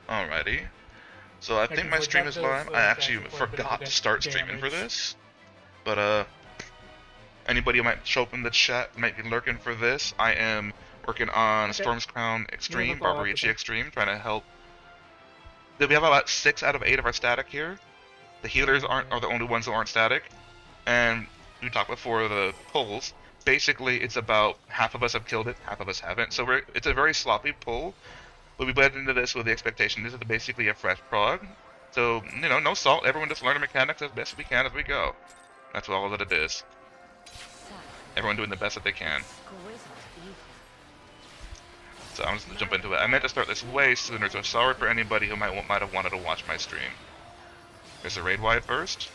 Alrighty. So I think my stream is live. I actually forgot to start streaming for this. But anybody who might show up in the chat might be lurking for this. I am working on Storm's Crown Extreme, Barbarici Extreme, trying to help. We have about 6 out of 8 of our static here. The healers are the only ones that aren't static. And we talked before the polls. Basically, it's about half of us have killed it, half of us haven't. So it's a very sloppy poll. But we went into this with the expectation this is basically a fresh prog. So, you know, no salt. Everyone just learn the mechanics as best we can as we go. That's all that it is. Everyone doing the best that they can. So I'm just gonna jump into it. I meant to start this way sooner, so sorry for anybody who might have wanted to watch my stream. There's the raid wide first.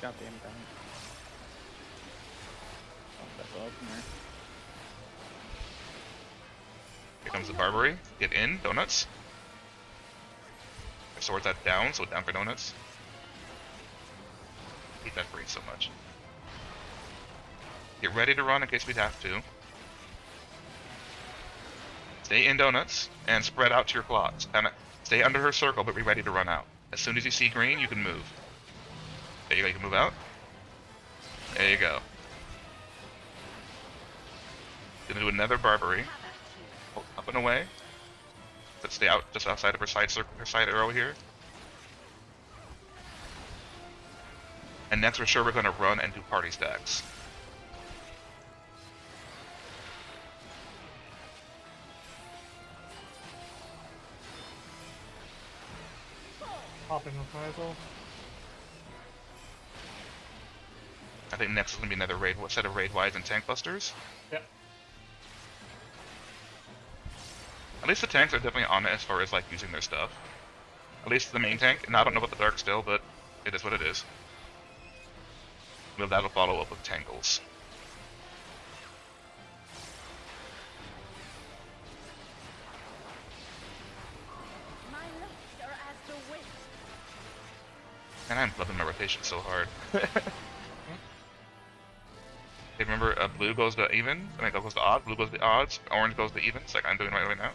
Goddamn gun. Oh, that's opener. Here comes the Barbary. Get in, donuts. My sword's at down, so down for donuts. I hate that phrase so much. Get ready to run in case we'd have to. Stay in donuts and spread out to your clocks. Stay under her circle, but be ready to run out. As soon as you see green, you can move. There you go, you can move out. There you go. Gonna do another Barbary. Up and away. But stay out just outside of her side circle, her side arrow here. And next for sure we're gonna run and do party stacks. Popping reprisal. I think next is gonna be another raid set of raid wides and tank busters. Yep. At least the tanks are definitely on it as far as like using their stuff. At least the main tank. And I don't know about the dark still, but it is what it is. Well, that'll follow up with tangles. And I'm loving my rotation so hard. Okay, remember, blue goes to even, I mean, that goes to odd, blue goes to odds, orange goes to evens, like I'm doing right now.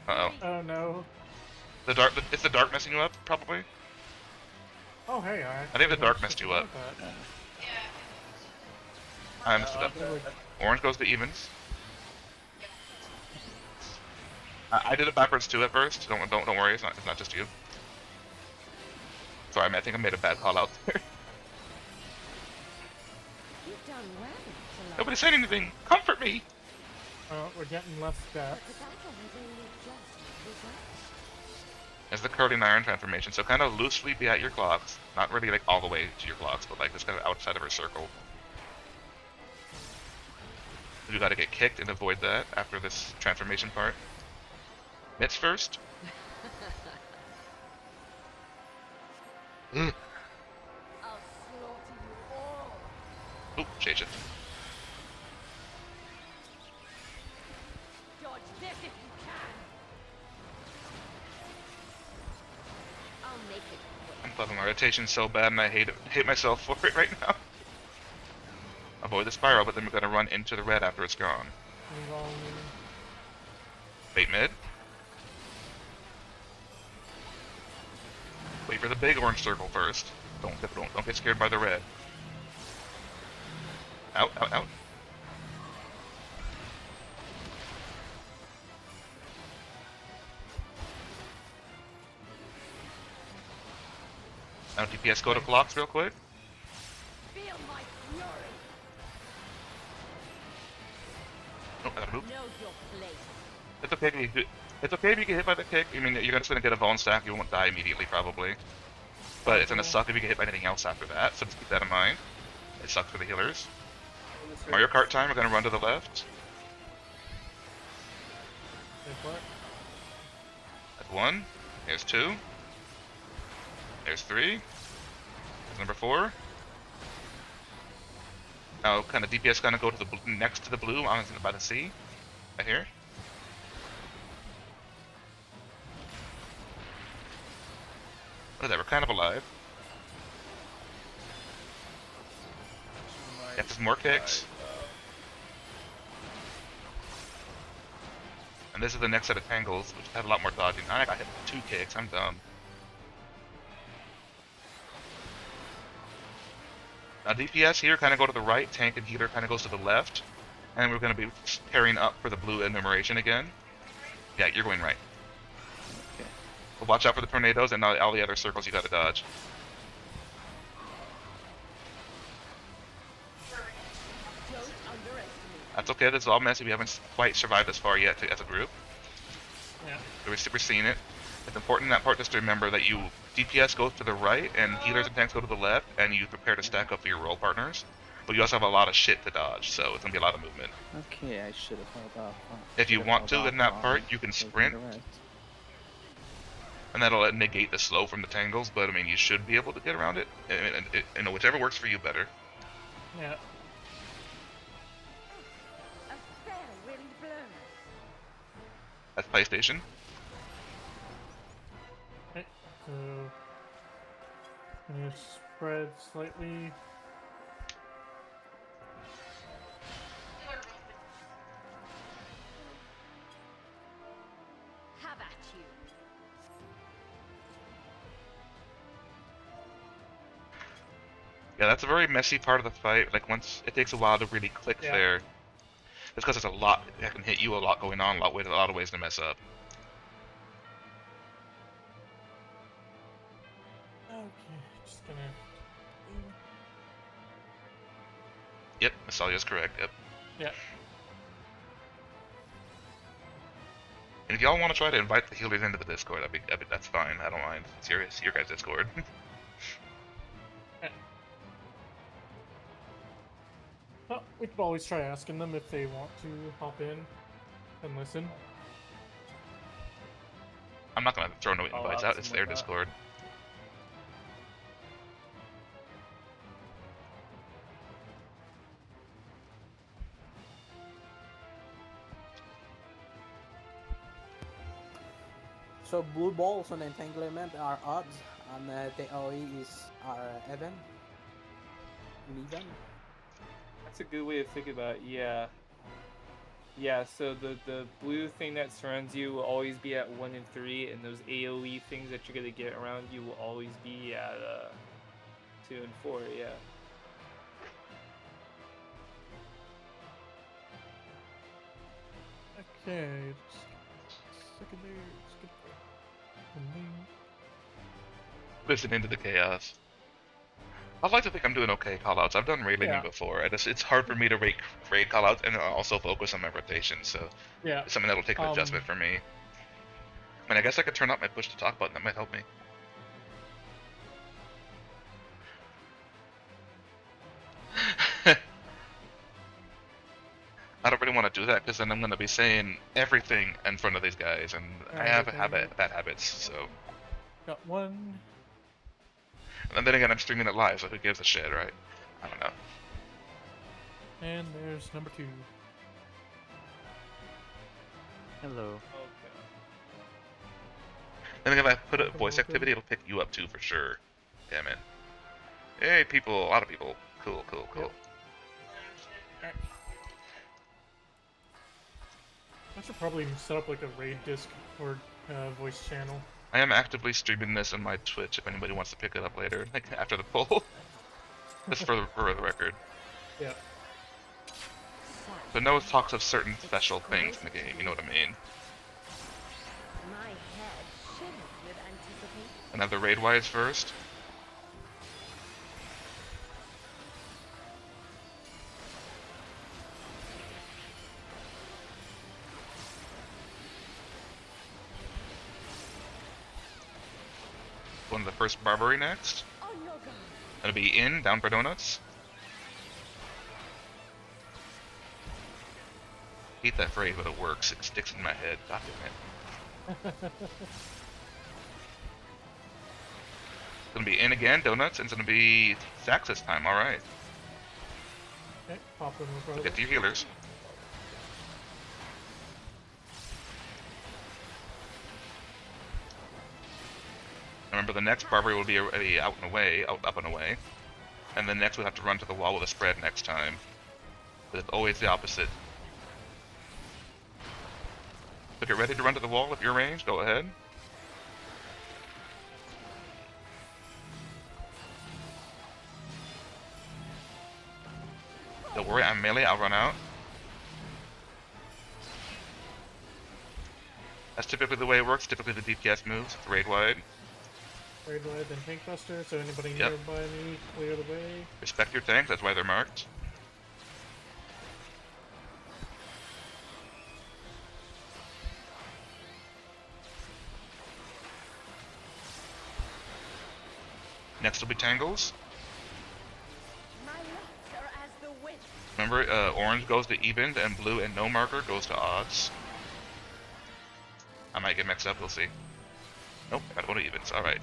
Uh-oh. Oh no. Is the dark messing you up, probably? Oh hey, I think the dark messed you up. I messed it up. Orange goes to evens. I did it backwards too at first, don't worry, it's not just you. Sorry, I think I made a bad call out there. Nobody said anything! Comfort me! Oh, we're getting less stats. There's the curling iron transformation, so kind of loosely be at your clocks. Not really like all the way to your clocks, but like just kind of outside of her circle. You gotta get kicked and avoid that after this transformation part. Mitts first. Oop, change it. I'm loving my rotation so bad and I hate myself for it right now. Avoid the spiral, but then we're gonna run into the red after it's gone. Bait mid. Wait for the big orange circle first. Don't get scared by the red. Out, out, out. Now DPS go to blocks real quick. Oh, I gotta move. It's okay if you get hit by the kick. I mean, you're just gonna get a Vaughn stack. You won't die immediately, probably. But it's gonna suck if you get hit by anything else after that. So just keep that in mind. It sucks for the healers. Mario Kart time. We're gonna run to the left. That's 1. There's 2. There's 3. There's number 4. Now, kind of DPS gonna go to the next to the blue by the sea, right here. Whatever, we're kind of alive. Get some more kicks. And this is the next set of tangles, which had a lot more dodging. I got hit with 2 kicks, I'm dumb. Now DPS here kind of go to the right, tank and healer kind of goes to the left. And we're going to be pairing up for the blue enumeration again. Yeah, you're going right. Okay. But watch out for the tornadoes and all the other circles you gotta dodge. That's okay, this is all messy. We haven't quite survived this far yet as a group. Yeah. We're seeing it. It's important in that part just to remember that you DPS goes to the right and healers and tanks go to the left, and you prepare to stack up for your role partners. But you also have a lot of shit to dodge, so it's gonna be a lot of movement. Okay, I should have held off. If you want to in that part, you can sprint, and that'll negate the slow from the tangles. But I mean, you should be able to get around it, and whichever works for you better. Yeah. That's PlayStation. Okay, so I'm gonna spread slightly. Have at you. Yeah, that's a very messy part of the fight. Like once it takes a while to really click there. It's because there's a lot that can hit you, a lot going on, a lot of ways to mess up. Okay, just gonna. Yep, Masalia's correct. Yep. Yeah. And if y'all want to try to invite the healers into the Discord, that's fine. I don't mind. It's your guys' Discord. Well, we could always try asking them if they want to hop in and listen. I'm not gonna throw no invites out. It's their Discord. So blue balls on entanglement are odds, and the AoE are even. Even. That's a good way to think about it, yeah. Yeah, so the blue thing that surrounds you will always be at 1 and 3, and those AoE things that you're gonna get around you will always be at 2 and 4, yeah. Okay, secondary. Listen into the chaos. I'd like to think I'm doing okay callouts. I've done raid leading before. It's hard for me to raid callouts and also focus on my rotation, so it's something that'll take an adjustment for me. I mean, I guess I could turn up my push to talk button. That might help me. I don't really want to do that because then I'm going to be saying everything in front of these guys, and I have bad habits, so. Got one. And then again, I'm streaming it live, so who gives a shit, right? I don't know. And there's number 2. Hello. Okay. Then if I put a voice activity, it'll pick you up too for sure. Damn it. Hey, people, a lot of people. Cool. Yep. I should probably set up like a raid Discord voice channel. I am actively streaming this on my Twitch if anybody wants to pick it up later, like after the poll. Just for the record. Yeah. So no talks of certain special things in the game, you know what I mean? My head shimmers with anticipation. And have the raid wise first. One of the first Barbary next. Oh no, God. It'll be in, down for donuts. Hate that phrase, but it works. It sticks in my head. God damn it. It's gonna be in again, donuts, and it's gonna be Sax this time, alright. Okay, pop in with brother. Get to your healers. Remember, the next Barbary will be out and away, up and away. And then next we'll have to run to the wall with a spread next time. But it's always the opposite. If you're ready to run to the wall, if you're ranged, go ahead. Don't worry, I'm melee, I'll run out. That's typically the way it works, typically the DPS moves, raid wide. Raid wide, then tank buster, so anybody Yep. nearby me, clear the way. Respect your tanks, that's why they're marked. Next will be tangles. My locks are as the wind. Remember, orange goes to even, and blue and no marker goes to odds. I might get mixed up, we'll see. Nope, I gotta go to evens, alright.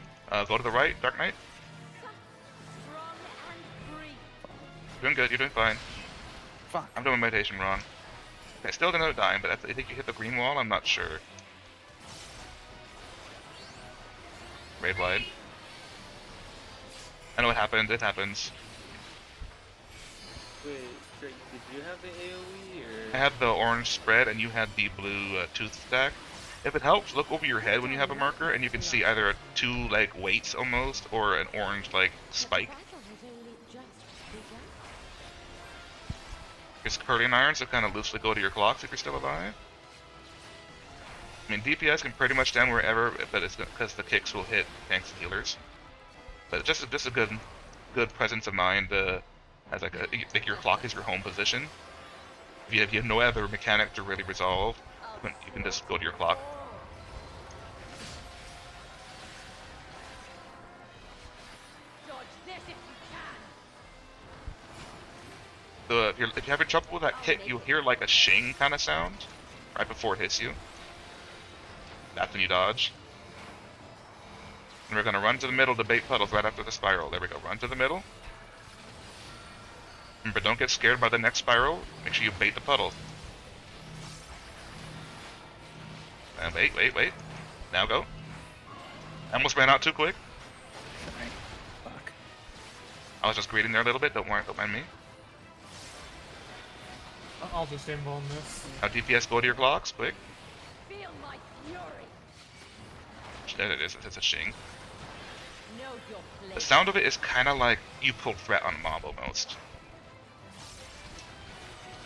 Go to the right, Dark Knight. Strong and free. Doing good, you're doing fine. Fuck. I'm doing meditation wrong. Okay, still gonna die, but I think you hit the green wall, I'm not sure. Raid wide. I know what happened, it happens. Wait, Drake, did you have the AoE or? I had the orange spread and you had the blue tooth stack. If it helps, look over your head when you have a marker and you can see either two like weights almost or an orange like spike. The battle has only just begun. It's curling iron, so kind of loosely go to your clocks if you're still alive. I mean, DPS can pretty much stand wherever, but it's because the kicks will hit tanks and healers. But just a good presence of mind as like your clock is your home position. If you have no other mechanic to really resolve, you can just go to your clock. Dodge this if you can. So if you're having trouble with that kick, you'll hear like a shing kind of sound right before it hits you. That's when you dodge. And we're gonna run to the middle to bait puddles right after the spiral. There we go. Run to the middle. Remember, don't get scared by the next spiral. Make sure you bait the puddle. And wait. Now go. I almost ran out too quick. Sorry. Fuck. I was just greeting there a little bit. Don't worry, don't mind me. I'll just involve this. Now DPS, go to your clocks, quick. Feel my fury. There it is. It's a shing. Know your The place. sound of it is kind of like you pulled threat on a mob almost.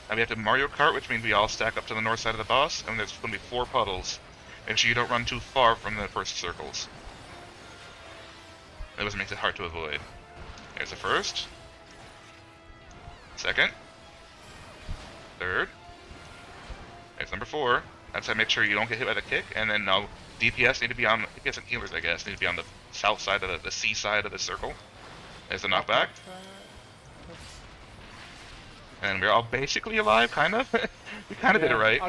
Now we have to Mario Kart, which means we all stack up to the north side of the boss, and there's going to be 4 puddles. Make sure you don't run too far from the first circles. That was makes it hard to avoid. There's the first. Second. Third. There's number 4. That's how I make sure you don't get hit by the kick, and then now DPS need to be on, DPS and healers I guess, need to be on the south side of the C side of the circle. There's the knockback. And we're all basically alive, kind of. We kind of did it right.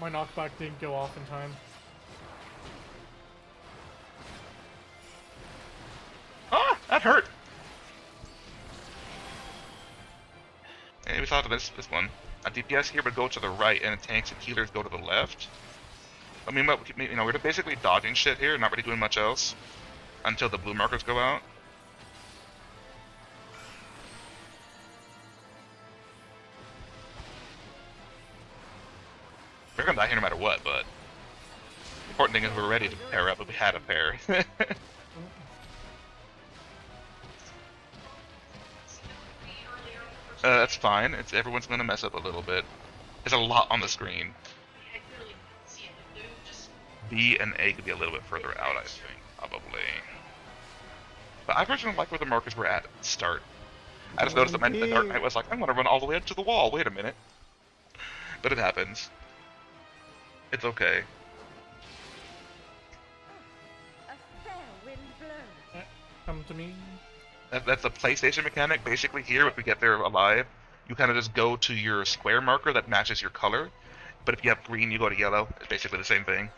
My knockback didn't go off in time. Ah, that hurt. And we thought of this one. A DPS here would go to the right, and tanks and healers go to the left. I mean, you know, we're basically dodging shit here, not really doing much else until the blue markers go out. We're gonna die here no matter what, but the important thing is we're ready to pair up if we had a pair. That's fine. Everyone's gonna mess up a little bit. There's a lot on the screen. B and A could be a little bit further out, I think, probably. But I personally like where the markers were at the start. I just noticed that the Dark Knight was like, I'm gonna run all the way up to the wall. Wait a minute. But it happens. It's okay. A fair wind blows. Come to me. That's a PlayStation mechanic. Basically here, if we get there alive, you kind of just go to your square marker that matches your color. But if you have green, you go to yellow. It's basically the same thing.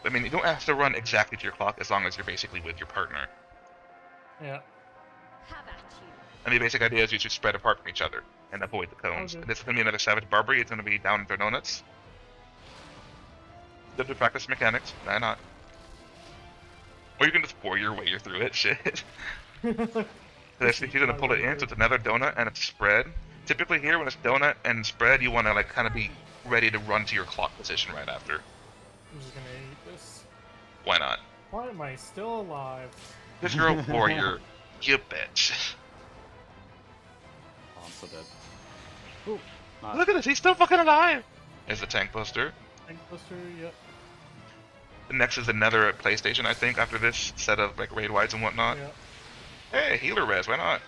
I mean, you don't have to run exactly to your clock as long as you're basically with your partner. Yeah. Have at you. And the basic idea is you should spread apart from each other and avoid the cones. Okay. This is going to be another Savage Barbary. It's going to be down in their donuts. Good to practice mechanics. Why not? Or you can just pour your way through it. Shit. He's going to pull it in, so it's another donut and it's spread. Typically here, when it's donut and spread, you want to like kind of be ready to run to your clock position right after. I'm just gonna eat this. Why not? Why am I still alive? Because you're a warrior, you bitch. Oh, I'm so dead. Ooh. Nice. Look at this, he's still fucking alive! There's the tank buster. Tank buster, yep. Next is another PlayStation, I think, after this set of like raid wides and whatnot. Yep. Hey, healer res, why not?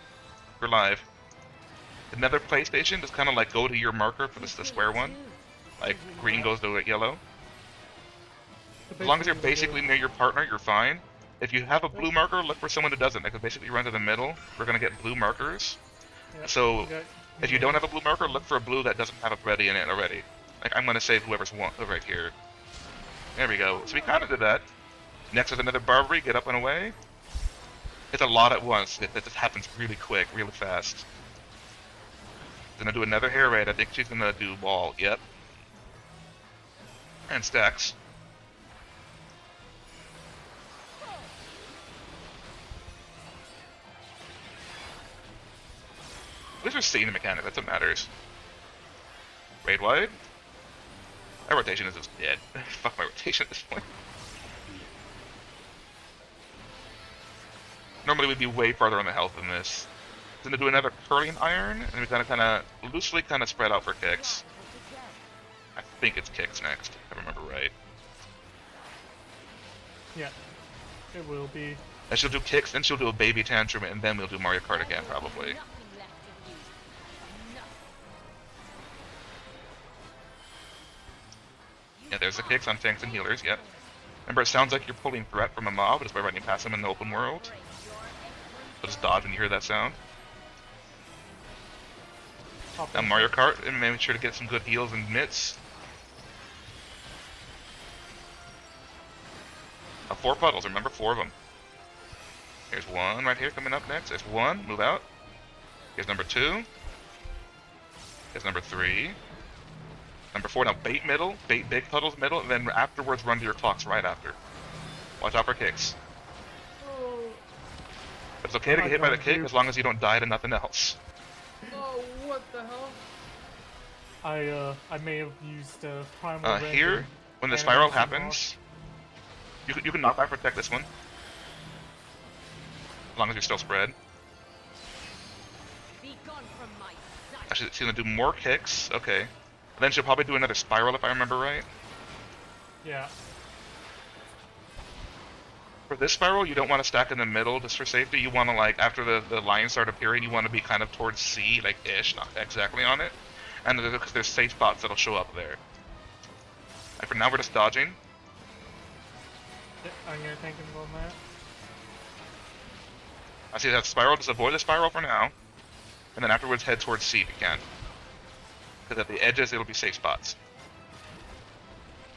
We're live. Another PlayStation, just kind of like go to your marker for the square one. Like green goes to yellow. As long as you're basically near your partner, you're fine. If you have a blue marker, look for someone who doesn't. They can basically run to the middle. We're gonna get blue markers. Yep. So Okay. if you don't have a blue marker, look for a blue that doesn't have a ready in it already. Like I'm gonna save whoever's right here. There we go. So we kind of did that. Next is another Barbary. Get up and away. It's a lot at once. It just happens really quick, really fast. Gonna do another hair raid. I think she's gonna do wall. Yep. And stacks. At least we're seeing the mechanic. That's what matters. Raid wide. My rotation is just dead. Fuck my rotation at this point. Normally we'd be way farther on the health than this. Gonna do another curling iron, and we're gonna kind of loosely kind of spread out for kicks. I think it's kicks next, if I remember right. Yeah. It will be. And she'll do kicks, then she'll do a baby tantrum, and then we'll do Mario Kart again, probably. Yeah, there's the kicks on tanks and healers, yep. Remember, it sounds like you're pulling threat from a mob just by running past them in the open world. So just dodge when you hear that sound. Now Mario Kart, and make sure to get some good heals and mitts. 4 puddles, remember 4 of them. Here's one right here coming up next. There's one, move out. Here's number 2. Here's number 3. Number 4, now bait middle, bait big puddles middle, and then afterwards run to your clocks right after. Watch out for kicks. But it's okay to get hit by the kick as long as you don't die to nothing else. Oh, what the hell? I may have used primal here, when the spiral happens, you can knockback protect this one. As long as you're still spread. Actually, she's gonna do more kicks, okay. And then she'll probably do another spiral if I remember right. Yeah. For this spiral, you don't want to stack in the middle just for safety. You want to, like, after the lines start appearing, you want to be kind of towards C, like ish, not exactly on it. And there's safe spots that'll show up there. And for now, we're just dodging. I'm gonna tank him on that. I see that spiral. Just avoid the spiral for now. And then afterwards, head towards C if you can. Because at the edges, it'll be safe spots.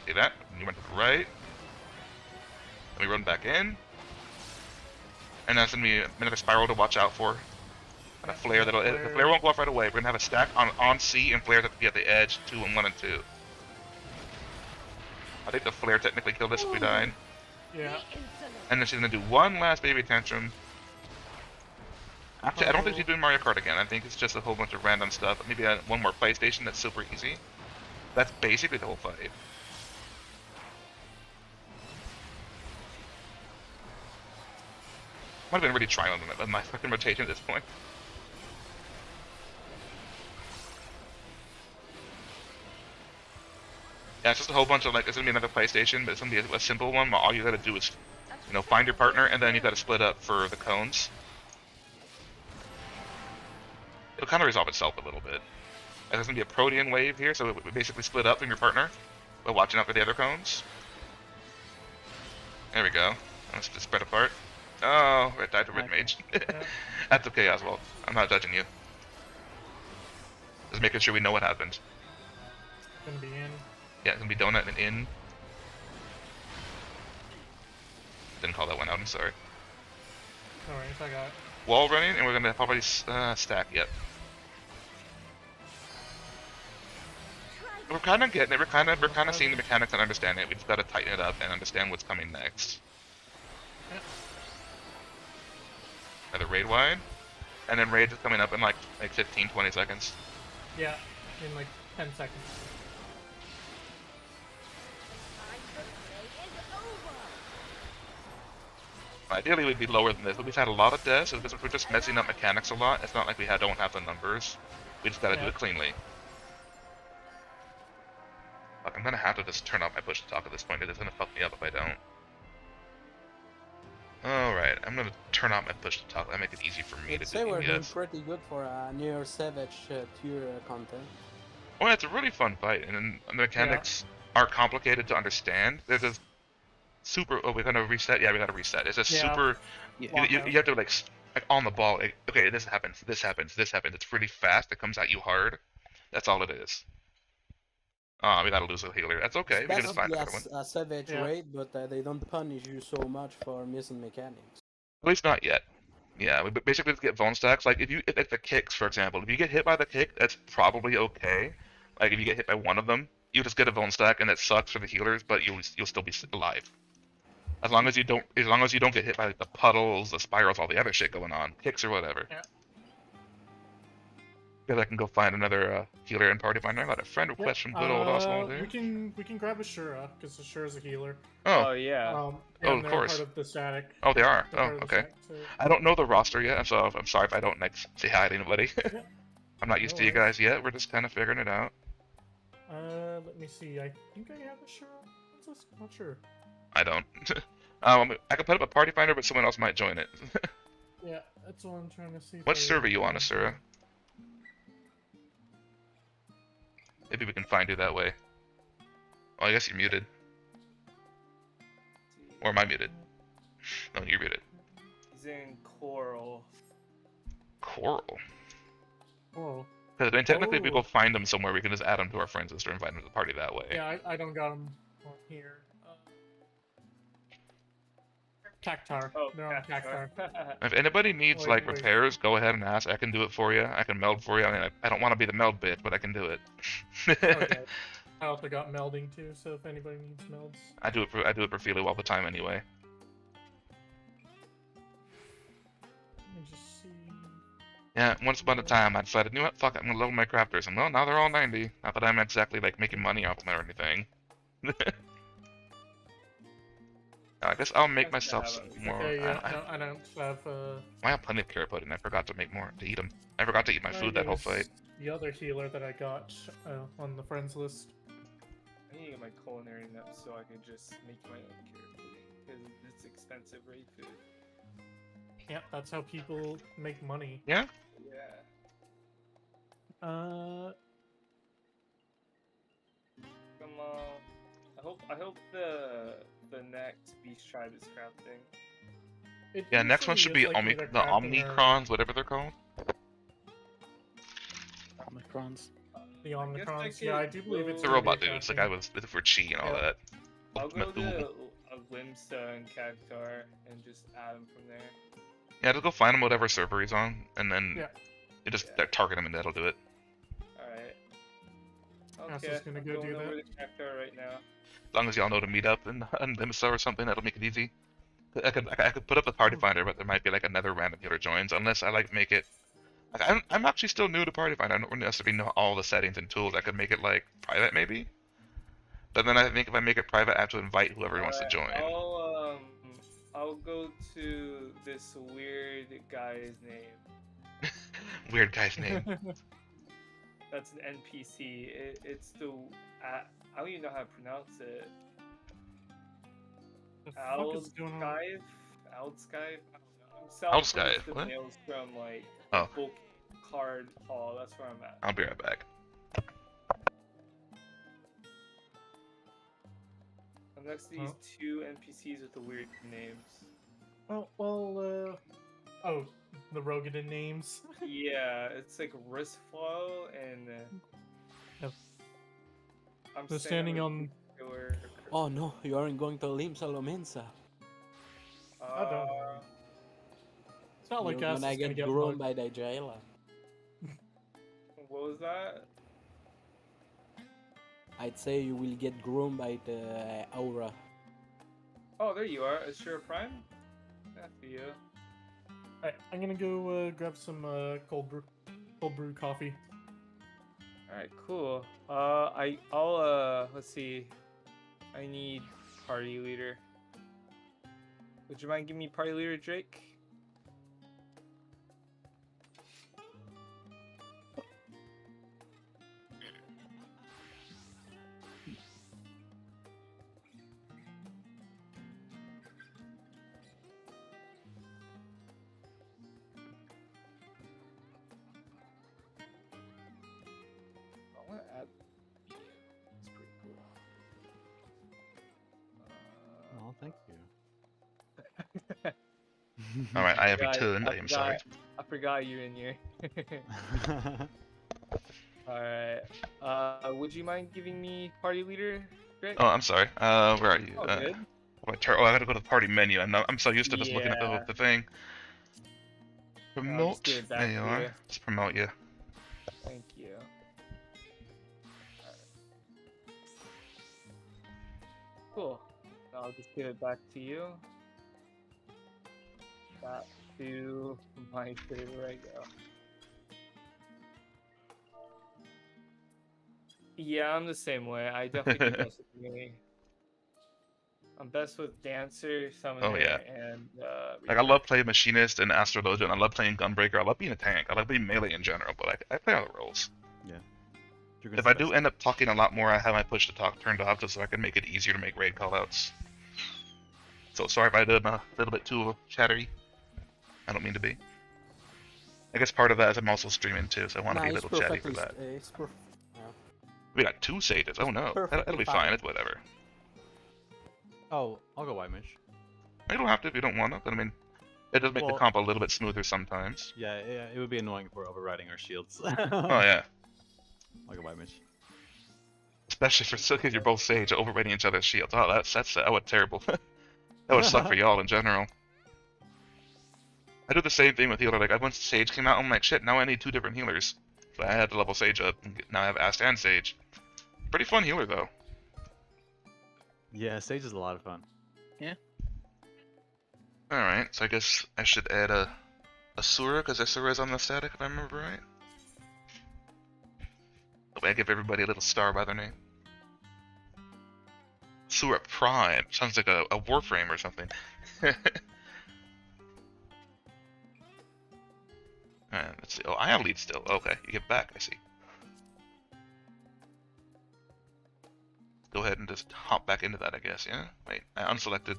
See that? And you went to the right. Then we run back in. And that's going to be another spiral to watch out for. And a flare that'll... The flare won't go off right away. We're going to have a stack on C and flares have to be at the edge, 2 and 1 and 2. I think the flare technically killed us if we died. Yeah. And then she's going to do one last baby tantrum. Actually, I don't think she's doing Mario Kart again. I think it's just a whole bunch of random stuff. Maybe one more PlayStation that's super easy. That's basically the whole fight. Might have been really trying with my fucking rotation at this point. Yeah, it's just a whole bunch of, like, it's gonna be another PlayStation, but it's gonna be a simple one. All you gotta do is, you know, find your partner, and then you gotta split up for the cones. It'll kind of resolve itself a little bit. And there's gonna be a Protean wave here, so we basically split up from your partner, while watching out for the other cones. There we go. Let's just spread apart. Oh, I died to Red Mage. That's okay, Oswald. I'm not judging you. Just making sure we know what happened. Gonna be in. Yeah, it's gonna be donut and in. Didn't call that one out, I'm sorry. No worries, I got it. Wall running, and we're gonna probably stack. Yep. We're kind of getting it. We're kind of seeing the mechanics and understanding it. We just gotta tighten it up and understand what's coming next. Yep. Another raid wide, and then raid is coming up in like 15, 20 seconds. Yeah, in like 10 seconds. Ideally, we'd be lower than this, but we've had a lot of deaths. So we're just messing up mechanics a lot. It's not like we don't have the numbers. We just gotta do it cleanly. Fuck, I'm gonna have to just turn off my push to talk at this point. It's gonna fuck me up if I don't. Alright, I'm gonna turn off my push to talk. That make it easy for me I'd to say do we're doing DPS. pretty good for a near Savage tier content. Well, it's a really fun fight, and the mechanics are complicated to understand. There's a super. Oh, we're gonna reset. Yeah, we gotta reset. It's a super. You have to like on the ball. Like, okay, this happens. This happens. This happens. It's really fast. It comes at you hard. That's all it is. We gotta lose a healer. That's okay. We can just find another one. A Savage raid, but they don't punish you so much for missing mechanics. At least not yet. Yeah, we basically just get bone stacks. Like if the kicks, for example, if you get hit by the kick, that's probably okay. Like if you get hit by one of them, you just get a bone stack, and it sucks for the healers, but you'll still be alive. As long as you don't get hit by like, the puddles, the spirals, all the other shit going on, kicks or whatever. Yeah. Because I can go find another healer and party finder. I got a friend request from good old Oswald there. We can grab Ashura because Ashura's a healer. Oh yeah. Oh, And of they're course. Part of the static. Oh, they are. They're Oh, part of the okay. static, so- I don't know the roster yet, so I'm sorry if I don't like say hi to anybody. Yeah. I'm not used No to you worries. guys yet. We're just kind of figuring it out. Let me see. I think I have Ashura. I'm just not sure. I don't. I could put up a party finder, but someone else might join it. Yeah, that's what I'm trying to see. if What I- server you on, Asura? Maybe we can find you that way. Oh, I guess you're muted. Or am I muted? No, you're muted. He's in Coral. Coral. Oh. Because I mean, technically, if we Oh. go find them somewhere, we can just add them to our friends list or invite them to the party that way. Yeah, I don't got them on here. Cactar. Oh, They're on Cactar. If anybody needs Wait, like wait. repairs, go ahead and ask. I can do it for you. I can meld for you. I mean, I don't want to be the meld bitch, but I can do it. Okay. I also got melding too, so if anybody needs melds. I do it for Philo all the time anyway. Let me just see. Yeah, once upon a time, I decided, you know what, fuck it, I'm gonna level my crafters, and well, now they're all 90. Not that I'm exactly like making money off them or anything. I guess I'll make Nice to myself have some it. more. Okay, yeah, I don't have. I have plenty of carrot pudding. I forgot to make more to eat them. I forgot to eat my food that whole fight. The other healer that I got on the friends list. I need to get my culinary up so I can just make my own carrot pudding because it's expensive raid food. Yeah, that's how people make money. Yeah. Yeah. Come on. I hope the next beast tribe is crafting. It Yeah, next one should usually be is, like, either the crafting or Omnicrons, whatever they're called. Omicrons. The guess I Omnicrons. could Yeah, I do believe it's The gonna be robot dudes, the guy crafting. with for chi and all Yeah. that. I'll go Ultimate to Ooh. Limsa and Cactar and just add them from there. Yeah, just go find him whatever server he's on, and then Yeah. you just Yeah. target him and that'll do it. Alright. That's Okay, just gonna I'm go going do over that. to Cactar right now. As long as y'all know to meet up in Limsa or something, that'll make it easy. I could put up a party finder, but there might be like another random healer joins, unless I like make it. Like, I'm actually still new to party finder. I don't necessarily know all the settings and tools. I could make it like private maybe. But then I think if I make it private, I have to invite whoever wants to join. I'll go to this weird guy's name. Weird guy's name. That's an NPC. It's the I don't even know how to pronounce it. The fuck is going on? Alskive? Alskive? Alskive, The what? mails from like Oh. Bulk Card Hall. That's where I'm at. I'll be right back. I'm next to these two NPCs with the weird names. oh, the Rogadin names. Yeah, it's like Wristflow and. Yep. I'm They're saying standing I'm on. Or, Oh no, you aren't going to Limsa Lomensa. I don't know. It's not like You're us. gonna It's gonna get get grown mugged. by the jailer. What was that? I'd say you will get groomed by the aura. Oh, there you are. Assure Prime? That's you. Alright, I'm gonna go grab some cold brew coffee. Alright, cool. I'll let's see. I need party leader. Would you mind giving me party leader, Drake? I want to add. It's pretty cool. Oh, thank you. All right, I have Forgot- returned. I am sorry. I forgot you're in here. Alright. Would you mind giving me party leader, Greg? Oh, I'm sorry. Where are you? Oh, good. I gotta go to the party menu. I'm so used to just looking at Yeah. the thing. Promote. give it back There you to are. you. Let's promote you. Thank you. Cool. I'll just give it back to you. Back to my favorite I go. Yeah, I'm the same way. I definitely do best with melee. I'm best with Dancer, Summoner, Oh, yeah. and Like I love playing Machinist and Astrologian. I love playing Gunbreaker. I love being a tank. I like being melee in general, but I play all the roles. If I do end up talking a lot more, I have my push to talk turned off just so I can make it easier to make raid callouts. So sorry if I did a little bit too chattery. I don't mean to be. I guess part of that is I'm also streaming too, so I want to be a little chatty for that. We got 2 sages. Oh no, that'll be fine. It's whatever. Oh, I'll go white mage. You don't have to if you don't want to, but I mean, it does make the comp a little bit smoother sometimes. Yeah, it would be annoying if we're overriding our shields. Oh yeah. I'll go white mage. Especially for because you're both sage overrating each other's shields. Oh, that would terrible. That would suck for y'all in general. I do the same thing with healer. Like once Sage came out, I'm like, shit. Now I need 2 different healers. So I had to level Sage up. And now I have Ast and Sage. Pretty fun healer though. Yeah, Sage is a lot of fun. All right, so I guess I should add a Asura because Asura is on the static if I remember right. That way I give everybody a little star by their name. Asura Prime sounds like a Warframe or something. And let's see. Oh, I have lead still. Okay, you get back. I see. Go ahead and just hop back into that, I guess. Yeah. Wait, I unselected.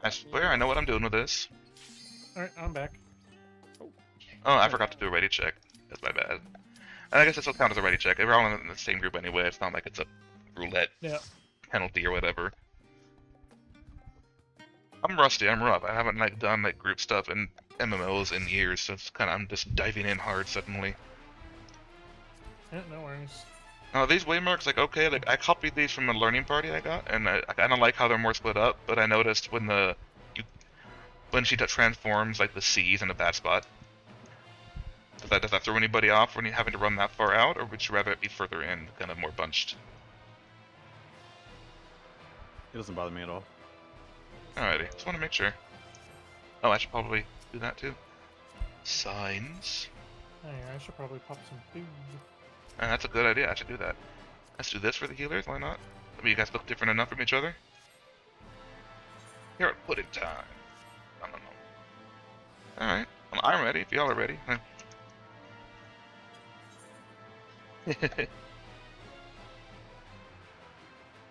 I swear I know what I'm doing with this. Alright, I'm back. Oh, I forgot to do a ready check. That's my bad. And I guess this will count as a ready check. We're all in the same group anyway. It's not like it's a roulette penalty or whatever. I'm rusty. I'm rough. I haven't done group stuff in MMOs in years, so it's I'm just diving in hard suddenly. Yeah, no worries. These waymarks, okay, I copied these from the learning party I got, and I kind of like how they're more split up, but I noticed when she transforms, the C's in a bad spot, does that throw anybody off when you're having to run that far out, or would you rather it be further in, more bunched? It doesn't bother me at all. Alrighty, just want to make sure. Oh, I should probably do that too. Signs. Oh, yeah, I should probably pop some food. That's a good idea, I should do that. Let's do this for the healers, why not? I mean, you guys look different enough from each other? Here at pudding time. I don't know. Alright, well, I'm ready if y'all are ready.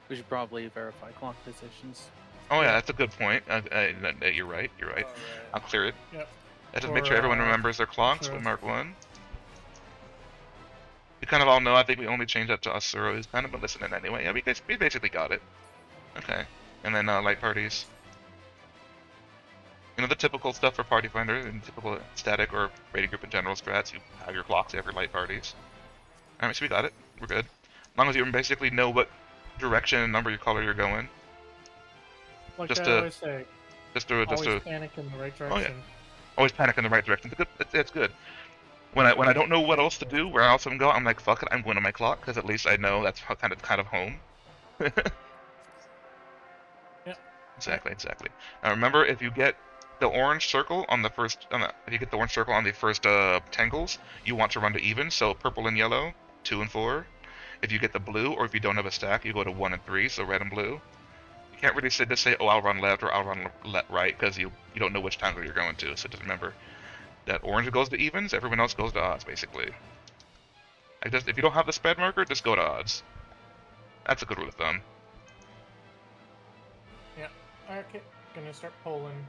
We should probably verify clock positions. Oh yeah, that's a good point. You're right, you're right. I'll clear it. Yep. Let's just make sure everyone remembers their clocks. We'll mark 1. We kind of all know, I think we only changed that to Asura, who's kind of been listening anyway. Yeah, we basically got it. Okay. And then light parties. You know, the typical stuff for Party Finder and typical static or rating group in general strats, you have your clocks, you have your light parties. Alright, so we got it. We're good. As long as you basically know what direction and number your color you're going. Like Just I always say, always panic in the right direction. Oh, yeah. Always panic in the right direction. It's good. When I don't know what else to do, where else I'm going, I'm like, fuck it, I'm going to my clock, because at least I know that's how kind of home. Yeah. Exactly. Now remember, if you get the orange circle on the first, if you get the orange circle on the first tangles, you want to run to even. So purple and yellow, 2 and 4. If you get the blue, or if you don't have a stack, you go to 1 and 3. So red and blue. You can't really just say, oh, I'll run left or I'll run right, because you don't know which tangle you're going to. So just remember that orange goes to evens, everyone else goes to odds, basically. Like if you don't have the spread marker, just go to odds. That's a good rule of thumb. Yeah. Okay. Gonna start pulling.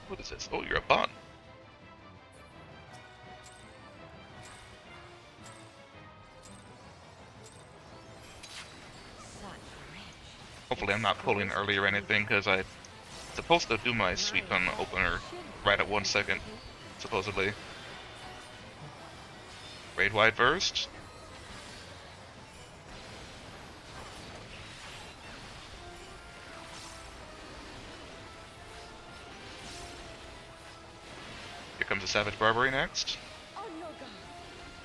What is this? Oh, you're a bun. Hopefully I'm not pulling early or anything, because I'm supposed to do my sweep on the opener right at 1 second, supposedly. Raid wide first. Here comes the Savage Barbary next.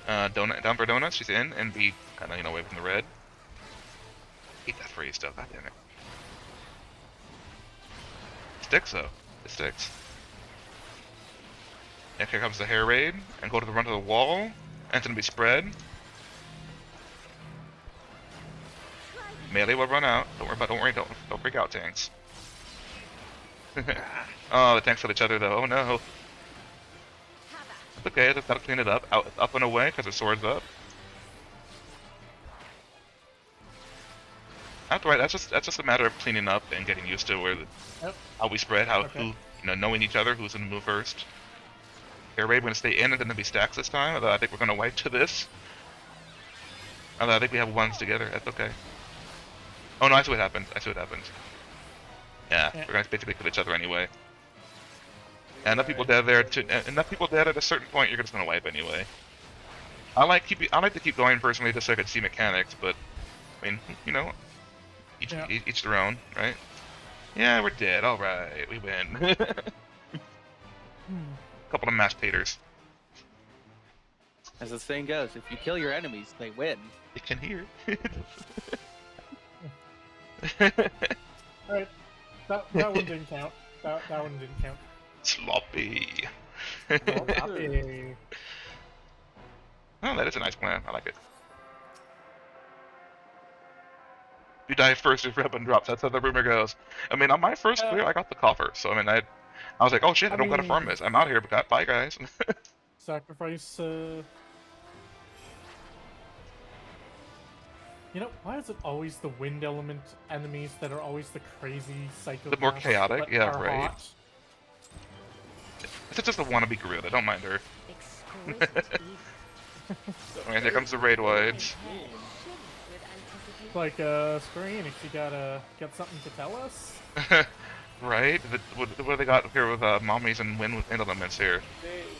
Donut down for donuts, she's in, and be kind of, away from the red. Hate that phrase still, god damn it. Sticks though. It sticks. And here comes the hair raid, and go to the run to the wall, and it's gonna be spread. Melee will run out. Don't freak out, tanks. Oh, the tanks kill each other though. Oh no. It's okay, just gotta clean it up. Up and away, because the sword's up. That's right. That's just a matter of cleaning up and getting used to how we spread, who knowing each other, who's gonna move first. Air raid gonna stay in, and gonna be stacks this time. Although I think we're gonna wipe to this. Although I think we have ones together. That's okay. Oh no, I see what happened. Yeah, we're gonna basically kill each other anyway. And enough people dead there. Enough people dead at a certain point, you're just gonna wipe anyway. I like to keep going personally, just so I can see mechanics, but I mean, each their own, right? Yeah, we're dead. All right, we win. Couple of mashed taters. As the saying goes, if you kill your enemies, they win. You can hear. Alright. That one didn't count. That one didn't count. Sloppy. Sloppy. Oh, that is a nice plan. I like it. You die first if weapon drops. That's how the rumor goes. I mean, on my first clear, I got the coffer. So, I mean, I was like, oh shit, I don't gotta farm this. I'm out here, but bye, guys. Sacrifice, why is it always the wind element enemies that are always the crazy psychopaths? The more chaotic, that yeah, are right. hot? It's just a wannabe gorilla. Don't mind her. Alright, here comes the raid wides. Like, Square Enix, you got something to tell us? Right? What do they got here with mommies and wind elements here?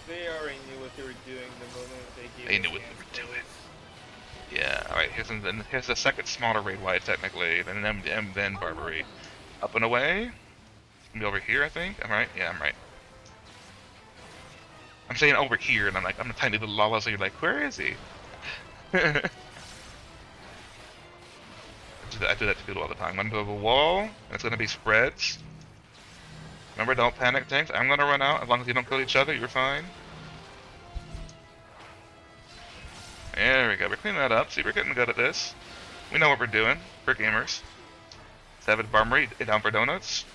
They already knew what they were doing the moment they gave They knew what they were doing. Yeah, alright, here's the second smaller raid wide, technically, then Barbary. Up and away? Be over here, I think? I'm right? Yeah, I'm right. I'm saying over here, and I'm a tiny little lala, so you're like, where is he? I do that to people all the time. Under the wall, and it's gonna be spreads. Remember, don't panic, tanks. I'm gonna run out. As long as you don't kill each other, you're fine. There we go. We're cleaning that up. See, we're getting good at this. We know what we're doing. We're gamers. Savage Barmery, down for donuts.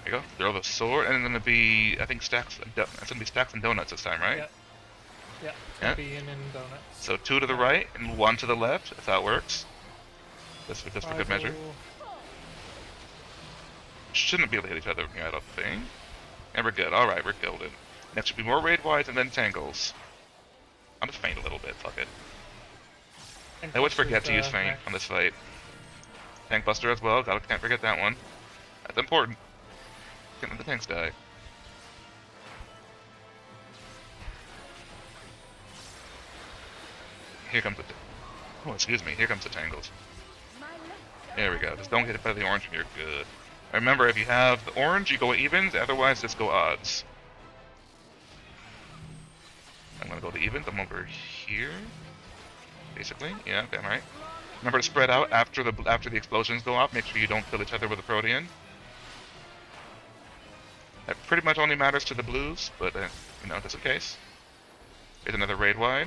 There you go. Throw the sword, and it's gonna be, I think, stacks. It's gonna be stacks and donuts this time, right? Yeah. Yeah. Be in and donuts. So 2 to the right and 1 to the left. That's how it works. Just for good measure. Shouldn't be able to hit each other, I don't think. And we're good. Alright, we're gilded. Next should be more raid wides and then tangles. I'll just feint a little bit, fuck it. I always forget to use feint on this fight. Tank buster as well, can't forget that one. That's important. Can't let the tanks die. Here comes the... Oh, excuse me. Here comes the tangles. There we go. Just don't get hit by the orange and you're good. Remember, if you have the orange, you go evens. Otherwise, just go odds. I'm gonna go to evens. I'm over here. Basically. Yeah, okay, I'm right. Remember to spread out after the explosions go off. Make sure you don't kill each other with a Protean. That pretty much only matters to the blues, but you know, just in case. Here's another raid wide.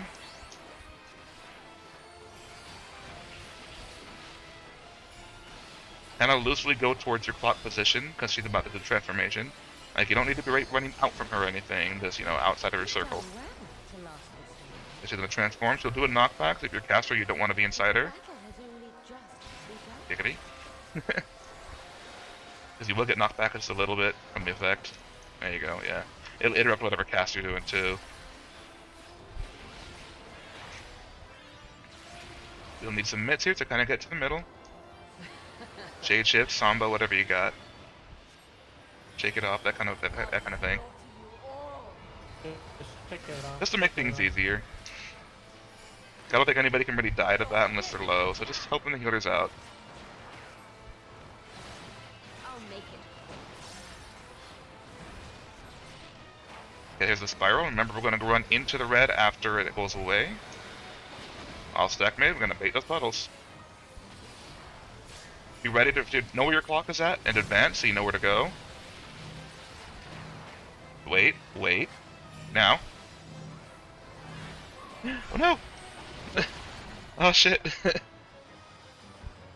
Kind of loosely go towards your clock position because she's about to do the transformation. Like, you don't need to be running out from her or anything, just, you know, outside of her circle. She's going to transform. She'll do a knockback, so if you're a caster, you don't want to be inside her. Giggity. Because you will get knocked back just a little bit from the effect. There you go, yeah. It'll interrupt whatever cast you're doing, too. You'll need some mitts here to kind of get to the middle. Shade shift, samba, whatever you got. Shake it off, that kind of thing. Just to make things easier. I don't think anybody can really die to that unless they're low, so just helping the healers out. Okay, here's the spiral. Remember, we're going to run into the red after it goes away. I'll stack mid, we're going to bait those puddles. Be ready to know where your clock is at and advance so you know where to go. Wait. Now. Oh no! Oh shit.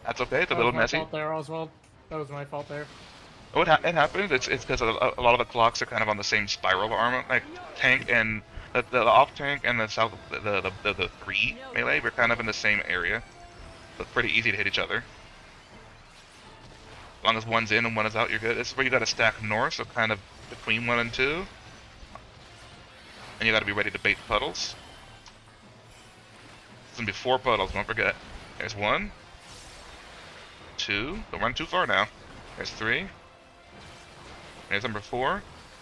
That's okay, it's a little messy. That was my fault there, Oswald. That was my fault there. Oh, it happens. It's because a lot of the clocks are kind of on the same spiral armor, like tank and the off tank and the south the 3 melee. We're kind of in the same area, so it's pretty easy to hit each other. As long as one's in and one is out, you're good. This is where you got to stack north, so kind of between 1 and 2, and you got to be ready to bait the puddles. It's gonna be 4 puddles. Don't forget. There's 1, 2. Don't run too far now. There's 3. There's number 4,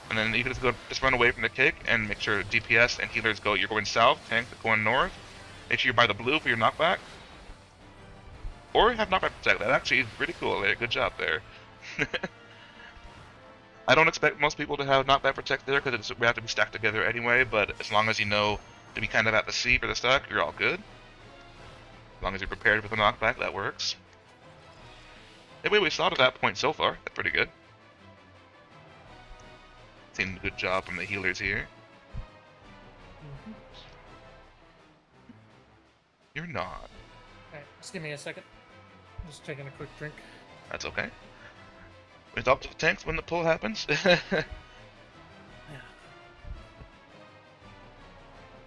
and then you can just run away from the kick and make sure DPS and healers go. You're going south, tank going north. Make sure you buy the blue for your knockback, or have knockback protect. That actually is pretty cool. Good job there. I don't expect most people to have knockback protect there because we have to be stacked together anyway. But as long as you know to be kind of at the C for the stack, you're all good. As long as you're prepared with the knockback, that works. Anyway, we saw to that point so far. That's pretty good. Seen a good job from the healers here. You're not. Alright, just give me a second. Just taking a quick drink. That's okay. We talk to the tanks when the pull happens.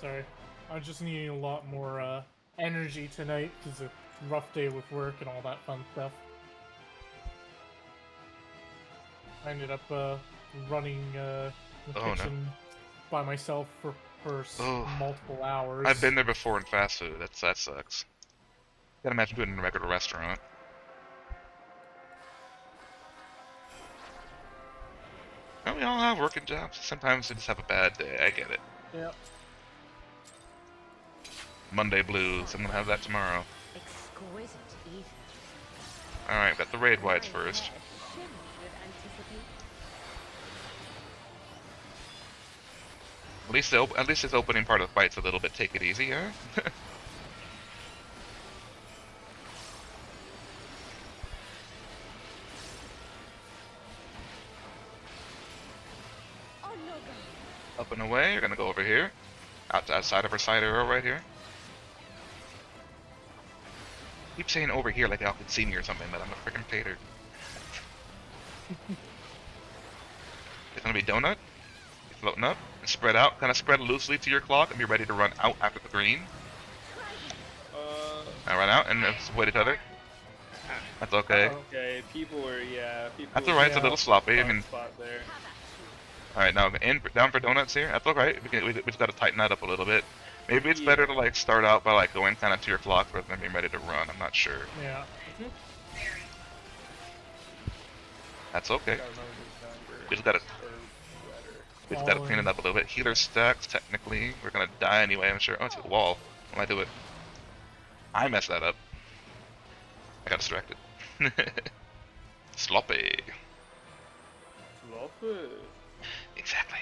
Sorry. I'm just needing a lot more energy tonight because it's a rough day with work and all that fun stuff. I ended up running the kitchen by myself for multiple hours. I've been there before in fast food. That sucks. Can't imagine doing it in a regular restaurant. Well, we all have working jobs. Sometimes we just have a bad day. I get it. Yep. Monday blues. I'm gonna have that tomorrow. Exquisite even. Alright, got the raid wides first. At least this opening part of the fight's a little bit take it easy, huh? Up and away, you're gonna go over here. Outside of her side arrow right here. Keep saying over here like y'all could see me or something, but I'm a freaking tater. It's gonna be donut. You're floating up and spread out. Kind of spread loosely to your clock and be ready to run out after the green. Now run out and avoid each other. That's okay. Okay, people were That's alright. It's a little sloppy. I mean. There. All right, now down for donuts here. That's alright. We just gotta tighten that up a little bit. Maybe it's better to like start out by like going kind of to your clock rather than being ready to run. I'm not sure. Yeah. That's okay. We just gotta clean it up a little bit. Healer stacks, technically. We're gonna die anyway, I'm sure. Oh, it's a wall. What am I doing? I messed that up. I got distracted. Sloppy. Sloppy. Exactly.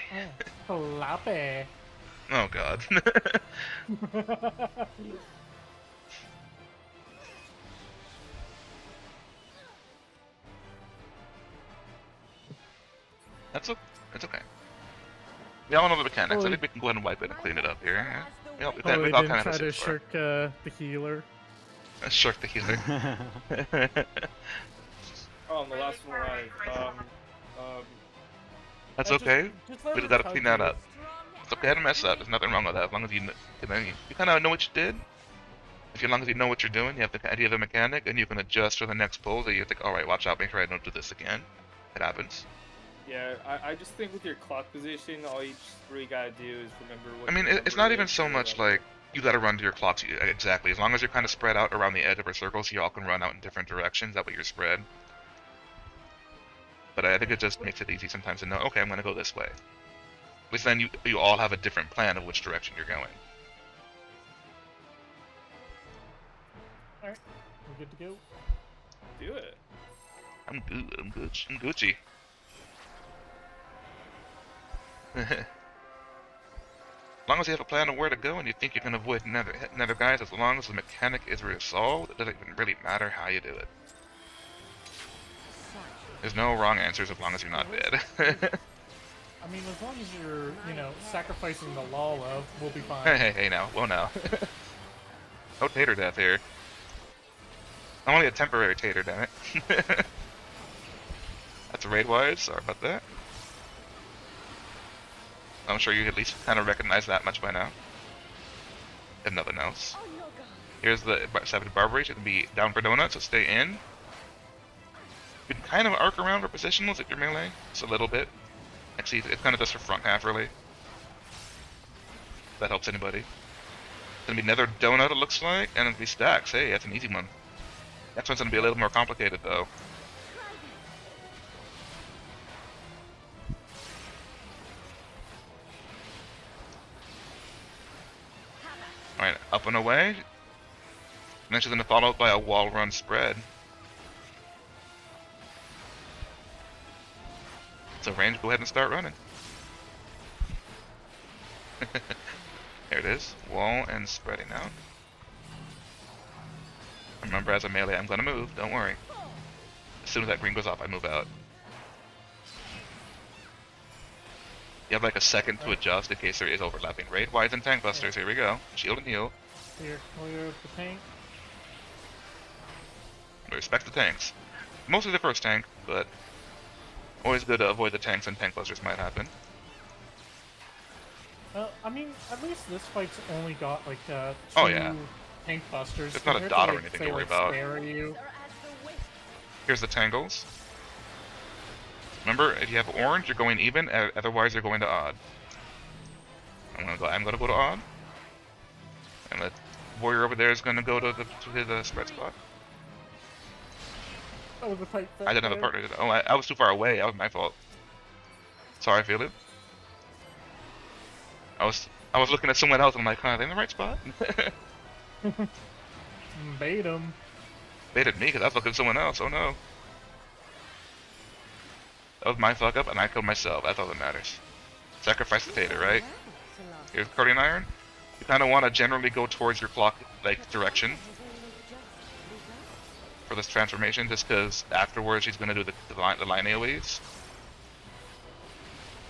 Sloppy. Oh god. It's okay. We all know the mechanics. Oh, I think we can go ahead and wipe it and clean it up here. We all Oh, kind they of didn't have try a to for shirk the healer. Shirk the healer. Oh, I'm the last one alive. That's Just- okay. just let We her just gotta tug clean that you. up. It's okay to mess up. There's nothing wrong with that as long as you kind of know what you did. As long as you know what you're doing, you have the idea of the mechanic, and you can adjust for the next pull. That you think, all right, watch out, make sure I don't do this again. It happens. Yeah, I just think with your clock position, all you just really gotta do is remember what. I mean, your it's number not even is so or much whatever. like you gotta run to your clocks exactly. As long as you're kind of spread out around the edge of a circle, so you all can run out in different directions. That way you're spread. But I think it just makes it easy sometimes to know, okay, I'm gonna go this way. At least then you all have a different plan of which direction you're going. Alright, we're good to go. Do it. I'm good. I'm Gucci. As long as you have a plan of where to go and you think you can avoid another guys, as long as the mechanic is resolved, it doesn't even really matter how you do it. There's no wrong answers as long as you're not dead. I mean, as long as you're, sacrificing the Lala, we'll be fine. Hey now. Well now. No tater death here. I'm only a temporary tater, damn it. That's raid-wise, sorry about that. I'm sure you at least kind of recognize that much by now. If nothing else. Here's the 7 Barbary, should be down for donuts, so stay in. You can kind of arc around for positionals if you're melee, just a little bit. Actually, it's kind of just for front half, really. If that helps anybody. It's gonna be another donut, it looks like, and it'll be stacks. Hey, that's an easy one. Next one's gonna be a little more complicated, though. Alright, up and away. Next is going to follow up by a wall run spread. So range, go ahead and start running. There it is. Wall and spreading out. Remember, as a melee, I'm going to move. Don't worry. As soon as that green goes off, I move out. You have like a second to adjust in case there is overlapping raid. Wides and tank busters. Here we go. Shield and heal. Here, clear the tank. Respect the tanks. Mostly the first tank, but always good to avoid the tanks and tank busters might happen. I mean, at least this fight's only got like two Oh, yeah. tank busters. It's not a compared dot or like, anything say, to worry like, about. Spare you. Here's the tangles. Remember, if you have orange, you're going even. Otherwise, you're going to odd. I'm gonna go to odd. And the warrior over there is gonna go to the spread spot. Oh, the fight. I didn't have a partner. Oh, I was too far away. That was my fault. Sorry, Philip. I was looking at someone else and I'm like, are they in the right spot? Bait him. Baited me because I was looking at someone else. Oh no. That was my fuck up and I killed myself. That's all that matters. Sacrifice the tater, right? Here's Guardian Iron. You kind of want to generally go towards your clock direction for this transformation, just because afterwards she's going to do the line AoEs.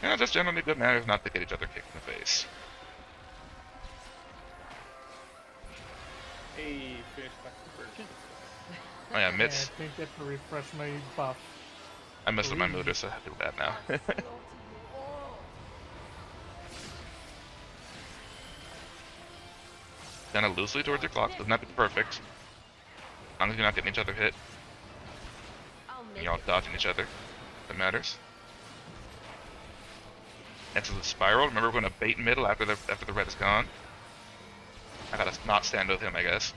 Yeah, just generally good manners not to get each other kicked in the face. Hey, finish back to virgin. Oh yeah, Yeah, Mitz. I think to refresh my buff. I messed up my mood, so I have to do that now. Kind of loosely towards your clock, doesn't have to be perfect. As long as you're not getting each other hit. And you're all dodging each other. That matters. Next is the spiral. Remember, we're going to bait middle after the red is gone. I gotta not stand with him, I guess.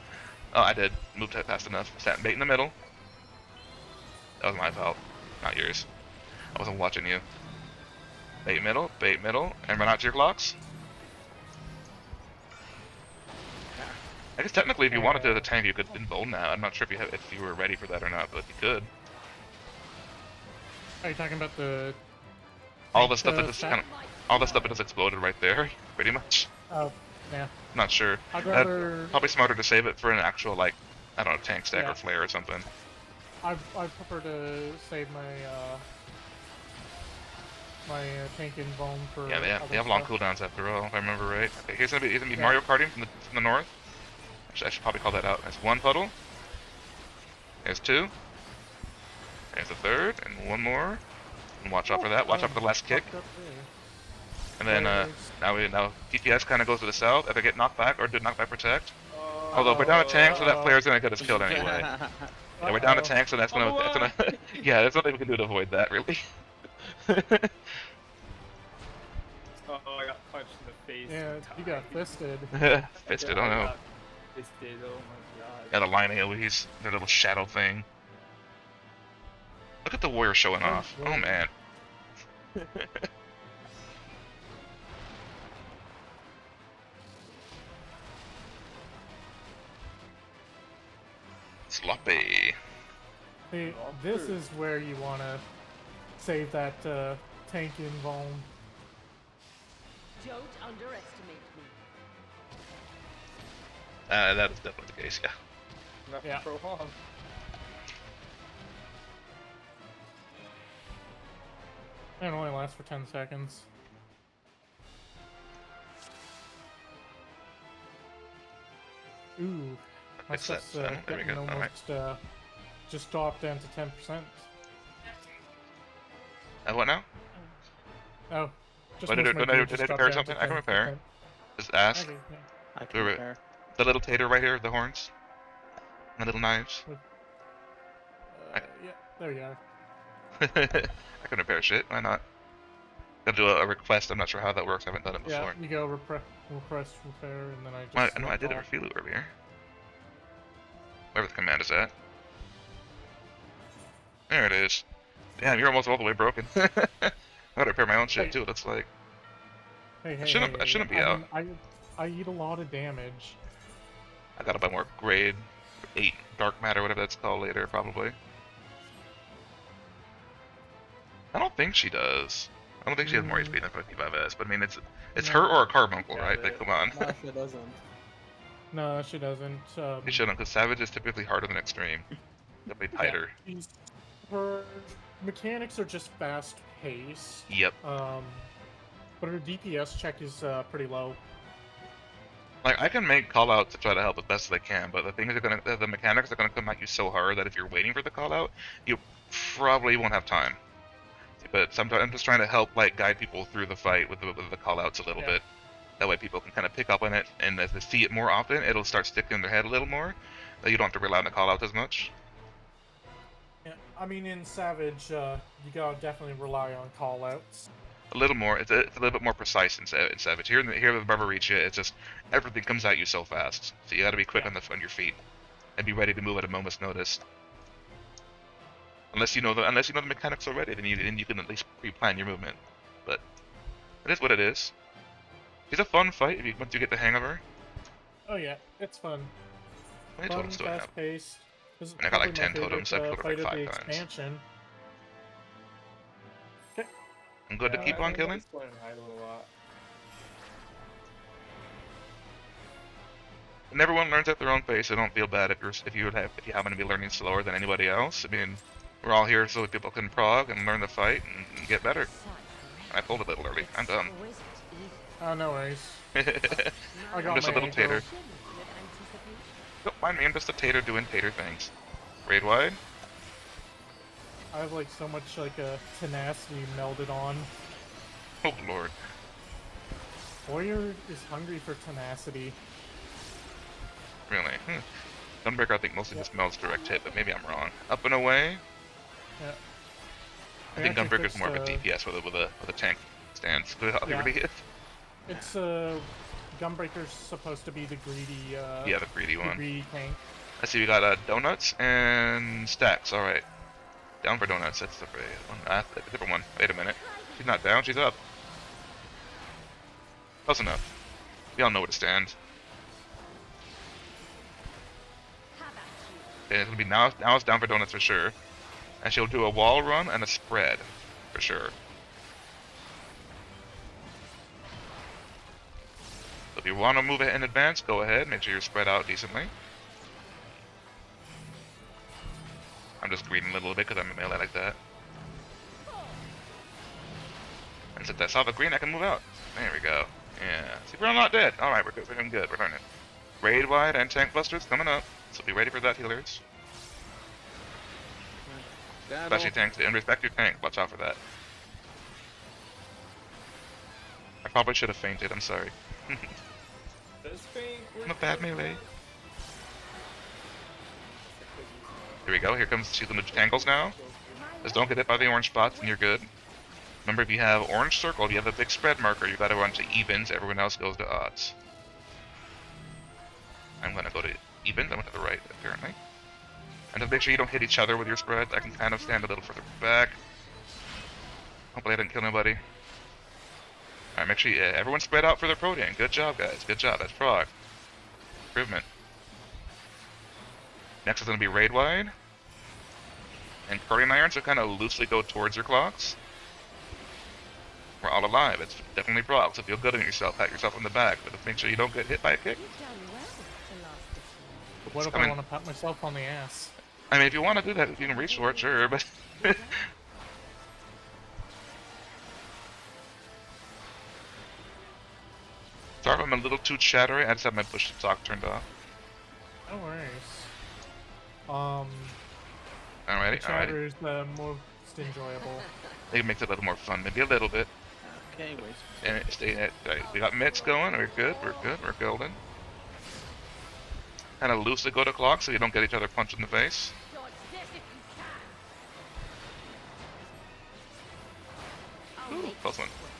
Oh, I did. Moved fast enough. Stand bait in the middle. That was my fault, not yours. I wasn't watching you. Bait middle, and run out to your clocks. I guess technically, if you wanted to the tank, you could embolden now. I'm not sure if you were ready for that or not, but you could. Are you talking about the? All the stuff that just stat? kind of, all the stuff that just exploded right there, pretty much. Oh, yeah. Not sure. I'd rather. Probably smarter to save it for an actual I don't know, tank stack Yeah. or flare or something. I prefer to save my my tank invuln for. Yeah, they other have long stuff. cooldowns after all, if I remember right. Okay, here's gonna be Yeah. Mario Karting from the north. I should probably call that out. That's one puddle. There's two. There's a third, and one more. And watch out for that. Watch out for the last kick. Fucked up there. And then now DPS kind of goes to the south. Either get knocked back or do knockback protect. Although we're down a tank, so that player's gonna get us killed anyway. Yeah, we're down a tank, so that's gonna yeah, there's nothing we can do to avoid that really. Oh, I got punched in the face. Yeah, you got fisted. Fisted, oh no. Fisted, oh my god. Yeah, the line AoEs, their little shadow thing. Look at the warrior showing off. Oh man. Sloppy. See, this is where you want to save that tank invuln. Don't underestimate me. That is definitely the case, yeah. Not Yeah. for long. It only lasts for 10 seconds. Ooh, my Fix that. stuff's There we getting go. Alright. almost just dropped down to 10%. What now? Oh, just Did I most of my gear did just I dropped repair down something? to I can repair. 10%. Just ask. Okay, yeah. I can Wait. repair. The little tater right here, the horns. And the little knives. Yeah, there you are. I can repair shit, why not? Gotta do a request, I'm not sure how that works, I haven't done it before. Yeah, you go repress repair, and then I just. Well, no, I select did a all. refuel earlier. Wherever the command is at. There it is. Damn, you're almost all the way broken. I gotta repair my own shit Hey. too, it looks like. Hey, hey, I shouldn't be out. I eat a lot of damage. I gotta buy more grade 8 dark matter, whatever that's called later, probably. I don't think she does. I don't think she has more HP than 55S, but I mean, it's her or a carbuncle, Yeah, right? Like, come on. No, she doesn't. No, she doesn't. She shouldn't, because Savage is typically harder than Extreme. Definitely tighter. Her mechanics are just fast paced. Yep. But her DPS check is pretty low. Like, I can make callouts to try to help as best as I can, but the things are the mechanics are gonna come at you so hard that if you're waiting for the callout, you probably won't have time. But sometimes I'm just trying to help, like, guide people through the fight with the callouts a little bit. That way people can kind of pick up on it, and as they see it more often, it'll start sticking in their head a little more. That you don't have to rely on the callout as much. Yeah, I mean, in Savage, you gotta definitely rely on callouts. A little more. It's a little bit more precise in Savage. Here with Barbariccia, it's just everything comes at you so fast. So you got to be quick on your feet, and be ready to move at a moment's notice. Unless you know the mechanics already, then you can at least pre-plan your movement. But it is what it is. She's a fun fight once you get the hang of her. Oh yeah, it's fun. How many Fun, totems do I have? fast paced. This is I got like probably my 10 totems, so I favorite, killed her like fight of 5 the times. expansion. I'm good to keep on killing. Just going to hide a little lot. And everyone learns at their own pace, so don't feel bad if you happen to be learning slower than anybody else. I mean, we're all here so that people can prog and learn the fight and get better. I pulled a little early. I'm done. Oh, no worries. I I'm got just a my little ankle. tater. Don't mind me, I'm just a tater doing tater things. Raid wide? I have like so much like tenacity melded on. Oh lord. Warrior is hungry for tenacity. Really? Gunbreaker I think mostly just melds direct hit, but maybe I'm wrong. Up and away? Yeah. I think actually Gunbreaker's more of a fixed, DPS with a tank stance. Yeah. Really is. It's Gunbreaker's supposed to be the greedy Yeah, the greedy the one. greedy tank. I see we got donuts and stacks. Alright. Down for donuts. That's the one. A different one. Wait a minute. She's not down. She's up. Close enough. We all know where to stand. Okay, it's gonna be now it's down for donuts for sure. And she'll do a wall run and a spread. For sure. So if you want to move it in advance, go ahead. Make sure you're spread out decently. I'm just greeting a little bit because I'm a melee like that. Once I saw the green, I can move out. There we go. Yeah. See, we're not dead. Alright, we're good. We're doing good. We're learning. Raid wide and tank busters coming up. So be ready for that, healers. Especially tanks. And respect your tank. Watch out for that. I probably should have fainted. I'm sorry. Does faint work I'm a bad for- melee. Here we go. Here comes see the tangles now. Just don't get hit by the orange spots and you're good. Remember, if you have orange circle, if you have a big spread marker, you gotta run to evens. Everyone else goes to odds. I'm gonna go to evens. I went to the right, apparently. And just make sure you don't hit each other with your spreads. I can kind of stand a little further back. Hopefully I didn't kill nobody. Alright, make sure everyone spread out for their protein. Good job, guys. Good job. That's prog. Improvement. Next is going to be raid wide. And curling irons will kind of loosely go towards your clocks. We're all alive. It's definitely prog, so feel good on yourself. Pat yourself on the back, but make sure you don't get hit by a kick. You've done well the last defeat. What if I want to pat myself on the ass? I mean, if you want to do that, you can reach for it, sure, but... Sorry if I'm a little too chattery. I just have my push to talk turned off. No worries. Alrighty, alrighty. Chatter is the most enjoyable. It makes it a little more fun, maybe a little bit. Okay, wait. And stay at. Right, we got mitts going. We're good. We're good. We're golden. Kind of loosely go to clock so you don't get each other punched in the face. Dodge this if you can. I'll Ooh, make close one. this work.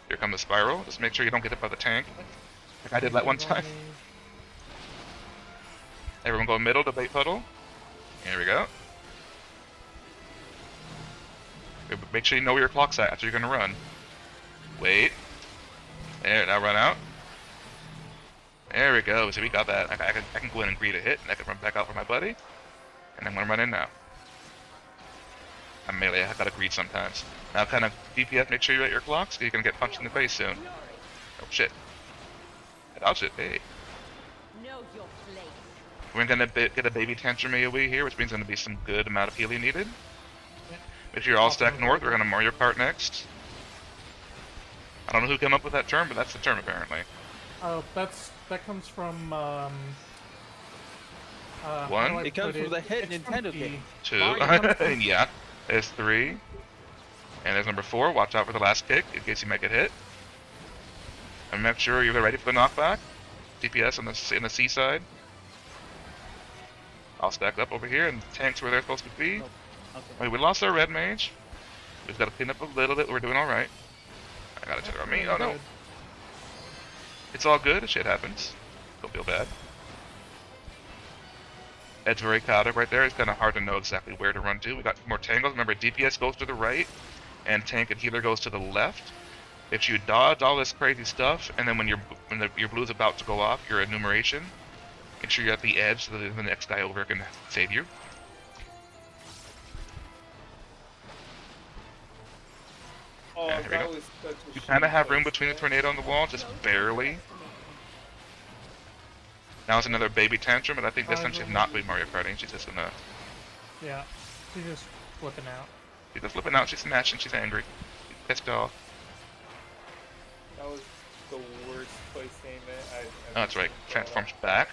Here come the spiral. Just make sure you don't get hit by the tank, like I did that one time. Everyone go middle to bait puddle. Here we go. Make sure you know where your clock's at after you're gonna run. Wait. There, now run out. There we go. So we got that. I can go in and greet a hit, and I can run back out for my buddy. And I'm gonna run in now. I'm melee. I gotta greet sometimes. Now, kind of DPS. Make sure you're at your clocks, 'cause you're gonna get punched in the face soon. Oh shit. I dodged it. Hey. Know your place. We're gonna get a baby tantrum AoE here, which means gonna be some good amount of healing needed. If you're all stacked north, we're gonna Mario Kart next. I don't know who came up with that term, but that's the term apparently. Oh, that comes from One? how do I It comes put from the hit It's from Nintendo the- game. 2. Mario And yeah. There's 3. And there's number 4. Watch out for the last kick in case you might get hit. And make sure you're ready for the knockback. DPS on the C side. I'll stack up over here, and tanks where they're supposed to be. Okay. Wait, we lost our red mage. We've got to clean up a little bit. We're doing all right. I got a check on me. Oh no. It's all good. Shit happens. Don't feel bad. It's very chaotic right there. It's kind of hard to know exactly where to run to. We got more tangles. Remember, DPS goes to the right, and tank and healer goes to the left. If you dodge all this crazy stuff, and then when your blue's about to go off, your enumeration, make sure you're at the edge so that the next guy over can save you. Oh, Yeah, here we that go. was such a You kind of shitty have room place, between the man. tornado and the wall, just barely. Now it's another baby tantrum, but I think this time she's not doing Mario Karting. She's just gonna. Yeah, she's just flipping out. She's just flipping out. She's smashing. She's angry. She's pissed off. That was the worst place to aim it. I've Oh, that's right. seen. Transforms back.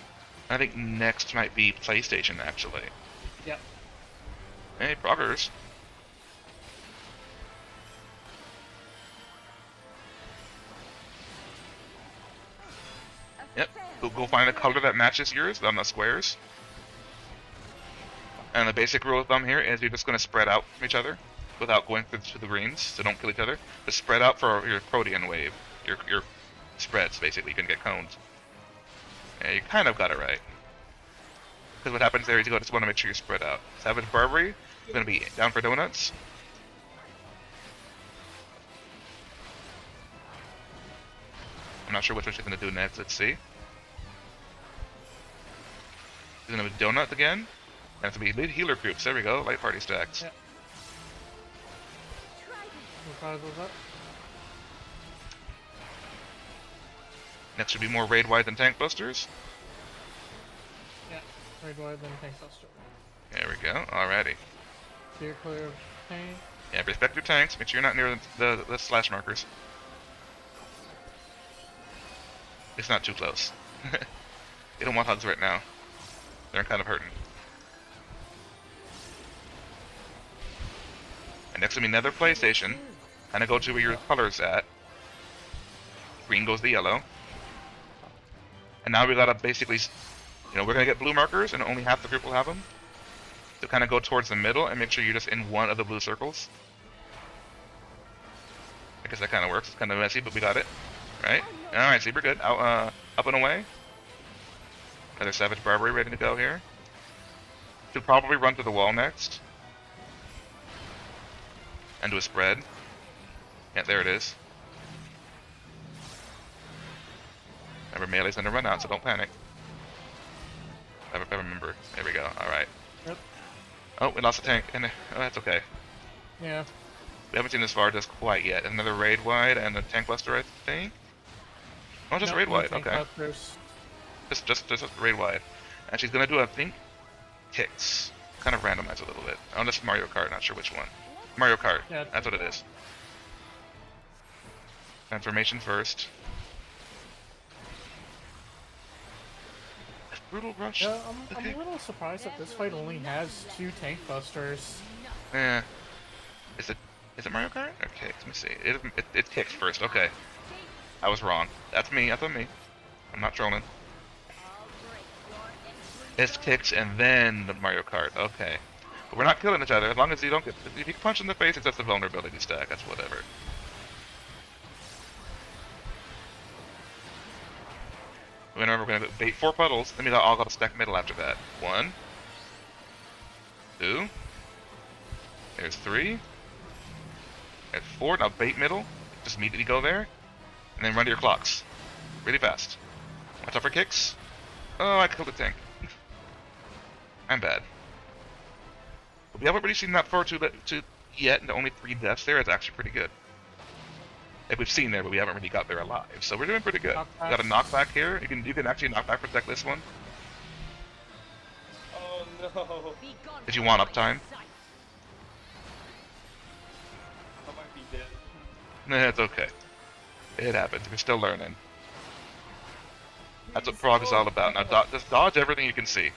I think next might be PlayStation, actually. Yep. Hey, proggers. Yep. Go find a color that matches yours on the squares. And the basic rule of thumb here is you're just going to spread out from each other without going through the greens, so don't kill each other. Just spread out for your protean wave. Your spreads, basically. You can get cones. Yeah, you kind of got it right. Because what happens there is you just want to make sure you spread out. Savage Barbary is going to be down for donuts. I'm not sure which one she's going to do next. Let's see. She's going to do donut again. And it's going to be healer groups. There we go. Light party stacks. Yeah. We'll try those up. Next should be more raid wide than tank busters. Yeah, right wide then tank buster. There we go. Alrighty. Steer clear of tank. Yeah, respect your tanks. Make sure you're not near the slash markers. It's not too close. You don't want hugs right now. They're kind of hurting. And next to me, another PlayStation. Kind of go to where your color's at. Green goes to yellow. And now we gotta basically, you know, we're gonna get blue markers, and only half the group will have them. So kind of go towards the middle and make sure you're just in one of the blue circles. I guess that kind of works. It's kind of messy, but we got it. Right? Alright, see, we're good. Out, up and away. Another Savage Barbary ready to go here. Should probably run to the wall next. And do a spread. Yeah, there it is. Remember, melee's gonna run out, so don't panic. If I remember. There we go. Alright. Yep. Oh, we lost a tank. And oh, that's okay. Yeah. We haven't seen this far just quite yet. Another raid wide and a tank buster, I think. Oh, just Nope, raid no wide. tank Okay. busters. Just raid wide. And she's gonna do, I think, kicks. Kind of randomize a little bit. Oh, this is Mario Kart. Not sure which one. Mario Kart. Yeah. That's what it is. Transformation first. Brutal rush. Yeah, I'm Okay. a little surprised that this fight only has 2 tank busters. Yeah. Is it Mario Kart or kicks? Let me see. It kicks first. Okay. I was wrong. That's me. That's on me. I'm not trolling. It's kicks and then the Mario Kart. Okay. But we're not killing each other as long as you don't get. If you punch in the face, it's just a vulnerability stack. That's whatever. Remember, we're gonna bait 4 puddles. Then we all got to stack middle after that. 1, 2. There's 3. There's 4. Now bait middle. Just immediately go there, and then run to your clocks, really fast. Watch out for kicks. Oh, I killed the tank. I'm bad. But we haven't really seen that far to yet, and only 3 deaths there is actually pretty good. Like we've seen there, but we haven't really got there alive, so we're doing pretty good. We got a knockback here. You can actually knockback protect this one. Oh no. If you want uptime. I might be dead. Nah, it's okay. It happens. We're still learning. That's what prog is all about. Now just dodge everything you can see.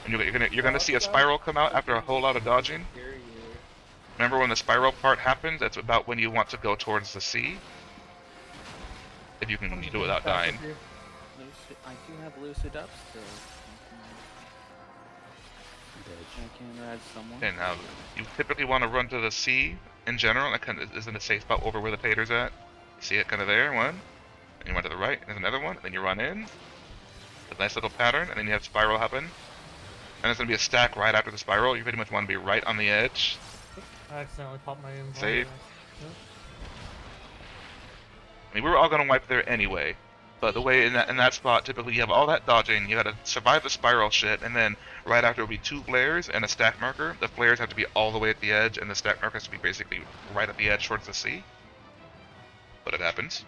And you're gonna see a spiral come out after a whole lot of dodging. Remember when the spiral part happens? That's about when you want to go towards the sea. If you can do it without dying. I do have lucid up still. I can add someone. And now you typically want to run to the sea in general. That kind of is in a safe spot over where the tater's at. You see it kind of there, one. And you run to the right, and there's another one. And then you run in. A nice little pattern, and then you have spiral happen. And there's going to be a stack right after the spiral. You pretty much want to be right on the edge. I accidentally popped my invite. Save. Yep. I mean, we were all going to wipe there anyway. But the way in that spot, typically you have all that dodging, you gotta survive the spiral shit, and then right after will be 2 flares and a stack marker. The flares have to be all the way at the edge, and the stack marker has to be basically right at the edge towards the sea. But it happens.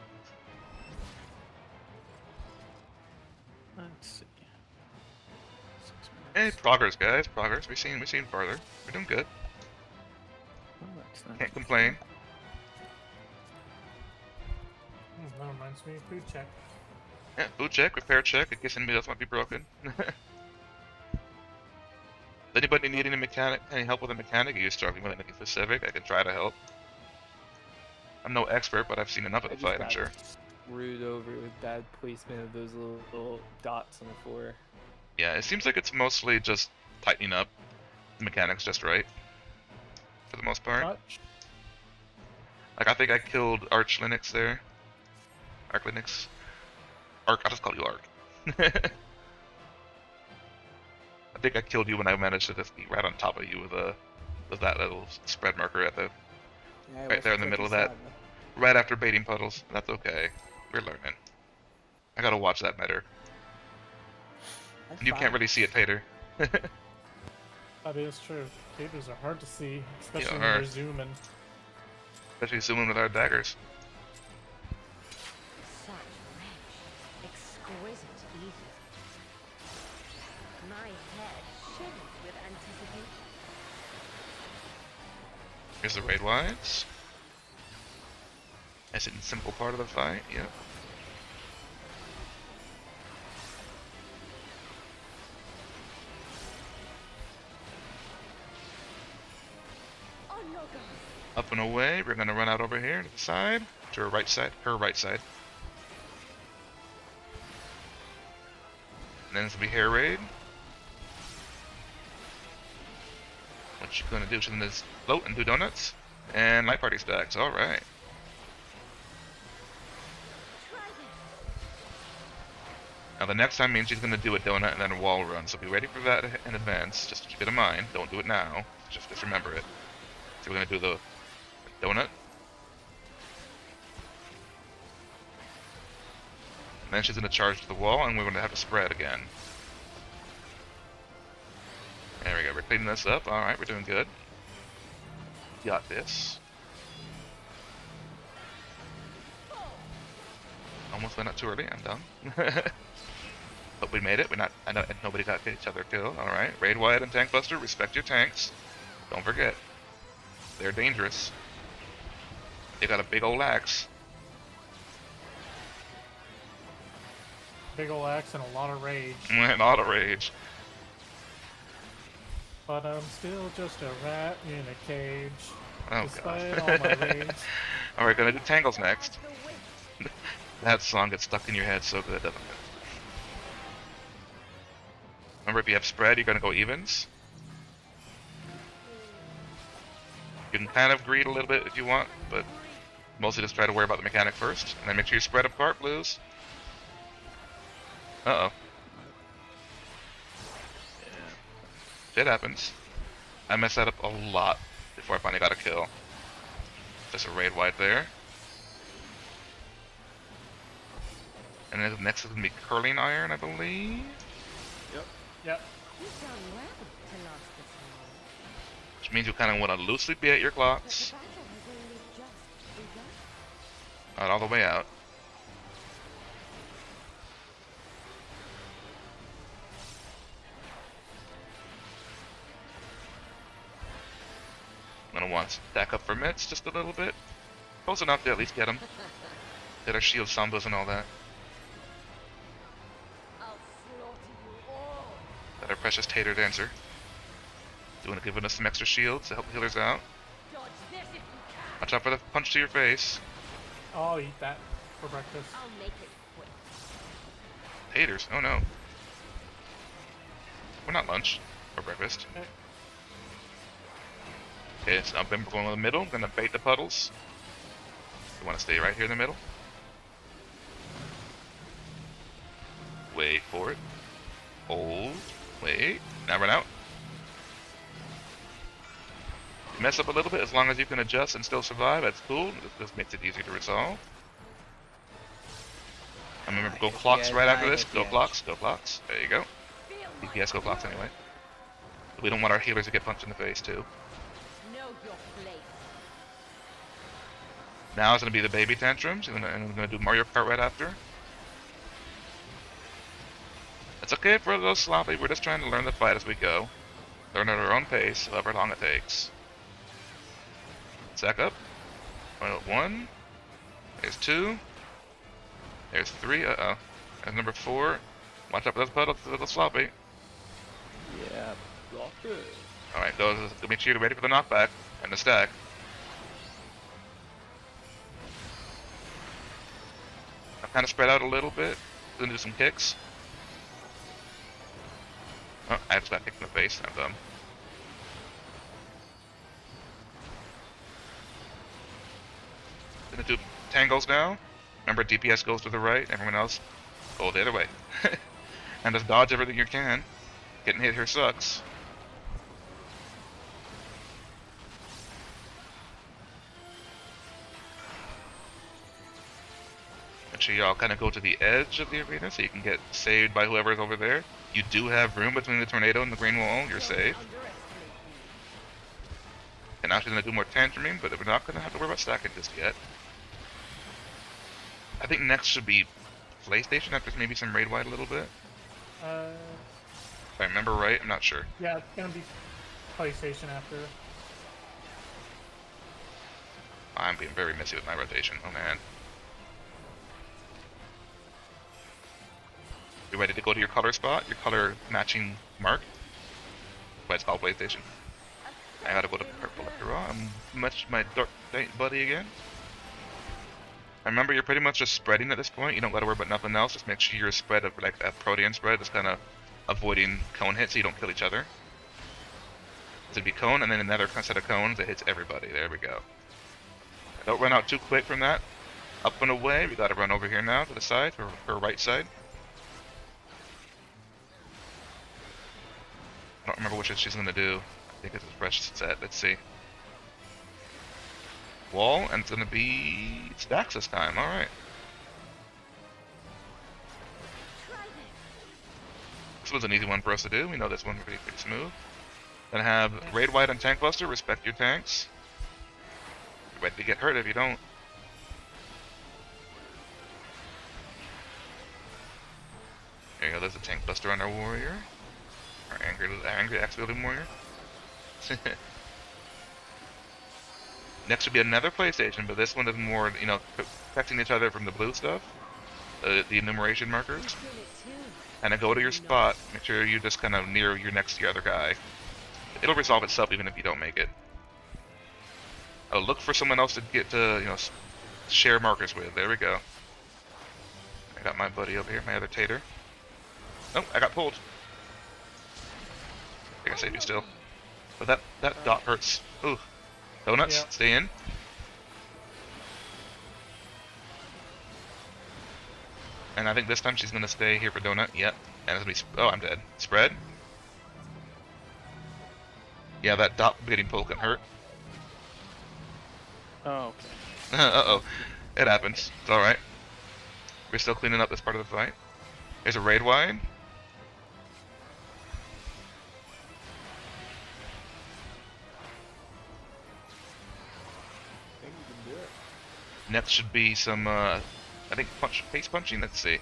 Let's see. 6 Hey, minutes. progress, guys, progress. We've seen farther. We're doing good. Oh, that's not Can't complain. That reminds me, food check. Yeah, food check, repair check, in case anybody else might be broken. Anybody need any help with a mechanic? Are you struggling with anything specific? I can try to help. I'm no expert, but I've seen enough of the fight, I'm sure. Screwed over with bad placement of those little dots on the floor. Yeah, it seems like it's mostly just tightening up the mechanics just right. For the most part. Touch. Like, I think I killed Arch Linux there. Arc Linux. Arc, I'll just call you Arc. I think I killed you when I managed to just be right on top of you with that little spread marker at the Yeah, it right was there in the middle of pretty that. sad. Right after baiting puddles. That's okay. We're learning. I gotta watch that better. That's You fine. can't really see it, Tater. That is true. Taters are hard to see, especially when are. they're zooming. Especially zooming with our daggers. Such rich, exquisite eating. My head shivers with anticipation. Here's the raid wides. Nice and simple part of the fight, yep. Up and away, we're gonna run out over here to the side, to her right side, And then this will be hair raid. What you gonna do? She's gonna float and do donuts. And light party stacks, alright. Now the next time means she's gonna do a donut and then a wall run, so be ready for that in advance. Just keep it in mind. Don't do it now. Just remember it. So we're gonna do the donut. And then she's gonna charge to the wall and we're gonna have to spread again. There we go, we're cleaning this up. Alright, we're doing good. Got this. Almost went up too early, I'm done. But we made it. I know nobody got each other killed. Alright. Raid Wyatt and Tank Buster, respect your tanks. Don't forget. They're dangerous. They got a big old axe. Big ol' axe and a lot of rage. A lot of rage. But I'm still just a rat in a cage. Oh Despite god. all my rage. Alright, gonna do Tangles next. That song gets stuck in your head so good, doesn't it? Remember, if you have spread, you're gonna go evens. You can kind of greed a little bit if you want, but mostly just try to worry about the mechanic first, and then make sure you spread apart, blues. Uh-oh. Shit happens. I messed that up a lot before I finally got a kill. Just a raid wide there. And then next is gonna be curling iron, I believe. Yep. You've done well to last this long. Which means you kind of want to loosely be at your But clocks. the battle has only just begun. Not all the way out. Gonna want to stack up for mitts just a little bit. Close enough to at least get them. Get our shield sambas and all that. I'll slaughter you all. Got our precious tater dancer. Giving us some extra shields to help healers out. Dodge this if you can. Watch out for the punch to your face. I'll eat that for breakfast. I'll make it quick. Taters, oh no. We're not lunch or breakfast. Okay. Okay, so I'm going in the middle. I'm gonna bait the puddles. You want to stay right here in the middle. Wait for it. Hold. Wait. Now run out. You mess up a little bit, as long as you can adjust and still survive, that's cool. This makes it easier to resolve. And remember, go clocks right after this. Go clocks, go clocks. There you go. DPS go clocks anyway. We don't want our healers to get punched in the face too. Know your place. Now it's gonna be the baby tantrums, and we're gonna do Mario Kart right after. It's okay if we're a little sloppy. We're just trying to learn the fight as we go. Learn at our own pace, however long it takes. Stack up. One. There's two. There's three. Uh-oh. There's number four. Watch out for those puddles. It's a little sloppy. Yeah, block it. Alright, go. Make sure you're ready for the knockback and the stack. I've kind of spread out a little bit. Gonna do some kicks. Oh, I just got kicked in the face. I'm dumb. Gonna do tangles now. Remember, DPS goes to the right, everyone else go the other way. And just dodge everything you can. Getting hit here sucks. Make sure y'all kind of go to the edge of the arena so you can get saved by whoever's over there. You do have room between the tornado and the green wall. You're safe. And now she's going to do more tantruming, but we're not going to have to worry about stacking just yet. I think next should be PlayStation after maybe some raid wide a little bit. If I remember right, I'm not sure. Yeah, it's gonna be PlayStation after. I'm being very messy with my rotation. Oh man. You ready to go to your color spot? Your color matching mark? Why it's called PlayStation. I gotta go to purple after all. I'm much my dark buddy again. Remember, you're pretty much just spreading at this point. You don't gotta worry about nothing else. Just make sure you're spread of like a protean spread. Just kind of avoiding cone hits so you don't kill each other. So it'd be cone and then another set of cones that hits everybody. There we go. Don't run out too quick from that. Up and away. We gotta run over here now to the side or right side. I don't remember which she's gonna do. I think it's a fresh set. Let's see. Wall, and it's gonna be stacks this time. All right. This was an easy one for us to do. We know this one pretty smooth. Gonna have Raid Wide and Tank Buster. Respect your tanks. You're ready to get hurt if you don't. There you go. There's a Tank Buster on our warrior. Our angry axe wielding warrior. Next would be another PlayStation, but this one is more, you know, protecting each other from the blue stuff, the enumeration markers. And then go to your spot. Make sure you just kind of near your next to your other guy. It'll resolve itself even if you don't make it. Look for someone else to get to, you know, share markers with. There we go. I got my buddy over here, my other tater. Nope, I got pulled. I can save you still. But that dot hurts. Ooh. Donuts, Yep. Stay in. And I think this time she's gonna stay here for donut. Yep. And it's gonna be. Oh, I'm dead. Spread. Yeah, that dot getting pulled can hurt. Oh, okay. Uh-oh. It happens. It's alright. We're still cleaning up this part of the fight. There's a raid wide. Next should be some, I think, face punching. Let's see.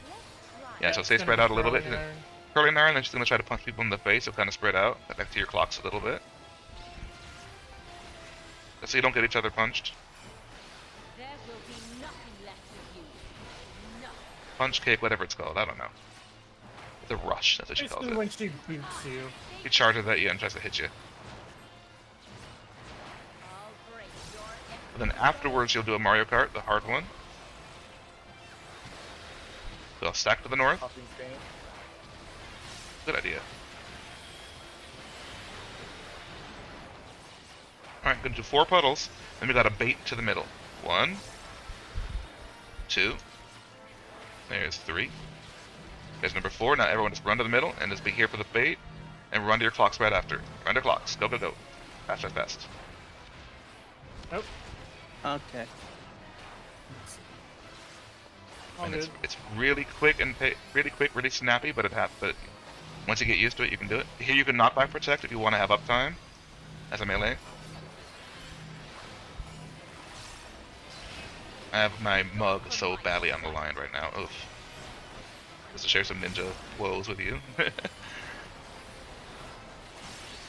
Yeah, so stay spread out a little bit. Curling iron, then she's going to try to punch people in the face, so kind of spread out. Back to your clocks a little bit. So you don't get each other punched. There will be nothing left of you. Nothing. Punch cake, whatever it's called, I don't know. The rush, that's what she calls Basically it. when she boots you. He charges at you and tries to hit you. I'll break your And then afterwards you'll do a Mario Kart, the hard one. So I'll stack to the north. Popping train. Good idea. Alright, gonna do 4 puddles. Then we got a bait to the middle. 1, 2. There's 3. There's number 4. Now everyone just run to the middle and just be here for the bait. And run to your clocks right after. Run to clocks. Go, go, go. Fast, fast, fast. Nope. Okay. All And good. it's really quick and really snappy, but but once you get used to it, you can do it. Here you can knockback protect if you want to have uptime as a melee. I have my mug so badly on the line right now. Oof. Just to share some ninja woes with you. Oh,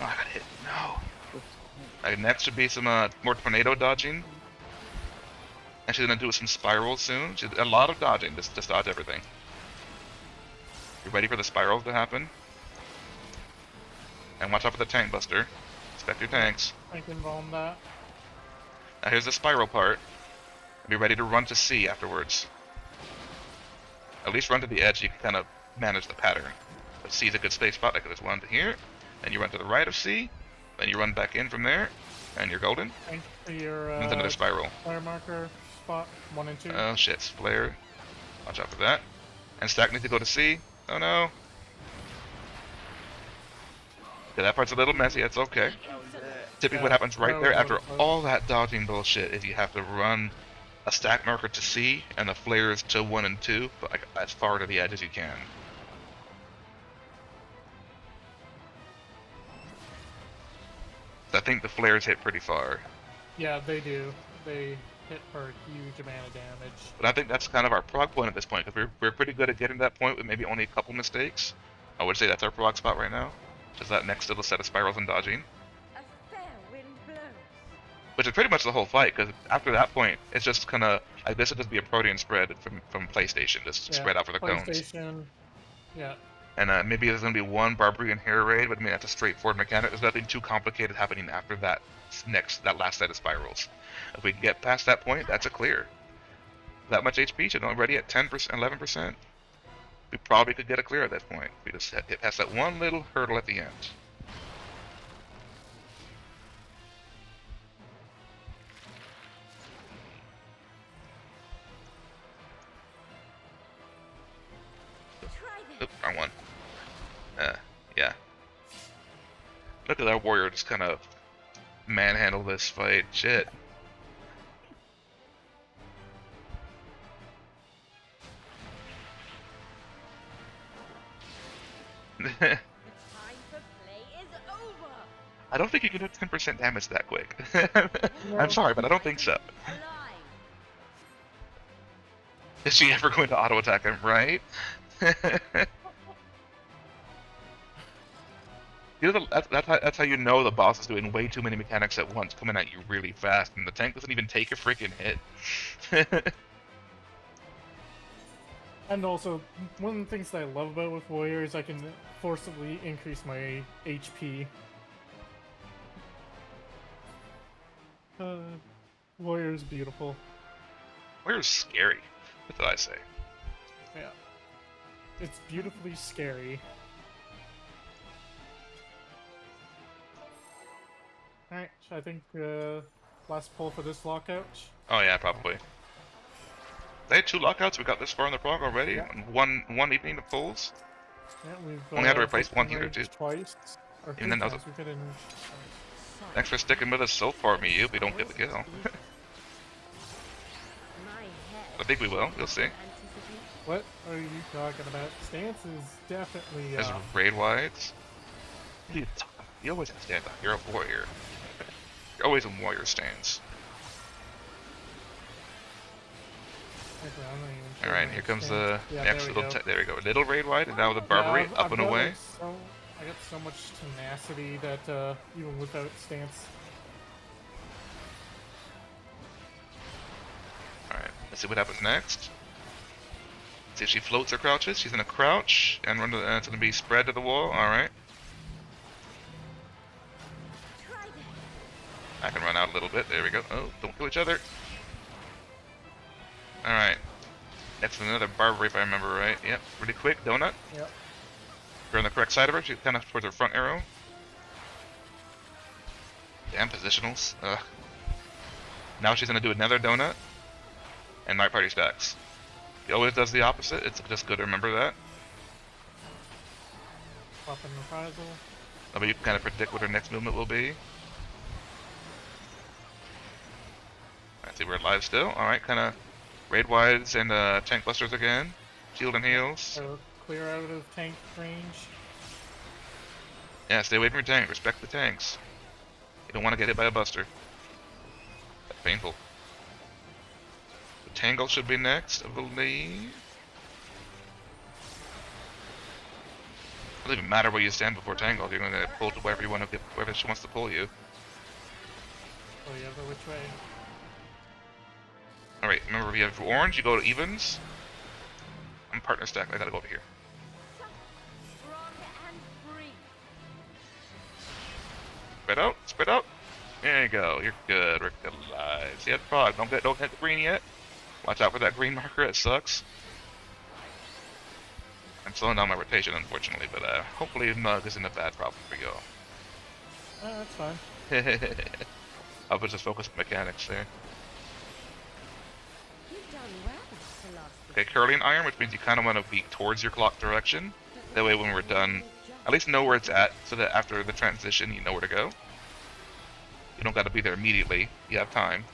I got hit. No. Next should be some more tornado dodging. And she's gonna do some spirals soon. She's a lot of dodging. Just dodge everything. You ready for the spirals to happen? And watch out for the tank buster. Expect your tanks. I can bomb that. Now here's the spiral part. Be ready to run to C afterwards. At least run to the edge. You can kind of manage the pattern. But C is a good safe spot. Like this one to here. Then you run to the right of C. Then you run back in from there. And you're golden. Thanks for your And another spiral. flare marker spot 1 and 2. Oh shit, flare. Watch out for that. And stack needs to go to C. Oh no. Yeah, that part's a little messy, it's okay. Typically what happens right there after all that dodging bullshit is you have to run a stack marker to C and the flares to 1 and 2, but like as far to the edge as you can. I think the flares hit pretty far. Yeah, they do. They hit for a huge amount of damage. But I think that's kind of our prog point at this point, because we're pretty good at getting to that point with maybe only a couple mistakes. I would say that's our prog spot right now. Just that next little set of spirals and dodging. A fair wind blows. which is pretty much the whole fight. Because after that point, it's just gonna like this will just be a Protean spread from PlayStation, just spread out for the cones. PlayStation. Yeah. And maybe there's gonna be one Barbarian Hair Raid, but I mean that's a straightforward mechanic. There's nothing too complicated happening after that last set of spirals. If we can get past that point, that's a clear. That much HP, should already at 10%, 11%. We probably could get a clear at that point. We just hit past that one little hurdle at the end. Oop, wrong one. Yeah. Look at that warrior just kind of manhandle this fight. Shit. The time for play is over. I don't think you can do 10% damage that quick. I'm sorry, but I don't think so. Align. Is she ever going to auto attack him, right? You know, that's how you know the boss is doing way too many mechanics at once, coming at you really fast, and the tank doesn't even take a freaking hit. And also, one of the things that I love about with Warrior is I can forcibly increase my HP. Warrior is beautiful. Warrior's scary. What did I say? Yeah. It's beautifully scary. Alright, so I think last pull for this lockout. Oh yeah, probably. They had 2 lockouts. We got this far in the prog already. Yeah. And one evening of pulls. Yeah, we've Only had to replace flipped one the healer, range too. Twice. Or And then that was times. We've hit in, Thanks for sticking with us so far, me. We don't get the kill. My head I think we will. We'll see. anticipates what are you talking about? Stance is definitely As raid wides. What are you talking about? You always have stand up. You're a warrior. You're always in warrior stance. Alright, here comes the next little. There we go. Little raid wide, and now the Barbary up and away. I got so much tenacity that even without stance. Alright, let's see what happens next. See if she floats or crouches. She's gonna crouch, and it's gonna be spread to the wall. Alright. I can run out a little bit. There we go. Oh, don't kill each other. Alright. Next is another Barbary, if I remember right. Yep, really quick. Donut. Yep. You're on the correct side of her. She's kind of towards her front arrow. Damn positionals. Ugh. Now she's gonna do another donut. And night party stacks. He always does the opposite. It's just good to remember that. Pop in reprisal. That way you can kind of predict what her next movement will be. I see we're alive still. Alright, kind of raid wides and tank busters again. Shield and heals. So clear out of tank range. Yeah, stay away from your tank. Respect the tanks. You don't want to get hit by a buster. That's painful. The Tangle should be next, I believe. It doesn't even matter where you stand before Tangle. You're going to pull to wherever you want to get, wherever she wants to pull you. Oh, yeah, but which way? Alright, remember if you have orange, you go to evens. I'm partner stack, I gotta go over here. strong and free. Spread out, spread out. There you go, you're good, we're good alive. See that prog, don't hit the green yet. Watch out for that green marker, it sucks. I'm slowing down my rotation unfortunately, but hopefully Mug isn't a bad problem for you all. That's fine. I was just focused on mechanics there. You've done well, Philosophy. Okay, curling iron, which means you kind of want to be towards your clock direction. That way when we're done, at least know where it's at, so that after the transition, you know where to go. You don't got to be there immediately. You have time.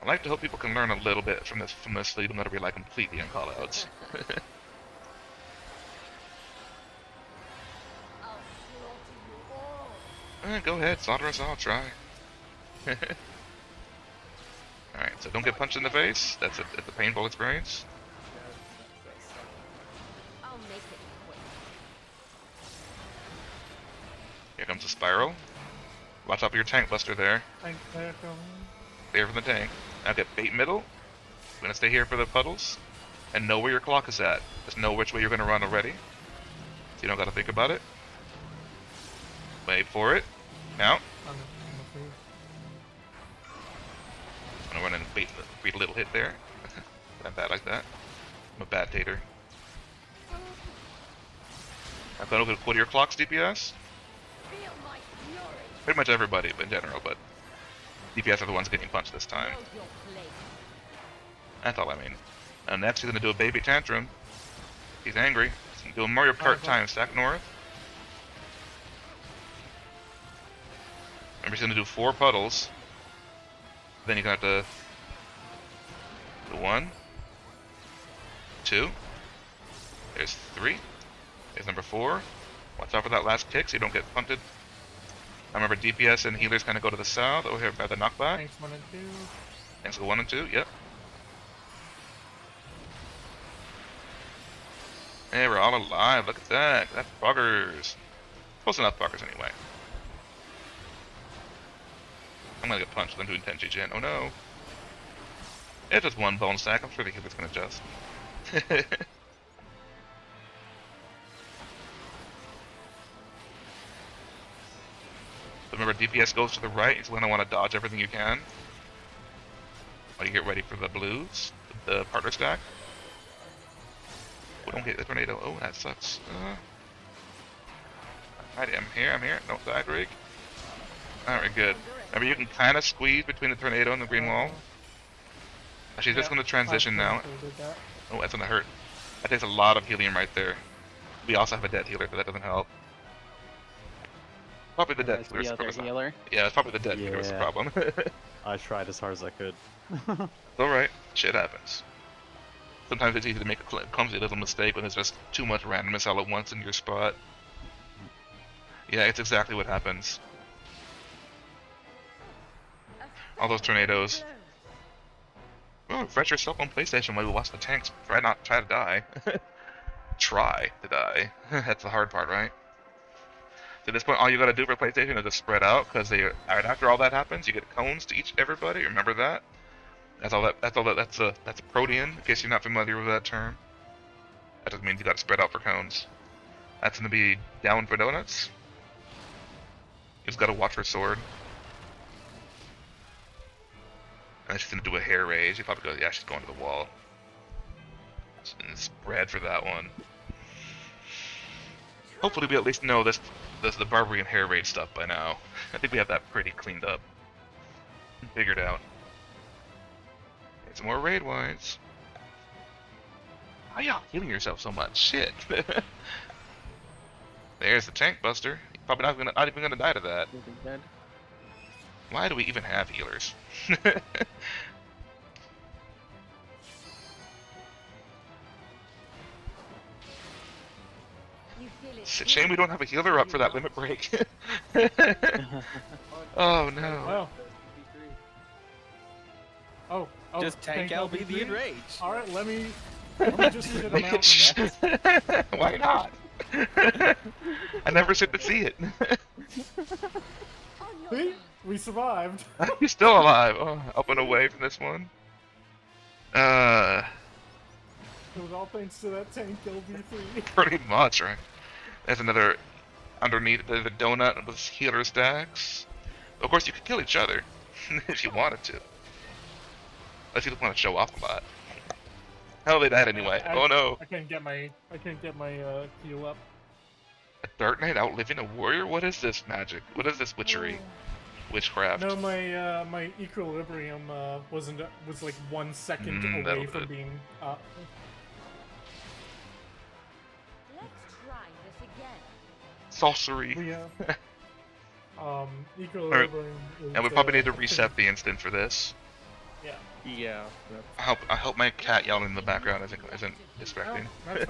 I like to hope people can learn a little bit from this so you don't got to rely completely on callouts. I'll slaughter you all. Go ahead, slaughter us all, try. Alright, so don't get punched in the face. That's a painful experience. I'll make it quick. comes the spiral. Watch out for your tank buster there. Tank there coming. Stay here for the tank. Now get bait middle. We're gonna stay here for the puddles. And know where your clock is at. Just know which way you're gonna run already. So you don't gotta think about it. Wait for it. Now. I'm gonna run and bait a little hit there. Not bad like that. I'm a bad tater. I've gone over to your clock's DPS. Feel my fury. Pretty much everybody in general, but DPS are the ones getting punched this time. Know your place. That's all I mean. And next he's gonna do a baby tantrum. He's angry. He's doing Mario Kart time, stack north. Remember he's gonna do 4 puddles. Then you're gonna have to do 1, 2. There's 3. There's number 4. Watch out for that last kick so you don't get punted. I remember DPS and healers kind of go to the south over here by the knockback. Tanks 1 and 2. Tanks go 1 and 2, yep. Hey, we're all alive. Look at that. That's buggers. Close enough buggers anyway. I'm gonna get punched. I'm doing 10 Gen. Oh no. It's just 1 bone stack. I'm sure the healer's gonna adjust. Remember, DPS goes to the right. You're gonna want to dodge everything you can while you get ready for the blues, the partner stack. Oh, don't hit the tornado. Oh, that sucks. Alright, I'm here. No side rig. Alright, good. Remember, you can kind of squeeze between the tornado and the green wall. She's just going to transition now. Oh, that's going to hurt. That takes a lot of helium right there. We also have a dead healer, but that doesn't help. Probably the dead healer. Yeah, it's probably the dead healer is the problem. I tried as hard as I could. Alright, shit happens. Sometimes it's easy to make a clumsy little mistake when there's just too much randomness all at once in your spot. Yeah, it's exactly what happens. All those tornadoes. Oh, refresh yourself on PlayStation while you watch the tanks. Try to die. Try to die. That's the hard part, right? So at this point, all you gotta do for PlayStation is just spread out, because after all that happens, you get cones to everybody. Remember that? That's a protean, in case you're not familiar with that term. That just means you gotta spread out for cones. That's gonna be down for donuts. You just gotta watch her sword. And she's gonna do a hair raise. You probably go, yeah, she's going to the wall. And spread for that one. Hopefully we at least know the barbarian hair raid stuff by now. I think we have that pretty cleaned up. Figured out. Some more raid wines. How y'all healing yourself so much? Shit. There's the tank buster. You're probably not even gonna die to that. Why do we even have healers? It's a shame we don't have a healer up for that limit break. Oh no. Oh, just tank LB the enrage. Alright, let me just sit him out. Why not? I never sit to see it. See? We survived. You're still alive. Oh, up and away from this one. It was all thanks to that tank LB3. Pretty much, right? There's another underneath the donut with healer stacks. Of course, you could kill each other if you wanted to. Unless you just want to show off a lot. Hell, they died anyway. Oh no! I can't get my heal up. A Dark Knight outliving a warrior? What is this magic? What is this witchery? Witchcraft? No, my equilibrium was like 1 second away from being up. Let's try this again. Sorcery. Yeah. Equilibrium. Is, and we probably need to reset the instant for this. Yeah. Yeah. I hope my cat yelling in the background isn't distracting. Oh, that's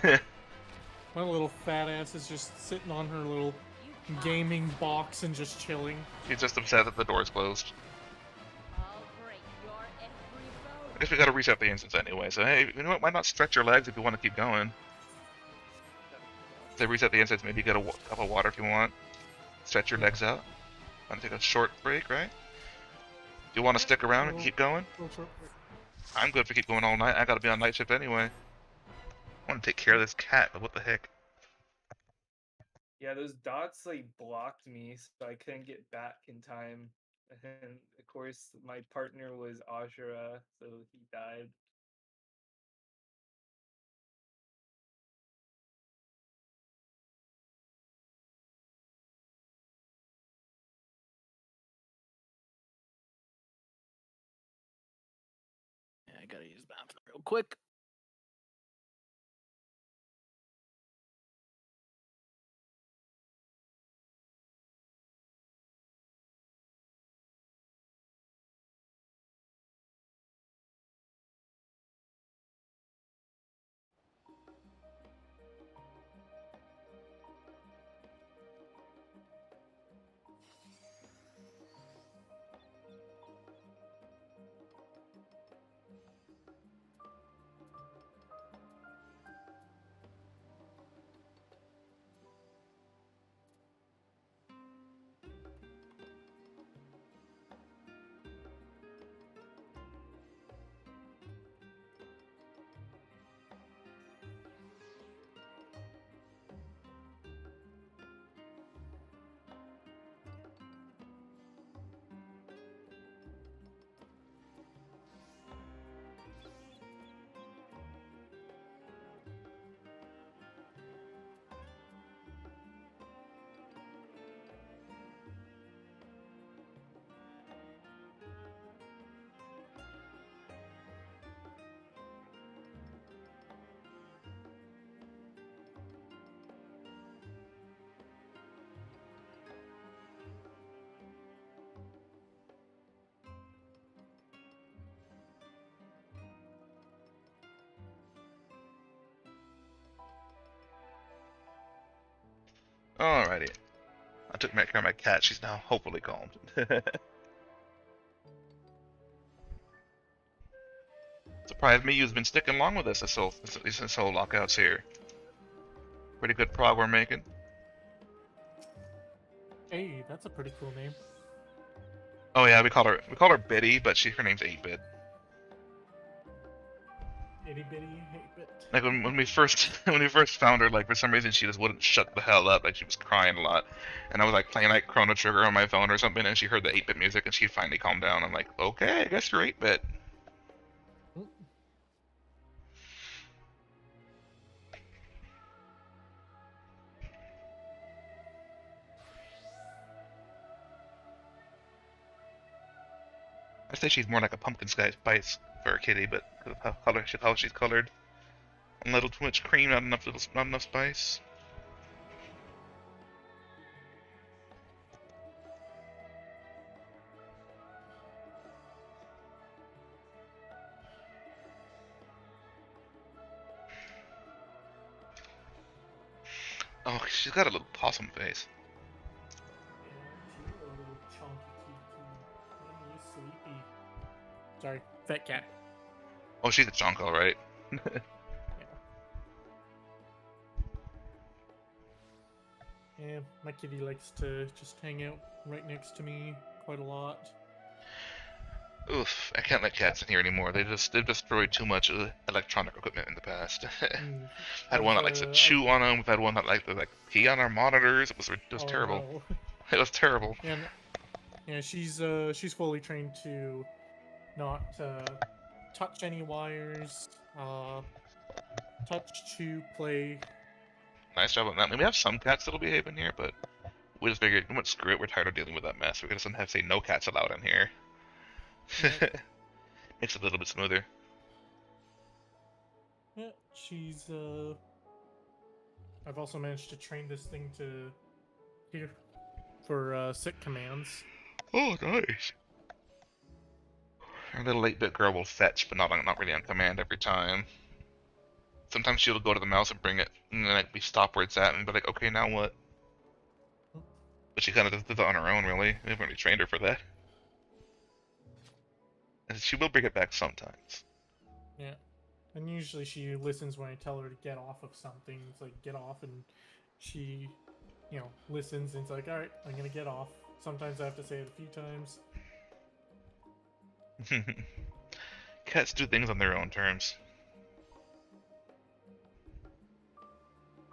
fine. My little fat ass is just sitting on her little gaming box and just chilling. He's just upset that the door's closed. I'll break your every bone. I guess we gotta reset the instance anyway, so hey, you know what, why not stretch your legs if you want to keep going? If they reset the instance, maybe get a cup of water if you want. Stretch your legs out. Want to take a short break, right? Do you want to stick around and keep going? I'm good for keep going all night. I gotta be on night shift anyway. I want to take care of this cat, but what the heck? Yeah, those dots like blocked me, so I couldn't get back in time. And of course, my partner was Ashura, so he died. Yeah, I gotta use the bathroom real quick. Alrighty. I took care of my cat. She's now hopefully calmed. Surprised me you've been sticking along with us this whole lockouts here. Pretty good prog we're making. Hey, that's a pretty cool name. Oh yeah, we call her Biddy, but her name's 8-Bit. Itty bitty 8-bit. Like when we first found her, like for some reason she just wouldn't shut the hell up. Like she was crying a lot, and I was like playing like Chrono Trigger on my phone or something, and she heard the 8-bit music, and she finally calmed down. I'm like, okay, I guess you're 8-bit. I say she's more like a pumpkin spice for a kitty, but how she's colored. A little too much cream, not enough spice. Oh, she's got a little possum face. Yeah, she's a little chunky kitty. Man, you sleepy. Sorry, fat cat. Oh, she's a chunk, alright. Yeah, my kitty likes to just hang out right next to me quite a lot. Oof, I can't let cats in here anymore. They've destroyed too much electronic equipment in the past. Had one that likes to chew on them. We've had one that liked to pee on our monitors. It was terrible. No. It was terrible. Yeah, she's fully trained to not touch any wires, touch to play. Nice job on that. I mean, we have some cats that'll behave in here, but we just figured, screw it. We're tired of dealing with that mess. We're gonna have to say no cats allowed in here. Yep. Makes it a little bit smoother. Yeah, she's I've also managed to train this thing to here for sick commands. Oh, nice. Our little 8-bit girl will fetch, but not really on command every time. Sometimes she'll go to the mouse and bring it, and then we stop where it's at and be like, okay, now what? But she kind of does it on her own, really. We haven't really trained her for that. And she will bring it back sometimes. Yeah. And usually she listens when I tell her to get off of something. It's like, get off, and she listens and it's like, all right, I'm gonna get off. Sometimes I have to say it a few times. Cats do things on their own terms.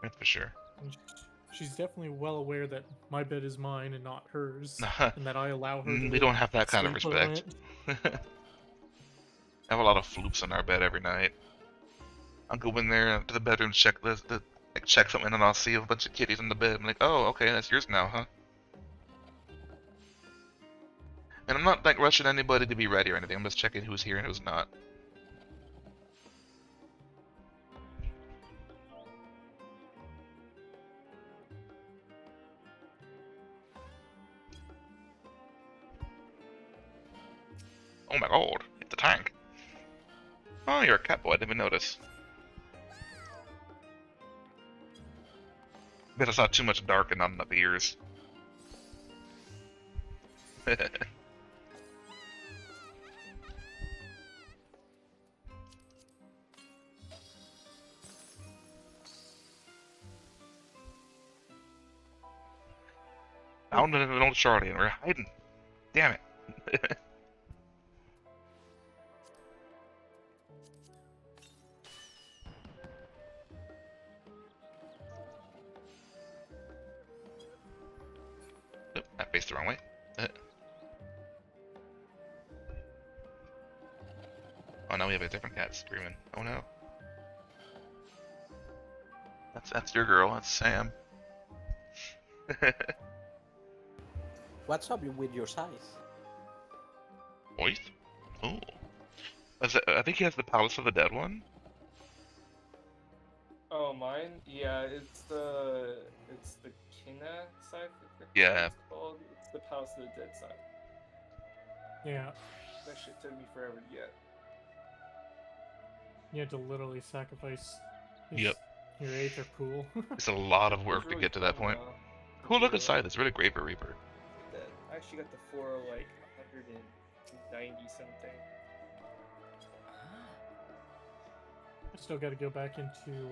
That's for sure. And she's definitely well aware that my bed is mine and not hers, and that I allow her to We don't have that kind of sleep on respect. it. I have a lot of floops on our bed every night. I'll go in there to the bedroom, check check something, and I'll see a bunch of kitties in the bed. I'm like, oh, okay, that's yours now, huh? And I'm not like rushing anybody to be ready or anything. I'm just checking who's here and who's not. Oh my god, hit the tank. Oh, you're a cat boy, I didn't even notice. Bet I saw too much dark and not enough ears. Found an old Charlie and we're hiding. Damn it. Nope, I faced the wrong way. Oh, now we have a different cat screaming. Oh no. That's your girl, that's Sam. What's up with your size? Voice? Oh. I think he has the Palace of the Dead one. Oh, mine? Yeah, it's the Kina side. Yeah. It's called. It's the House of the Dead side. Yeah, That shit took me forever to get. you had to literally sacrifice Yep. your Aether pool. It's a lot of It was work to really get to that fun, point. though. Cool look inside, it's really great for Reaper. I actually got the 4 like 190 something. I still got to go back into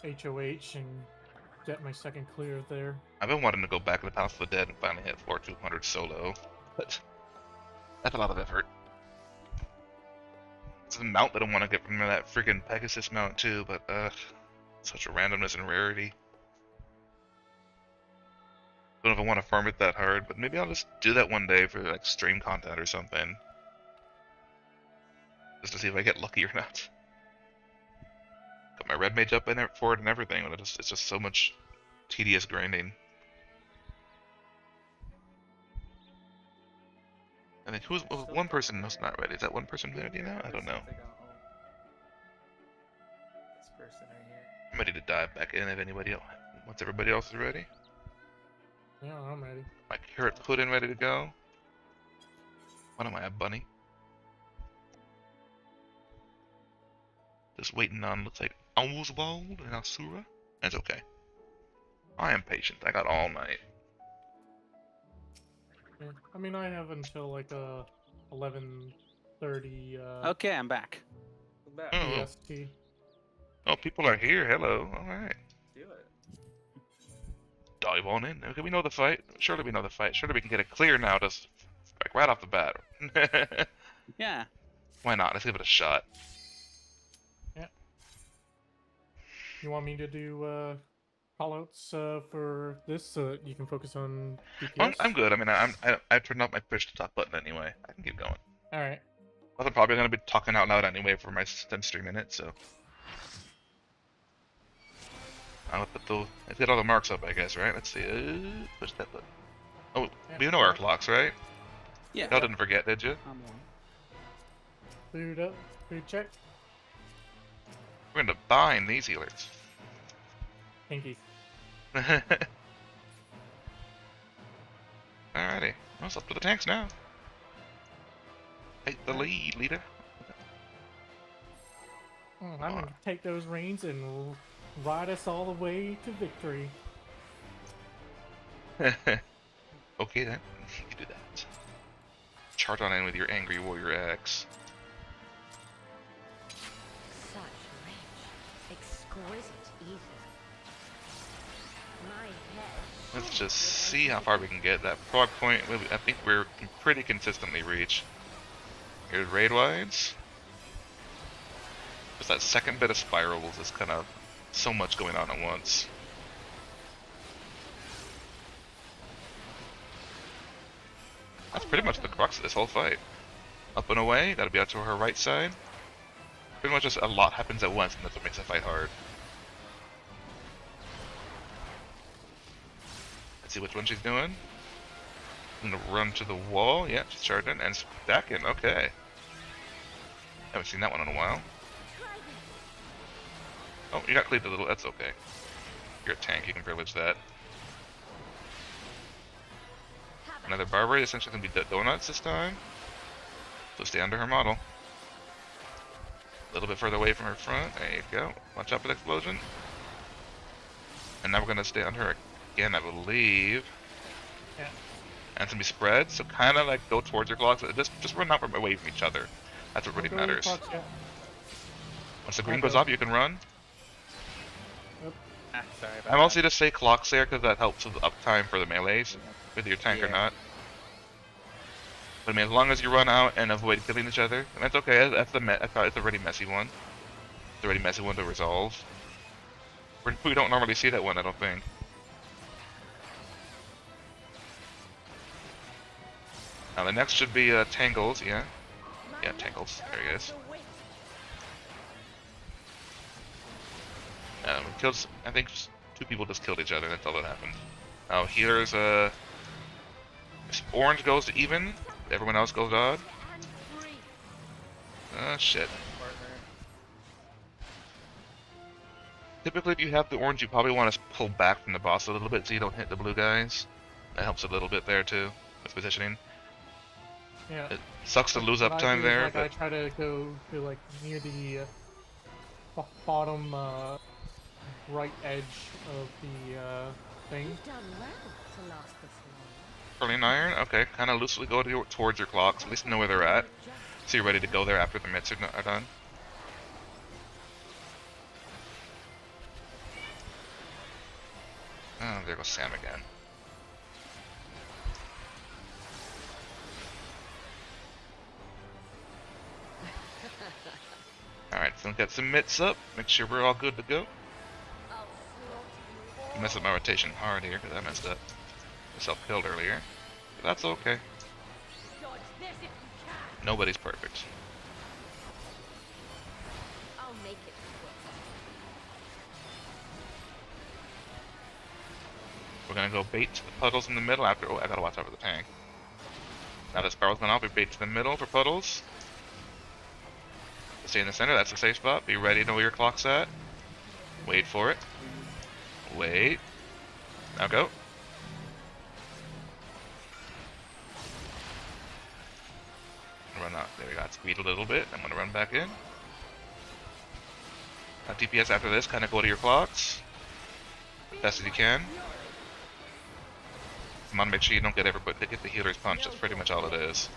HOH and get my second clear there. I've been wanting to go back to the Palace of the Dead and finally hit floor 200 solo, but that's a lot of effort. It's a mount that I want to get from that freaking Pegasus mount too, but such a randomness and rarity. Don't know if I want to farm it that hard, but maybe I'll just do that one day for like stream content or something. Just to see if I get lucky or not. Got my red mage up in it for it and everything, but it's just so much tedious grinding. I think who's one person who's not ready? Is that one person ready now? I don't know. This person right here. I'm ready to dive back in if anybody else. Once everybody else is ready. Yeah, I'm ready. My carrot pudding ready to go. What am I, a bunny? Just waiting on, looks like Oswald and Asura. That's okay. I am patient. I got all night. Yeah. I mean, I have until like 11:30 Okay, I'm back. Come back. Oh. EST. Oh, people are here. Hello. All right. Do it. Dive on in. Okay, we know the fight. Surely we know the fight. Surely we can get it clear now. Just like right off the bat. Yeah. Why not? Let's give it a shot. You want me to do callouts for this so that you can focus on DPS? I'm good. I mean, I turned off my push to talk button anyway. I can keep going. All right. I'm probably gonna be talking out loud anyway for my stream in it, so. I'll put let's get all the marks up, I guess, right? Let's see. Push that button. Oh, Yeah. we know our clocks, right? Yeah. Y'all didn't forget, did you? I'm on. Food up. Food check. We're gonna bind these healers. Pinky. Alrighty. Well, it's up to the tanks now. Take the lead, leader. I'm gonna take those reins and ride us all the way to victory. Okay then, you can do that. Charge on in with your angry warrior axe. Such rich, exquisite either. My head. Let's just see how far we can get. That prog point, I think we're pretty consistently reach. Here's raid wides. Just that second bit of spirals is kind of so much going on at once. That's pretty much the crux of this whole fight. Up and away, gotta be out to her right side. Pretty much just a lot happens at once, and that's what makes the fight hard. Let's see which one she's doing. I'm gonna run to the wall. Yeah, she's charging and stacking. Okay. Haven't seen that one in a while. Oh, you got cleaved a little. That's okay. You're a tank. You can privilege that. Another barber. Essentially gonna be donuts this time. So stay under her model. A little bit further away from her front. There you go. Watch out for the explosion. And now we're gonna stay on her again, I believe. Yeah. And it's gonna be spread. So kind of like go towards your clocks. Just run out away from each other. That's what really matters. Once the green goes up, you can run. Sorry about I'm also just say clocks there because that helps with the uptime for the melees, whether you're tank or not. But I mean, as long as you run out and avoid killing each other, and that's okay. That's it's a really messy one. It's a really messy one to resolve. We don't normally see that one, I don't think. Now the next should be Tangles, yeah. Yeah, Tangles. There he is. We killed. I think two people just killed each other. That's all that happened. Oh, here's orange goes to even. Everyone else goes odd. Oh shit. Typically, if you have the orange, you probably want to pull back from the boss a little bit so you don't hit the blue guys. That helps a little bit there too with positioning. Yeah. It sucks to lose What I uptime do is, there, like, I but try to go to like near the bottom right edge of the thing. You've done well to last this long. curling iron. Okay, kind of loosely go towards your clocks. At least know where they're at. So you're ready to go there after the mitts are done. Oh, there goes Sam again. Alright, so get some mitts up. Make sure we're all good to go. I messed up my rotation hard here because I messed up. Myself killed earlier. But that's okay. Dodge this if you can. Nobody's perfect. I'll make it quick. We're gonna go bait to the puddles in the middle after. Oh, I gotta watch out for the tank. Now that Sparrow's gone off, we bait to the middle for puddles. Stay in the center, that's a safe spot. Be ready to know where your clock's at. Wait for it. Wait. Now go. Run out. There we go. Speed a little bit. I'm gonna run back in. Now DPS after this, kind of go to your clocks. Best as you can. Come on, make sure you don't get everybody to get the healer's punch. That's pretty much all it is.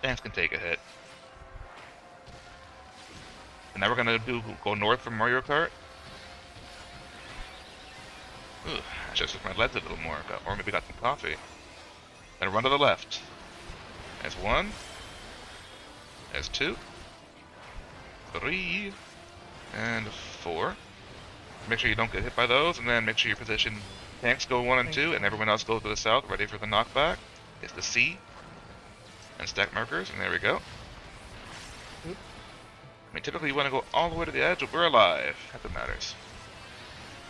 Tanks can take a hit. And now we're gonna go north from Mario Kart. Ooh, I should have switched my leads a little more, or maybe got some coffee. Then run to the left. There's one. There's two. 3. And 4. Make sure you don't get hit by those, and then make sure your position tanks go 1 and 2, and everyone else goes to the south, ready for the knockback. It's the C. And stack markers, and there we go. I mean, typically you want to go all the way to the edge, but we're alive. That's what matters.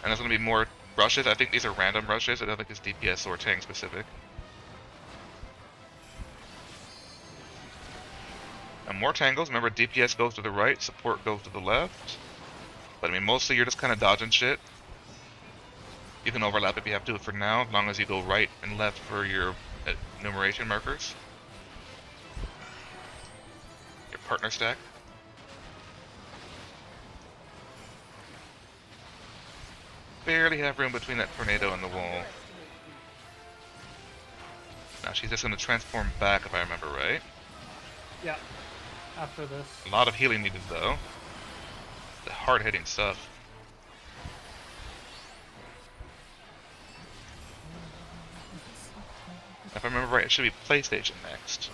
And there's going to be more rushes. I think these are random rushes. I don't think it's DPS or tank specific. And more tangles. Remember, DPS goes to the right, support goes to the left. But I mean, mostly you're just kind of dodging shit. You can overlap if you have to for now, as long as you go right and left for your enumeration markers. Your partner stack. Barely have room between that tornado and the wall. Now she's just going to transform back if I remember right. Yeah. After this. A lot of healing needed though. hard-hitting stuff. If I remember right, it should be PlayStation next.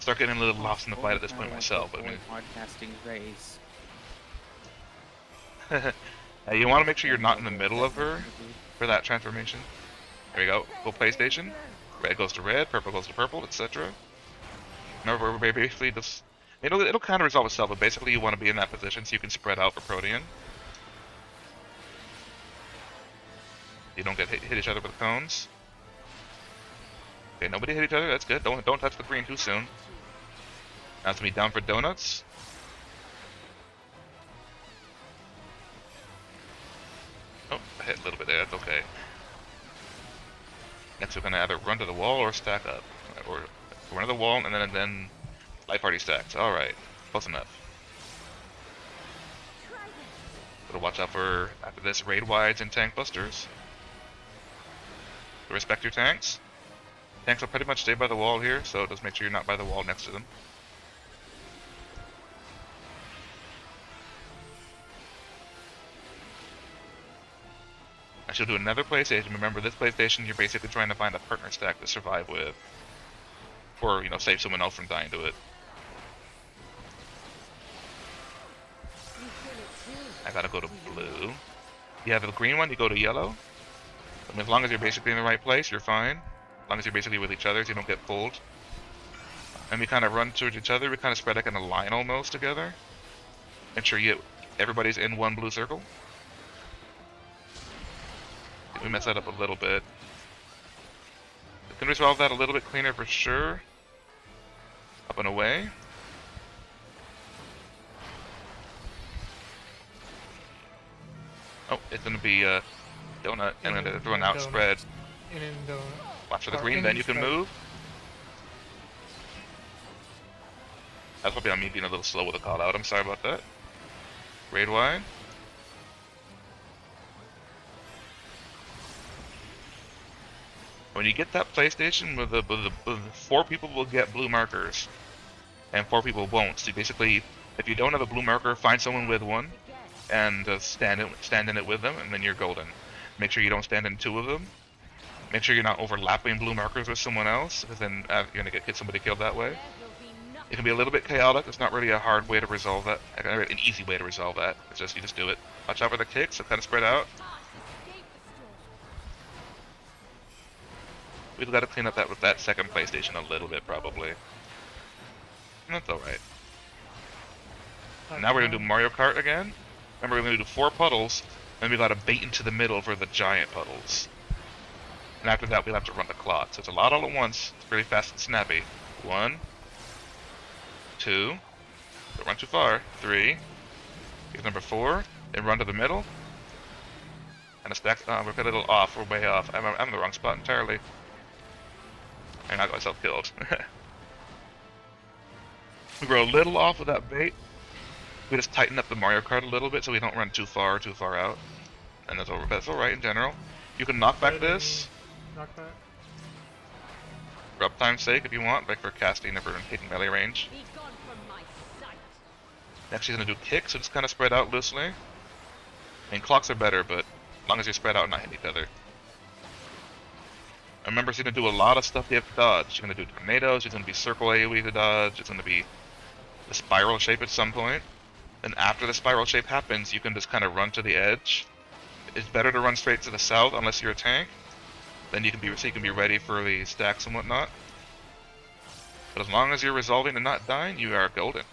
Start getting a little lost in the fight at this point myself, but I mean... Podcasting race. Hey, you want to make sure you're not in the middle of her for that transformation. There we go. Go PlayStation. Red goes to red, purple goes to purple, etc. Remember, we're basically just... It'll kind of resolve itself, but basically you want to be in that position so you can spread out for Protean. You don't get hit each other with cones. Okay, nobody hit each other. That's good. Don't touch the green too soon. Now it's gonna be down for donuts. Oh, I hit a little bit there. That's okay. Next, we're gonna either run to the wall or stack up, or run to the wall and then light party stacks. All right, close enough. Gotta watch out for after this raid wides and tank busters. So respect your tanks. Tanks will pretty much stay by the wall here, so just make sure you're not by the wall next to them. I should do another PlayStation. Remember, this PlayStation, you're basically trying to find a partner stack to survive with. Or, you know, save someone else from dying to it. I gotta go to blue. You have the green one, you go to yellow. I mean, as long as you're basically in the right place, you're fine. As long as you're basically with each other, so you don't get pulled. And we kind of run towards each other. We kind of spread like in a line almost together. Make sure everybody's in one blue circle. We messed that up a little bit. We can resolve that a little bit cleaner for sure. Up and away. Oh, it's gonna be donut, and then everyone out spread. In donut. Watch for the green, then you can move. That's probably on me being a little slow with the call out. I'm sorry about that. Raid wide. When you get that PlayStation, with the 4 people will get blue markers, and 4 people won't. So basically, if you don't have a blue marker, find someone with one, and stand in it with them, and then you're golden. Make sure you don't stand in 2 of them. Make sure you're not overlapping blue markers with someone else, because then you're gonna get somebody killed that way. It can be a little bit chaotic. It's not really a hard way to resolve that. An easy way to resolve that. It's just you just do it. Watch out for the kicks. So kind of spread out. We've got to clean up that with that second PlayStation a little bit, probably. That's alright. Now we're going to do Mario Kart again. Remember, we're going to do 4 puddles, then we got to bait into the middle for the giant puddles. And after that, we'll have to run the clock. So it's a lot all at once. It's really fast and snappy. 1, 2, don't run too far. 3, here's number 4, then run to the middle. And a stack, we're a little off, we're way off. I'm in the wrong spot entirely. And I got myself killed. We were a little off with that bait. We just tighten up the Mario Kart a little bit so we don't run too far out. And that's alright in general. You can knock back this. Knock back. For uptime's sake if you want, like for casting or for hitting melee range. Next she's gonna do kicks, so just kinda spread out loosely. I mean clocks are better, but as long as you spread out and not hit each other. Remember, she's going to do a lot of stuff you have to dodge. She's going to do tornadoes, she's going to be circle AoE to dodge, it's going to be the spiral shape at some point. Then after the spiral shape happens, you can just kind of run to the edge. It's better to run straight to the south unless you're a tank. Then you can be ready for the stacks and whatnot. But as long as you're resolving and not dying, you are golden.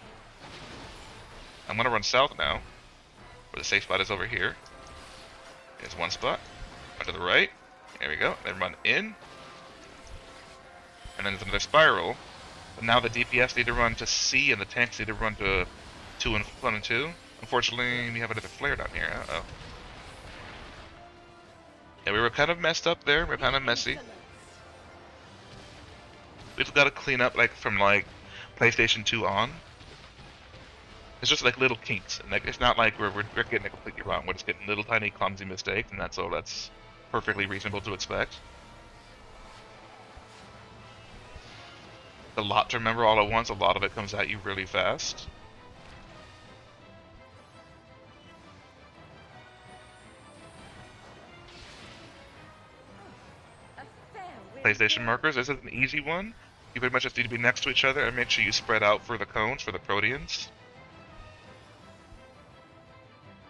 I'm going to run south now, where the safe spot is over here. There's one spot. Run to the right. There we go. Then run in. And then there's another spiral. But now the DPS need to run to C and the tanks need to run to 1 and 2. Unfortunately, we have another flare down here. Uh-oh. Yeah, we were kind of messed up there. We're kind of messy. We've got to clean up from PlayStation 2 on. It's just like little kinks. And it's not like we're getting it completely wrong. We're just getting little tiny clumsy mistakes, and that's all. That's perfectly reasonable to expect. A lot to remember all at once. A lot of it comes at you really fast. PlayStation markers. This is an easy one. You pretty much just need to be next to each other and make sure you spread out for the cones, for the Proteans.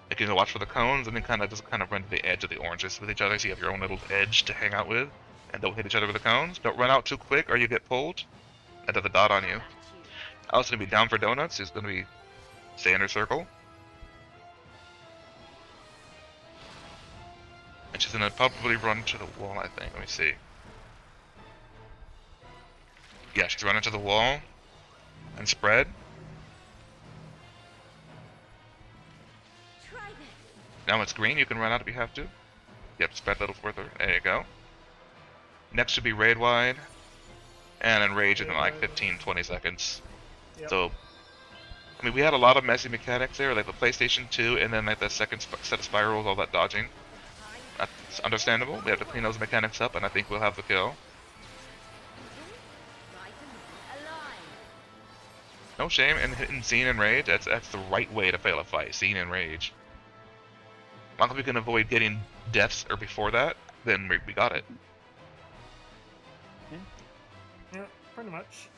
You can watch for the cones and then kind of run to the edge of the oranges with each other so you have your own little edge to hang out with. And don't hit each other with the cones. Don't run out too quick or you get pulled. And have the dot on you. Also going to be down for donuts. He's going to be stay in her circle. And she's going to probably run to the wall, I think. Let me see. Yeah, she's running to the wall. And spread. Now it's green. You can run out if you have to. Yep, spread a little further. There you go. Next should be raid wide. And then rage in like 15-20 seconds. Yep. So, I mean, we had a lot of messy mechanics there, like the PlayStation 2, and then like the second set of spirals, all that dodging. That's understandable. We have to clean those mechanics up, and I think we'll have the kill. No shame in hitting Scene and Rage. That's the right way to fail a fight. Scene and Rage. As long as we can avoid getting deaths or before that, then we got it. Yeah, pretty much.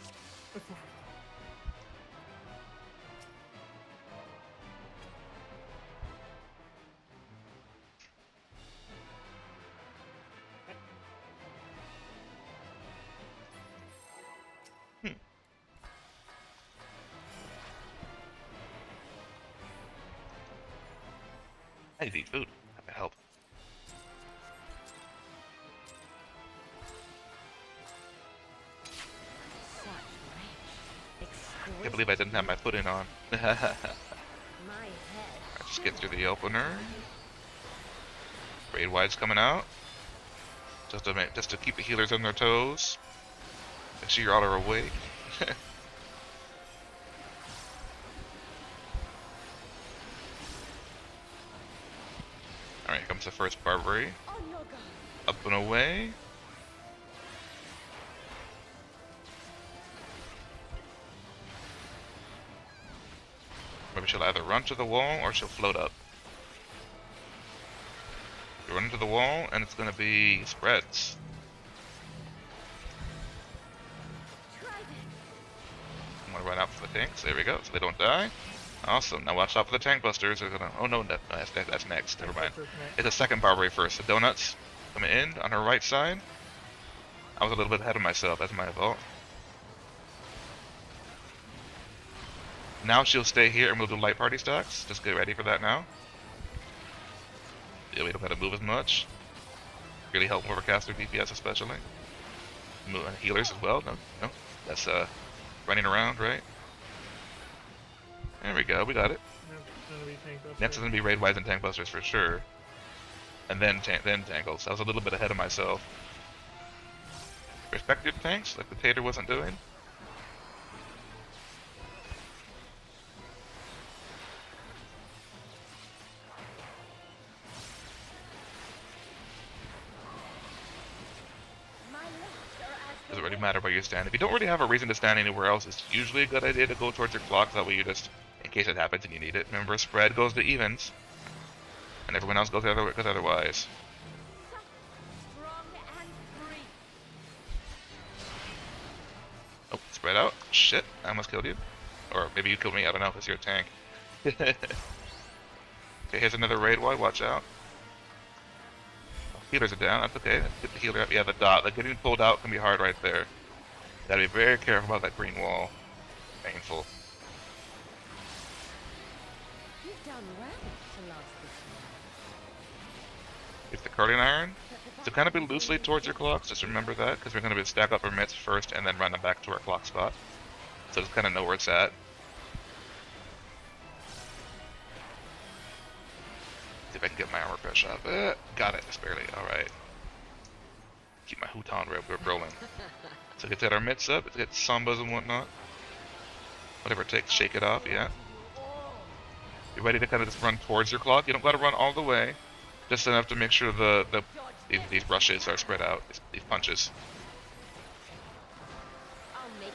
I need to eat food. That might help. I can't believe I didn't have my footing on. Just get through the opener. Raid wide's coming out. Just to keep the healers on their toes. Make sure you're all are awake. Alright, here comes the first Barbary. Up and away. Maybe she'll either run to the wall or she'll float up. You run to the wall and it's gonna be spreads. I'm gonna run out for the tanks. There we go, so they don't die. Awesome. Now watch out for the tank busters. They're gonna. Oh no, that's next. Never mind. It's a second Barbary first. The donuts coming in on her right side. I was a little bit ahead of myself. That's my fault. Now she'll stay here and we'll do light party stacks. Just get ready for that now. Yeah, we don't have to move as much. Really help overcaster DPS especially. Move and healers as well. No, that's running around, right? There we go, we got it. Next is going to be raid wides and tank busters for sure. And then tangles. I was a little bit ahead of myself. Respect your tanks, like the Tater wasn't doing. Doesn't really matter where you stand. If you don't really have a reason to stand anywhere else, it's usually a good idea to go towards your clock. That way you just, in case it happens and you need it. Remember, spread goes to evens. And everyone else goes the other way, because otherwise. Oh, spread out. Shit, I almost killed you. Or maybe you killed me, I don't know if it's your tank. Okay, here's another raid wide, watch out. Healers are down, that's okay. Get the healer up. Yeah, the dot. Like, getting pulled out can be hard right there. Gotta be very careful about that green wall. Painful. You've done well to last this It's the curling iron. So kind of be loosely towards your clocks, just remember that, because we're going to be stack up our mitts first and then run them back to our clock spot. So just kind of know where it's at. See if I can get my armor press up. Got it, just barely. Alright. Keep my Huton rolling. So get our mitts up, let's get sambas and whatnot. Whatever it takes, shake it off, yeah. You're ready to kind of just run towards your clock. You don't got to run all the way. Just enough to make sure these rushes are spread out, these punches. I'll make it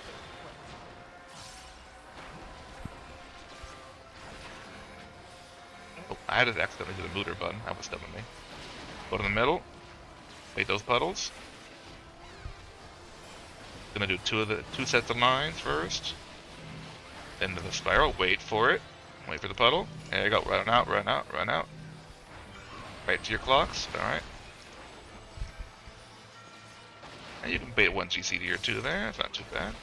quick. Oh, I had to accidentally do the looter button. That was stubborn me. Go to the middle. Make those puddles. Gonna do two sets of lines first. Into the spiral. Wait for it. Wait for the puddle. There you go. Run out, run out, run out. Right to your clocks. Alright. And you can bait 1 GC to your 2 there. That's not too bad.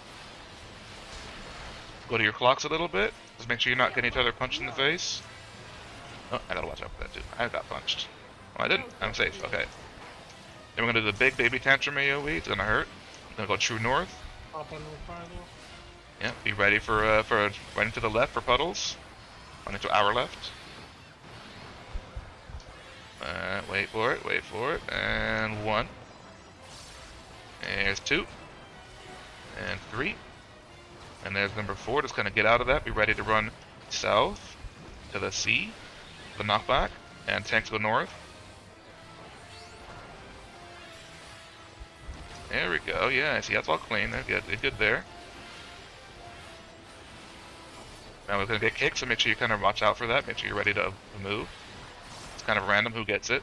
Go to your clocks a little bit. Just make sure you're not getting each other punched in the face. Oh, I gotta watch out for that too. I got punched. Oh, I didn't. I'm safe. Okay. Then we're gonna do the big baby tantrum AoE. It's gonna hurt. Gonna go true north. Pop on the fire though. Yeah, be ready for running to the left for puddles. Running to our left. Wait for it, wait for it. And 1. There's 2. And 3. And there's number 4. Just kind of get out of that. Be ready to run south to the C, the knockback, and tanks go north. There we go. Yeah, see, that's all clean. They're good. They're good there. Now we're gonna get kicked, so make sure you kind of watch out for that. Make sure you're ready to move. It's kind of random who gets it.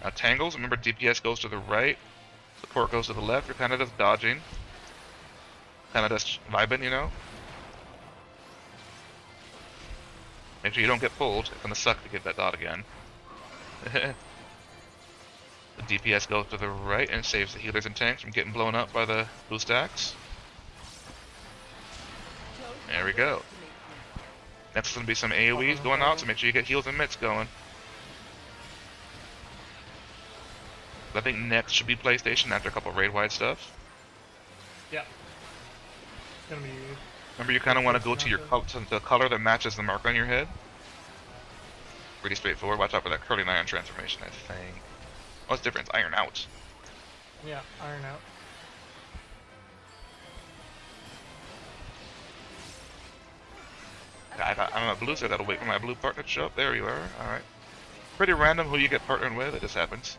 Now tangles. Remember, DPS goes to the right. Support goes to the left. You're kind of just dodging. Kind of just vibing, you know? Make sure you don't get pulled. It's gonna suck to get that dot again. The DPS goes to the right and saves the healers and tanks from getting blown up by the blue stacks. There we go. Next is gonna be some AoEs going out, so make sure you get heals and mitts going. I think next should be PlayStation after a couple raid-wide stuff. Yeah. It's gonna be. Remember, you kind of want to go to your to the color that matches the mark on your head. Pretty straightforward. Watch out for that curling iron transformation, I think. What's the difference? Iron out. Yeah, iron out. I'm a blue, so I gotta wait for my blue partner to show up. There you are. Alright. Pretty random who you get partnered with. It just happens.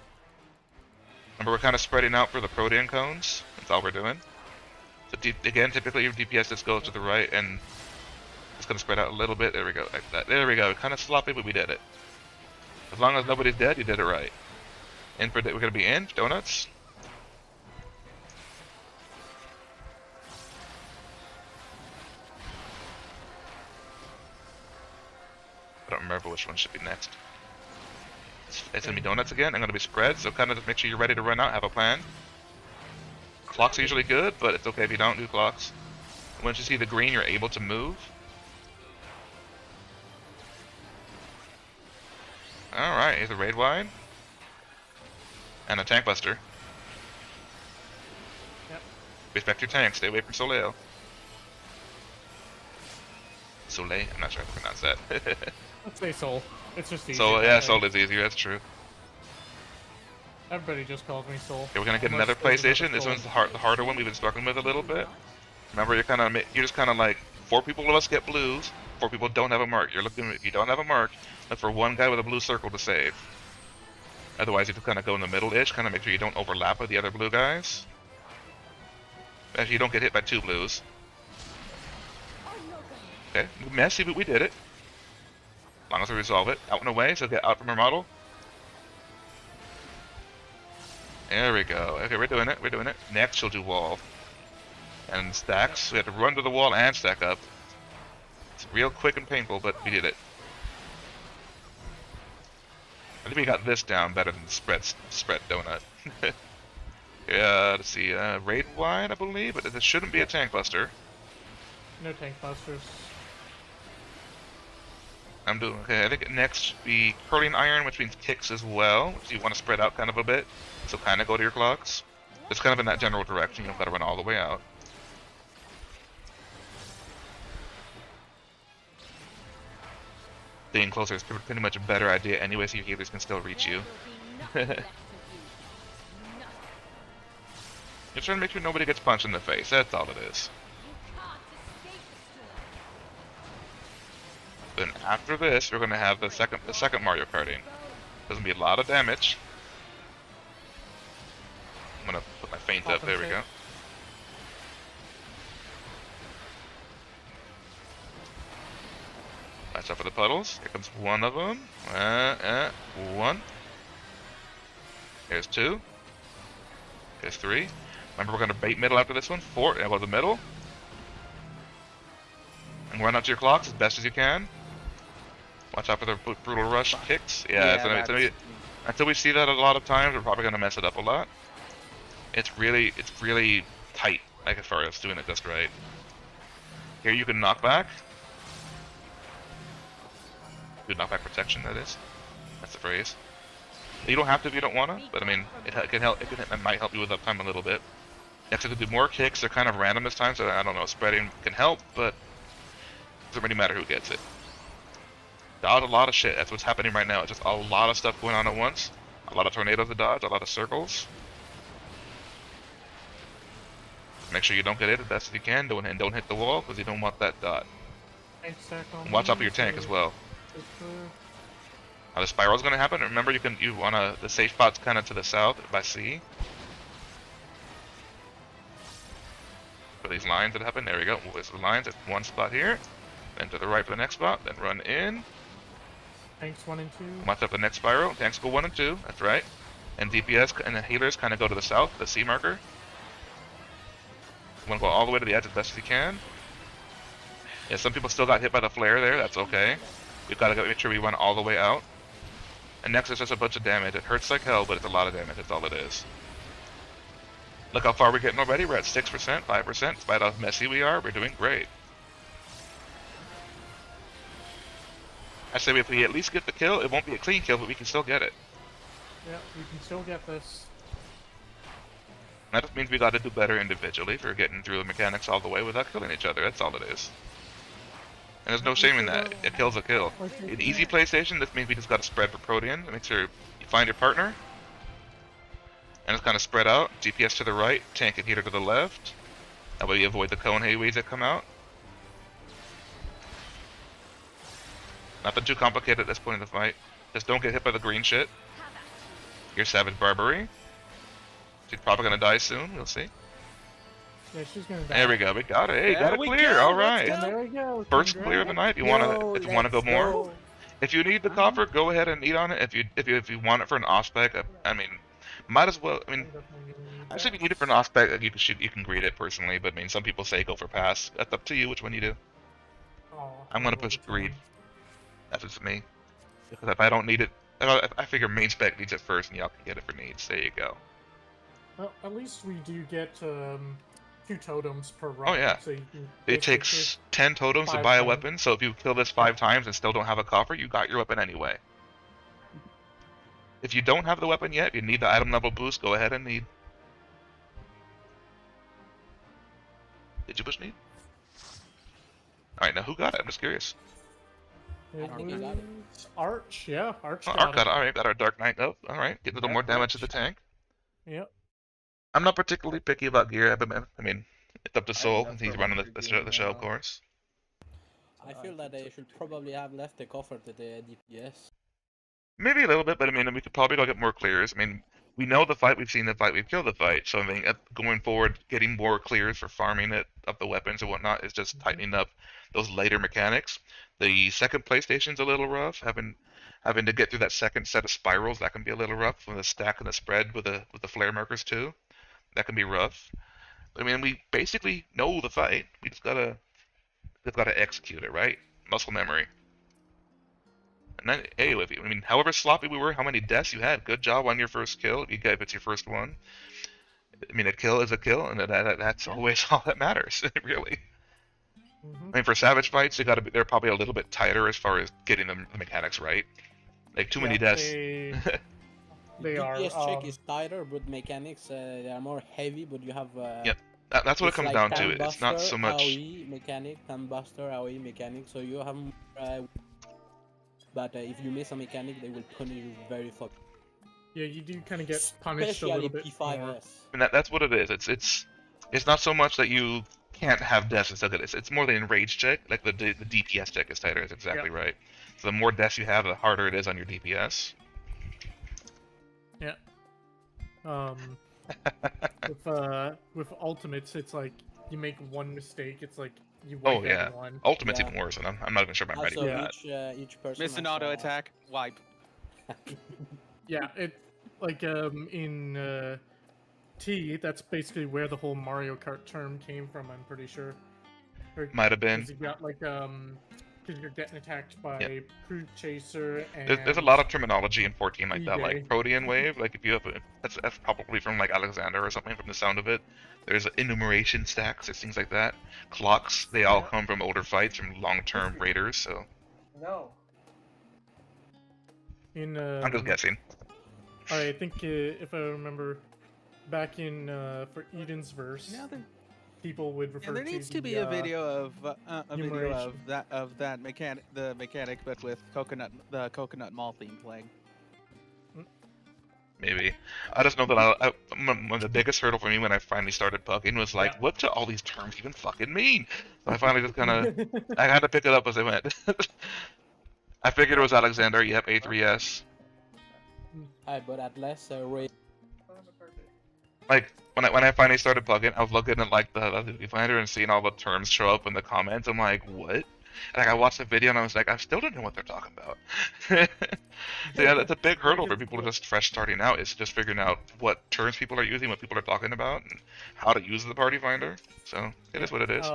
Remember, we're kind of spreading out for the protean cones. That's all we're doing. So again, typically your DPS just goes to the right and it's gonna spread out a little bit. There we go, like that. There we go. Kind of sloppy, but we did it. As long as nobody's dead, you did it right. In for we're gonna be in donuts. I don't remember which one should be next. It's gonna be donuts again. I'm gonna be spread, so kind of just make sure you're ready to run out. Have a plan. Clocks are usually good, but it's okay if you don't do clocks. Once you see the green, you're able to move. Alright, here's a raid wide. And a tank buster. Yep. Respect your tank, stay away from Soleil. Soleil? I'm not sure how to pronounce that. Let's say Soul. It's just easier. So yeah, Soul is easier, that's true. Everybody just calls me Soul. Okay, we're gonna get Unless another there's PlayStation. another This Soul. one's the harder one we've been struggling with a little bit. Remember, you're just kind of like 4 people of us get blues, 4 people don't have a mark. You're looking, if you don't have a mark, look for 1 guy with a blue circle to save. Otherwise, you have to kind of go in the middle-ish, kind of make sure you don't overlap with the other blue guys. Actually, you don't get hit by 2 blues. Okay, messy, but we did it. As long as we resolve it. Out and away, so get out from our model. There we go. Okay, we're doing it, we're doing it. Next, she'll do wall. And stacks. We have to run to the wall and stack up. It's real quick and painful, but we did it. I think we got this down better than spread donut. Yeah, let's see. Raid wide, I believe, but this shouldn't be a tank buster. No tank busters. I'm doing okay. I think next should be curling iron, which means kicks as well. So you want to spread out kind of a bit, so kind of go to your clocks. It's kind of in that general direction. You don't gotta run all the way out. Being closer is pretty much a better idea anyway, so your healers can still reach you. You're trying to make sure nobody gets punched in the face. That's all it is. Then after this, we're gonna have the second Mario Karting. There's gonna be a lot of damage. I'm gonna put my feint up. There we go. Watch out for the puddles. Here comes one of them. 1. Here's 2. There's 3. Remember, we're gonna bait middle after this one. 4. And go to the middle. And run out to your clocks as best as you can. Watch out for their brutal rush kicks. Yeah, so until we see that a lot of times, we're probably gonna mess it up a lot. It's really tight, like as far as doing it just right. Here you can knock back. Do knockback protection, that is. That's the phrase. You don't have to if you don't wanna, but I mean, it can help. It might help you with uptime a little bit. Next, you can do more kicks. They're kind of random this time, so I don't know. Spreading can help, but it doesn't really matter who gets it. Dodge a lot of shit. That's what's happening right now. It's just a lot of stuff going on at once. A lot of tornadoes to dodge. A lot of circles. Make sure you don't get hit as best as you can. Don't hit the wall because you don't want that dot. And watch out for your tank as well. Now the spiral's gonna happen. Remember, you wanna the safe spot's kind of to the south by C. For these lines that happen, there we go. There's the lines at one spot here, then to the right for the next spot, then run in. Tanks 1 and 2. Watch up the next spiral. Tanks go 1 and 2. That's right. And DPS and the healers kind of go to the south, the C marker. You want to go all the way to the edge as best as you can. Yeah, some people still got hit by the flare there. That's okay. We've got to make sure we run all the way out. And next is just a bunch of damage. It hurts like hell, but it's a lot of damage. That's all it is. Look how far we're getting already. We're at 6%, 5%. Despite how messy we are, we're doing great. I say if we at least get the kill, it won't be a clean kill, but we can still get it. Yeah, we can still get this. That just means we got to do better individually for getting through the mechanics all the way without killing each other. That's all it is. And there's no shame in that. A kill's a kill. In easy PlayStation, this means we just got to spread for Protean. Make sure you find your partner. And it's kind of spread out. DPS to the right, tank and healer to the left. That way you avoid the cone hayways that come out. Nothing too complicated at this point in the fight. Just don't get hit by the green shit. Your Savage Barbary. She's probably gonna die soon, we'll see. Yeah, she's gonna die. There we go, we got it. Hey, There got it we clear, go, alright. And there we go. First Congrats. clear of the night. If you wanna go more. If you need the copper, go ahead and eat on it. If you want it for an off-spec, I mean, might as well. I mean, I say if you need it for an off-spec, you can greet it personally. But I mean, some people say go for pass. That's up to you which one you do. Oh, I'm gonna push greed. That's what's me. Because if I don't need it, I figure main spec needs it first, and y'all can get it for needs. There you go. Well, at least we do get 2 totems per run. Oh yeah. So you can It takes 10 totems to 5 buy a times. weapon. So if you kill this 5 times and still don't have a copper, you got your weapon anyway. If you don't have the weapon yet, you need the item level boost. Go ahead and need. Did you push need? Alright, now who got it? I'm just curious. It I think you got it. was Arch, yeah, Arch Oh, got Arc it. got it. Alright, got our Dark Knight up. Alright, get a little Yeah, more damage to Arch. the tank. Yep. I'm not particularly picky about gear. I mean, it's up to Soul. that's He's what running I'm the thinking show, of now. course. I feel that they should probably have left the coffer to the DPS. Maybe a little bit, but I mean, we could probably go get more clears. I mean, we know the fight, we've seen the fight, we've killed the fight. So I mean, going forward, getting more clears for farming it of the weapons and whatnot is just tightening up those later mechanics. The second PlayStation's a little rough. Having to get through that second set of spirals, that can be a little rough. With the stack and the spread with the flare markers too, that can be rough. I mean, we basically know the fight. We just gotta execute it, right? Muscle memory. And then, hey, I mean, however sloppy we were, how many deaths you had, good job on your first kill. If it's your first one. I mean, a kill is a kill, and that's always all that matters, really. I mean, for Savage fights, they're probably a little bit tighter as far as getting the mechanics right. Like, too many deaths. They are. DPS check is tighter, but mechanics they are more heavy, but you have. Yep. That's what it it's comes like down to. Time It's not Buster, so much. AoE mechanic, Time Buster, AoE mechanic, so you have. But if you miss a mechanic, they will punish you very fucking. Yeah, you do kind of get punished a Especially little bit more. P5S. And that's what it is. It's not so much that you can't have deaths and stuff like this. It's more the enrage check, like the DPS check is tighter. That's exactly right. So the more deaths you have, the harder it is on your DPS. Yeah. With ultimates, it's like you make one mistake. It's like you wipe Oh yeah. everyone. Ultimate's Yeah. even worse, and I'm not even sure I'm ready Also, for that. each person. Miss an has, auto attack, wipe. Yeah, it like in T, that's basically where the whole Mario Kart term came from, I'm pretty sure. Might have been. Because you got like, because you're getting attacked by Yep. Crude Chaser and... There's a lot of terminology in 14 like that, eBay. like Protean Wave. Like if you have that's probably from like Alexander or something from the sound of it. There's enumeration stacks, there's things like that. Clocks, they all come from older fights from long-term raiders. So No. I'm just guessing. I think if I remember, back in for Eden's verse, people would refer there to needs to be the, a video of numeration. that mechanic, but with the coconut mall theme playing. Maybe. I just know that one of the biggest hurdle for me when I finally started pugging was like, what do all these terms even fucking mean? So I finally just kind of, I had to pick it up as I went. I figured it was Alexander, yep, A3S. But at less rate. Like, when I finally started plugging, I was looking at like the viewfinder and seeing all the terms show up in the comments. I'm like, what? Like I watched the video and I was like, I still don't know what they're talking about. So yeah, that's a big hurdle for people just fresh starting out. Is just figuring out what terms people are using, what people are talking about, and how to use the party finder. So it is what it is.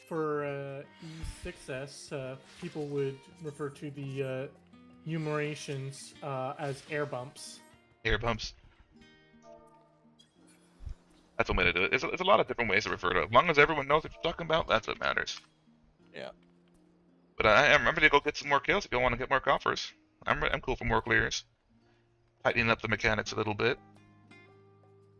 For E6S, people would refer to the numerations as air bumps. Air bumps. That's one way to do it. There's a lot of different ways to refer to it. As long as everyone knows what you're talking about, that's what matters. Yeah. But I'm ready to go get some more kills if you want to get more coffers. I'm cool for more clears. Tightening up the mechanics a little bit.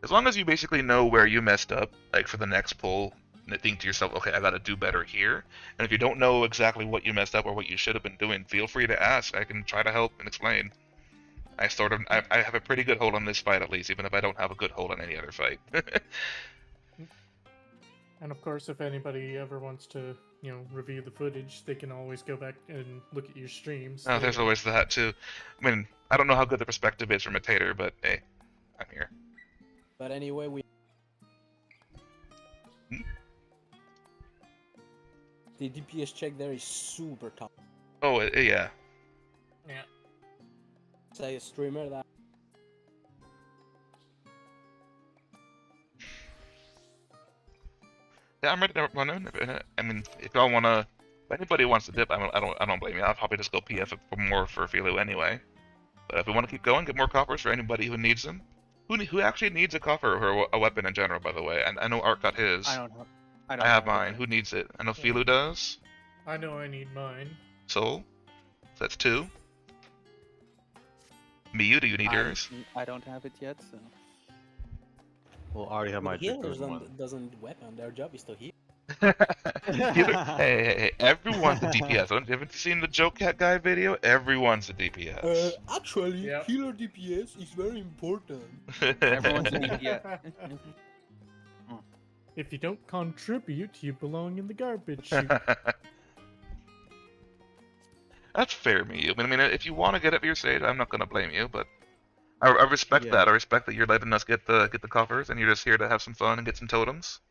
As long as you basically know where you messed up, like for the next pull, and think to yourself, okay, I gotta do better here. And if you don't know exactly what you messed up or what you should have been doing, feel free to ask. I can try to help and explain. I have a pretty good hold on this fight at least, even if I don't have a good hold on any other fight. And of course, if anybody ever wants to, review the footage, they can always go back and look at your streams. Oh, there's always that too. I mean, I don't know how good the perspective is from a tater, but hey, I'm here. But anyway, the DPS check there is super tough. Oh, yeah. Yeah. Say a streamer that. Yeah, I'm ready to run in. I mean, if y'all wanna, if anybody wants to dip, I don't blame you. I'll probably just go PF for more for Philo anyway. But if we want to keep going, get more coffers for anybody who needs them. Who actually needs a coffer or a weapon in general, by the way? And I know Art got his. I don't have mine. Who needs it? I know Philo does. I know I need mine. Soul? So that's 2. Miyu, do you need yours? I don't have it yet, so. Well, I already have my Healers one. doesn't weapon. Their job is to heal. Hey, everyone's a DPS. Haven't you seen the Joke Cat guy video? Everyone's a DPS. Actually, Yep. healer DPS is very important. Everyone's an idiot. If you don't contribute, you belong in the garbage chute. That's fair, Miyu. I mean, if you want to get it for your stage, I'm not gonna blame you, but I respect that. I respect that you're letting us get the coffers, and you're just here to have some fun and get some totems.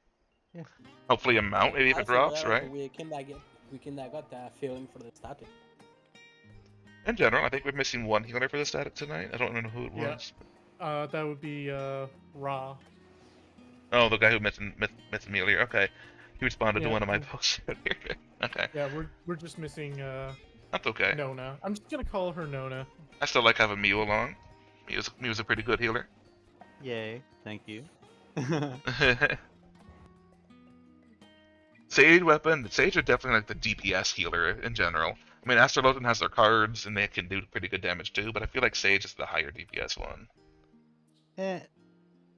Yeah. Hopefully a mount, maybe if it drops, right? We got that feeling for the static. In general, I think we're missing one healer for the static tonight. I don't remember who it was. That would be Ra. Oh, the guy who met me earlier. Okay, he responded to one of my posts earlier. Okay. Yeah, we're just missing That's okay. Nona. I'm just gonna call her Nona. I still like having Miyu along. Miyu's a pretty good healer. Yay, thank you. Sage weapon. Sage are definitely like the DPS healer in general. I mean, Astrologian has their cards and they can do pretty good damage too, but I feel like Sage is the higher DPS one.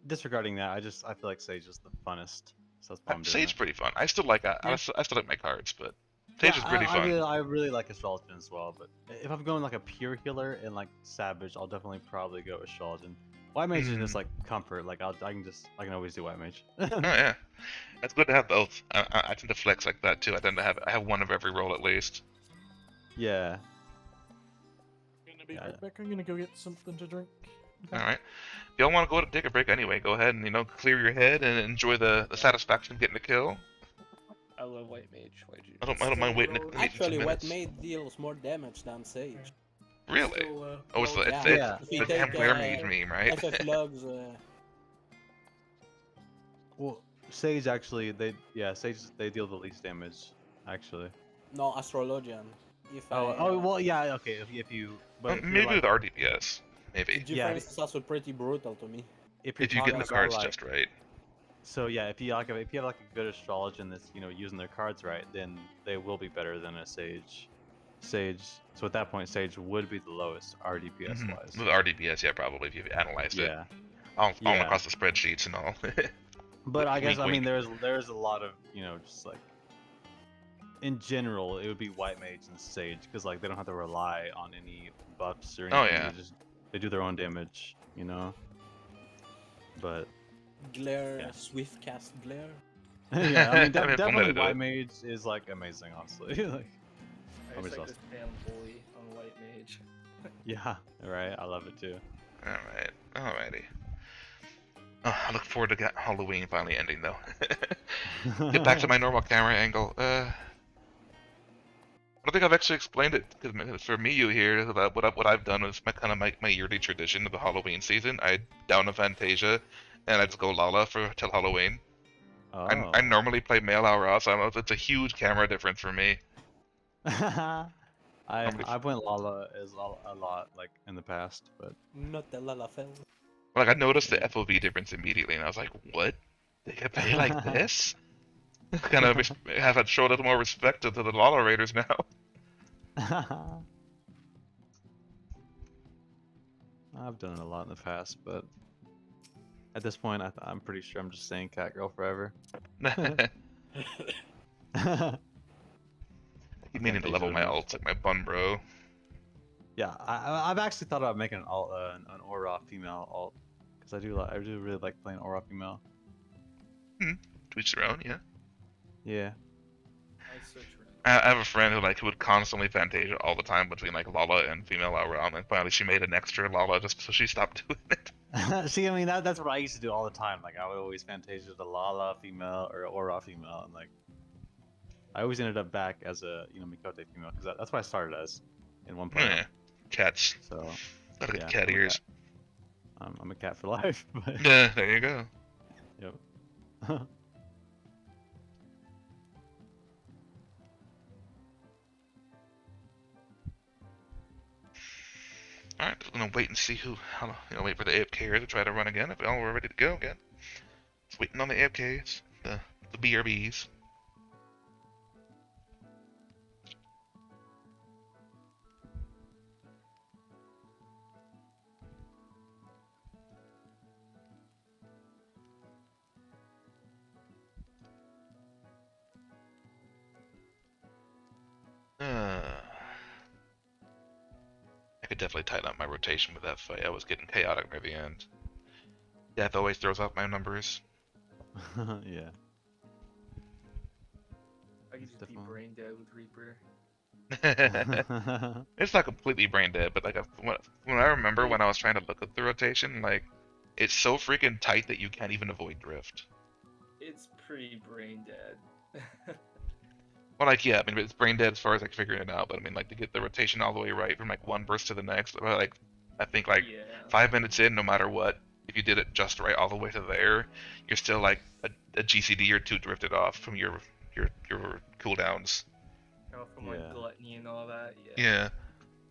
Disregarding that, I feel like Sage is the funnest. So that's why I'm doing Sage that. pretty fun. I still like I still like my cards, but Sage is pretty fun. I really like Astrologian as well, but if I'm going like a pure healer and like Savage, I'll definitely probably go Astrologian. White Mage is just like comfort. Like I can always do White Mage. Oh yeah, it's good to have both. I tend to flex like that too. I have one of every role at least. Yeah. Right back. I'm gonna go get something to drink. All right. If y'all want to go to take a break anyway, go ahead and clear your head and enjoy the satisfaction of getting a kill. I love White Mage. I don't mind waiting. Actually, White Mage deals more damage than Sage. Really? So, Oh, it's the yeah. damn Glare Mage meme, right? FF Logs Well, Sage actually, Sage they deal the least damage, actually. No, Astrologian. If Well, yeah, okay. If you, but if you're Maybe like, with RDPS. the Maybe. difference is also pretty brutal to me. if your If you get the targets are cards like, just right. so yeah, if you have like a good astrologian that's using their cards right, then they will be better than a Sage. So at that point, Sage would be the lowest RDPS wise. With RDPS, yeah, probably if you analyzed it. Yeah, All yeah. across the spreadsheets and all. But I guess Wink, I mean wink. there's a lot of just like in general it would be White Mage and Sage because like they don't have to rely on any buffs or anything. Oh, yeah. They do their own damage, But Glare, Yeah. swift cast glare. yeah, I mean I mean, definitely do it. White Mage is like amazing, honestly. Like, I just Always like to awesome. spam bully on White Mage. yeah, right. I love it too. Alright, alrighty. I look forward to Halloween finally ending, though. Get back to my normal camera angle. I don't think I've actually explained it, because for me, you hear about what I've done is my yearly tradition of the Halloween season. I down a Fantasia, and I just go Lala till Halloween. Oh. I normally play male Aura, so it's a huge camera difference for me. I've went Lala a lot like in the past, but Not the Lalafell. Like, I noticed the FOV difference immediately, and I was like, what? They can play like this? Kind of have to show a little more respect to the Lala Raiders now. I've done it a lot in the past, but at this point, I'm pretty sure I'm just saying cat girl forever. You meaning to level my ults, like my bun bro. Yeah, I've actually thought about making an Aura female alt because I do really like playing Aura female. To each their own, yeah. Yeah. I search for I have a friend who would constantly Fantasia all the time between like Lala and female Aura, and finally she made an extra Lala just so she stopped doing it. See, I mean that's what I used to do all the time. Like I would always Fantasia the Lala female or Aura female, and like I always ended up back as a Mikote female because that's what I started as in one point. Yeah. Cats. So Gotta yeah, get cat I'm a ears. I'm a cat for life. But, Yeah, there you go. yep. Alright, just gonna wait and see wait for the AFKers to try to run again. If we're ready to go again. Just waiting on the AFKs, the BRBs. I could definitely tighten up my rotation with that fight. I was getting chaotic by the end. Death always throws off my numbers. Yeah. I could just be Definitely. brain dead with Reaper. It's not completely brain dead, but like when I remember when I was trying to look at the rotation, like it's so freaking tight that you can't even avoid drift. It's pretty brain dead. Well, like yeah, I mean it's brain dead as far as like figuring it out, but I mean like to get the rotation all the way right from like one burst to the next, like I think like Yeah. 5 minutes in, no matter what, if you did it just right all the way to there, you're still like a GCD or two drifted off from your cooldowns. From Yeah. like gluttony and all that. Yeah. Yeah.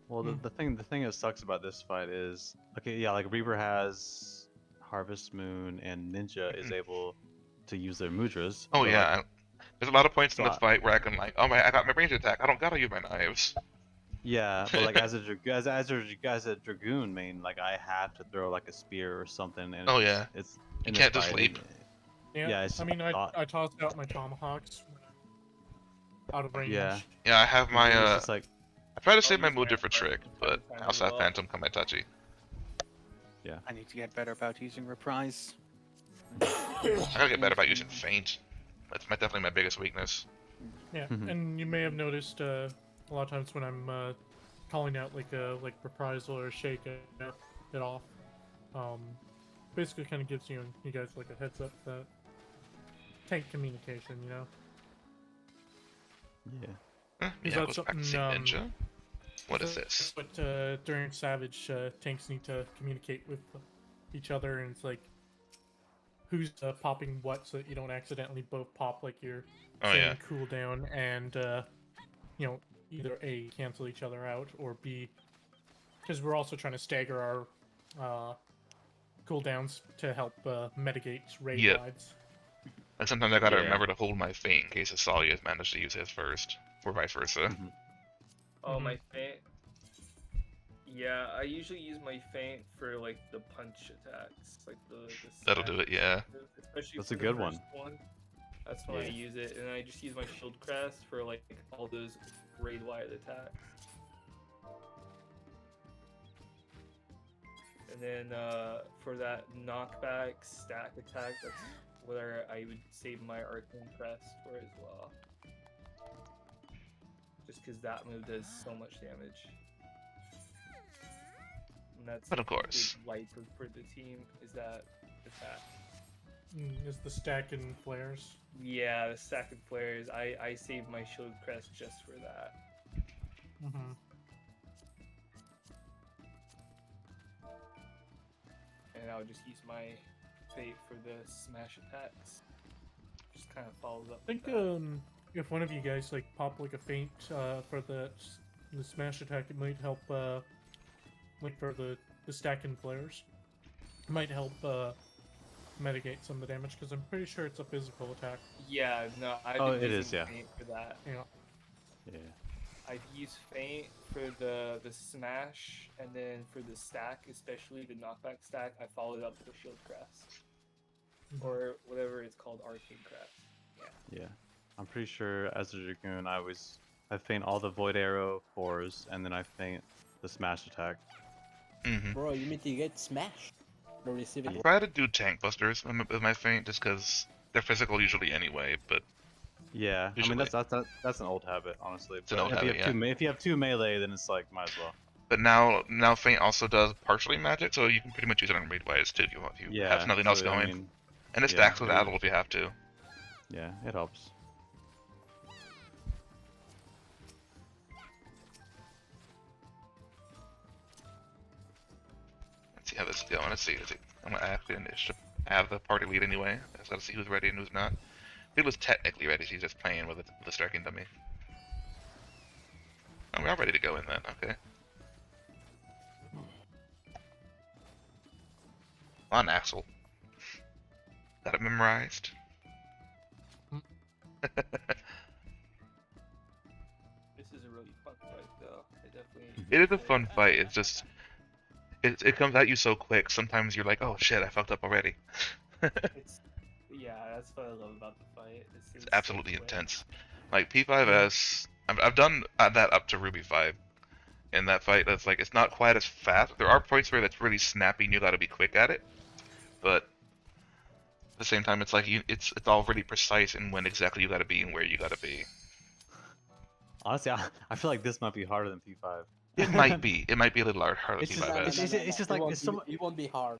Well, the thing that sucks about this fight is okay, yeah, like Reaper has Harvest Moon and Ninja is able to use their mudras. Oh but, yeah. like, There's a lot of points in So this fight where I can like, oh my, I got my range attack. I don't gotta use my knives. yeah, but like as a dragoon main, like I have to throw like a spear or something. And Oh, it's- yeah. it's You in this can't just fight, sleep. Yeah, it's I mean, not- I tossed out my tomahawks when I'm out of range. Yeah. Yeah, I have my It's just like I try to I'll save my use my Mudra for Trick, but Phantom I also have as well. Phantom Kamitachi. I need to get better about using reprise. I gotta get better about using Feint. That's definitely my biggest weakness. Yeah, Mhm. and you may have noticed a lot of times when I'm calling out like reprisal or shake it off, basically kind of gives you guys like a heads up that tank communication, you know. yeah. Huh, Is yeah, I that was something, practicing Ninja. What is this? But during Savage, tanks need to communicate with each other, and it's like who's popping what, so that you don't accidentally both pop like your Oh same yeah. cooldown and either A, cancel each other out, or B, because we're also trying to stagger our cooldowns to help mitigate raid Yep. wides. Like sometimes I gotta Yeah. remember to hold my feint in case Asalia's managed to use his first, or vice versa. Mhm. Oh, Mhm. my feint. Yeah, I usually use my feint for like the punch attacks, like the That'll smash do it, yeah. especially That's for a the good first one. That's when I Yeah. use it, and I just use my shield crest for like all those raid wide attacks. And then for that knockback stack attack, that's where I would save my arcane crest for as well. Just because that move does so much damage. And that's But of a big course. light for the team is that attack. Is the stack and flares? Yeah, the stack of flares. I save my shield crest just for that. Mm-hmm. And I'll just use my fate for the smash attacks. Just kind of follows up. I think with that. if one of you guys like pop like a feint for the smash attack, it might help. Like for the stack and flares, it might help mitigate some of the damage because I'm pretty sure it's a physical attack. Yeah, no, I've Oh, been it using is, yeah. feint for that. Yeah. Yeah. I've used feint for the smash, and then for the stack, especially the knockback stack, I followed up with shield crest. Or whatever it's called, arcane crest. Yeah. I'm pretty sure as a Dragoon, I feint all the Void Arrow 4s, and then I feint the Smash attack. Mm-hmm. Bro, you mitigate smash. The receiving. I try to do tank busters with my feint just because they're physical usually anyway, but Yeah, I Usually. mean that's an old habit, honestly. It's an But old if habit, you have if you have two melee, then it's like might as well. but now feint also does partially magic, so you can pretty much use it on raid wise too if you Yeah, have nothing so, else going. I mean, And it yeah, stacks with really. Adel if you have to. yeah, it helps. Let's see how this is going. Let's see. I'm gonna actually have the party lead anyway. I just gotta see who's ready and who's not. He was technically ready. He's just playing with the striking dummy. Oh, we're all ready to go in then. Okay. On Axel. Got it memorized. This is a really fun fight, though. It is a fun fight. It's just it comes at you so quick. Sometimes you're like, oh shit, I fucked up already. Yeah, that's what I love about the fight. It's absolutely intense. Like P5S, I've done that up to Ruby 5. In that fight, that's like it's not quite as fast. There are points where that's really snappy and you gotta be quick at it, but at the same time, it's like it's all really precise in when exactly you gotta be and where you gotta be. Honestly, I feel like this might be harder than P5. It might be. It might be a little harder It's than just- P5S. it's just like- it's so it won't be hard.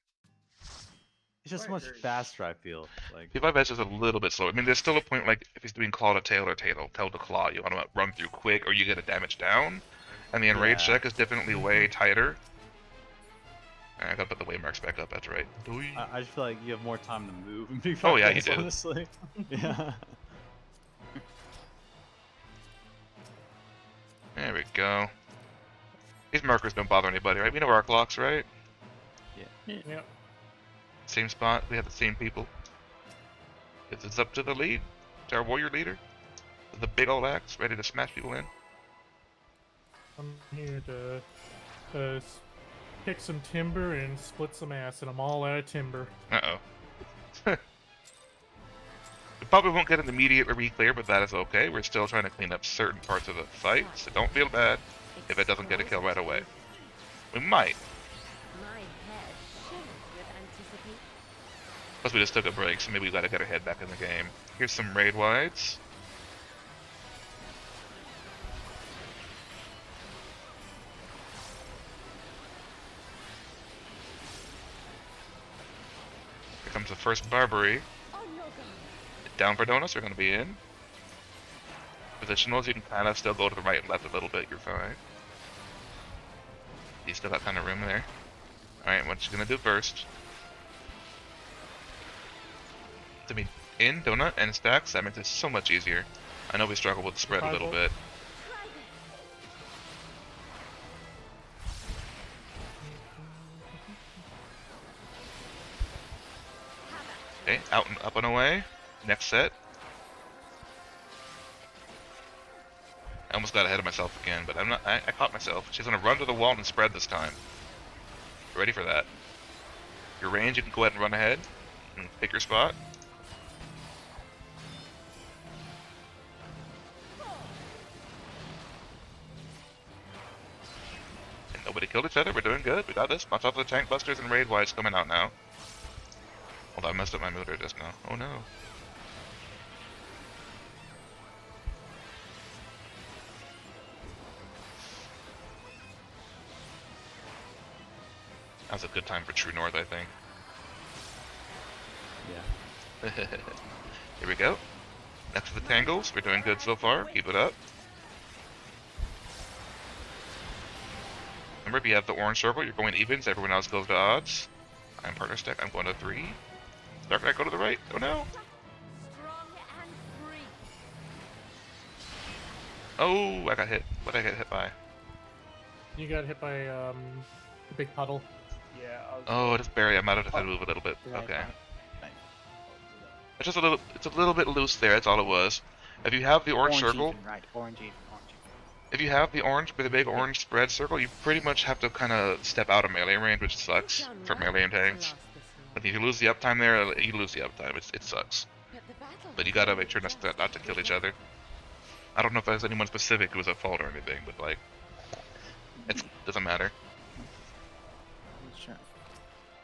It's just so much faster. I feel like. P5S is a little bit slower. I mean, there's still a point like if he's doing claw to tail or tail to claw, you want to run through quick or you get a damage down. And the enrage Yeah. check is definitely way tighter. Alright, I gotta put the waymarks back up, that's right. I just feel like you have more time to move in P5S, Oh, yeah, you do. honestly. Yeah. There we go. These markers don't bother anybody, right? We know our clocks, right? Yeah. Same spot, we have the same people. It's up to the lead, to our warrior leader. With the big old axe, ready to smash people in. I'm here to pick some timber and split some ass, and I'm all out of timber. Uh-oh. We probably won't get an immediate re-clear, but that is okay. We're still trying to clean up certain parts of the fight, so don't feel bad if it doesn't get a kill right away. We might. My head shivers with anticipation. Plus we just took a break, so maybe we gotta get our head back in the game. Here's some raid wides. Here comes the first Barbary. Oh no, God. Down for donuts, we're gonna be in. Positionals, you can kind of still go to the right and left a little bit, you're fine. You still got kind of room there. Alright, what you gonna do first? to be in donut and stacks. That makes it so much easier. I know we struggle with the spread a little bit. Okay, out and up and away. Next set. I almost got ahead of myself again, but I'm not. I caught myself. She's gonna run to the wall and spread this time. Ready for that. Your range, you can go ahead and run ahead and pick your spot. And nobody killed each other. We're doing good. We got this. Watch out for the tank busters and raid wides coming out now. Although I messed up my motor just now. Oh no. That was a good time for True North, I think. Yeah. Here we go. Next to the tangles. We're doing good so far. Keep it up. Remember, if you have the orange circle, you're going evens. Everyone else goes to odds. I'm partner stack. I'm going to 3. Dark Knight, go to the right. Oh no. Oh, I got hit. What did I get hit by? You got hit by the big puddle. Yeah. Oh, it's Barry. I might have had to move a little bit. Okay. It's just a little. It's a little bit loose there. That's all it was. If you have the orange circle, even, right? Orange even. if you have the orange with the big orange spread circle, you pretty much have to kind of step out of melee range, which sucks for melee tanks. But if you lose the uptime there, you lose the uptime. It sucks. But you gotta make sure not to kill each other. I don't know if there's anyone specific who was at fault or anything, but like, it doesn't matter.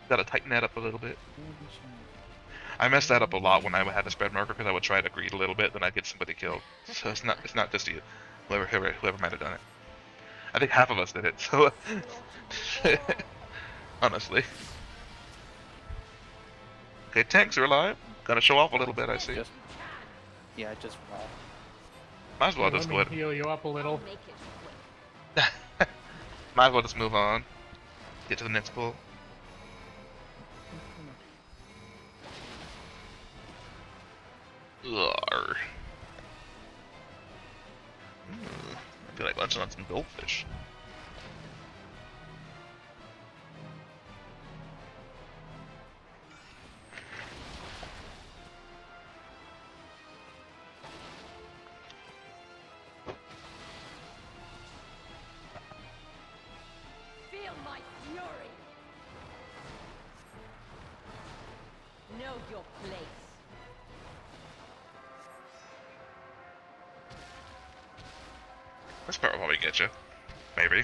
Gotta tighten that up a little bit. I messed that up a lot when I had the spread marker because I would try to greed a little bit, then I'd get somebody killed. So it's not just you, whoever might have done it. I think half of us did it. So honestly. Okay, tanks are alive. Gotta show off a little bit, I see. Yeah, just raw. Might as well Let just me go ahead. heal you up a little. Might as well just move on. Get to the next pull. Arr. I feel like lunching on some goldfish. Feel my fury. Know your place. This part will probably get you. Maybe.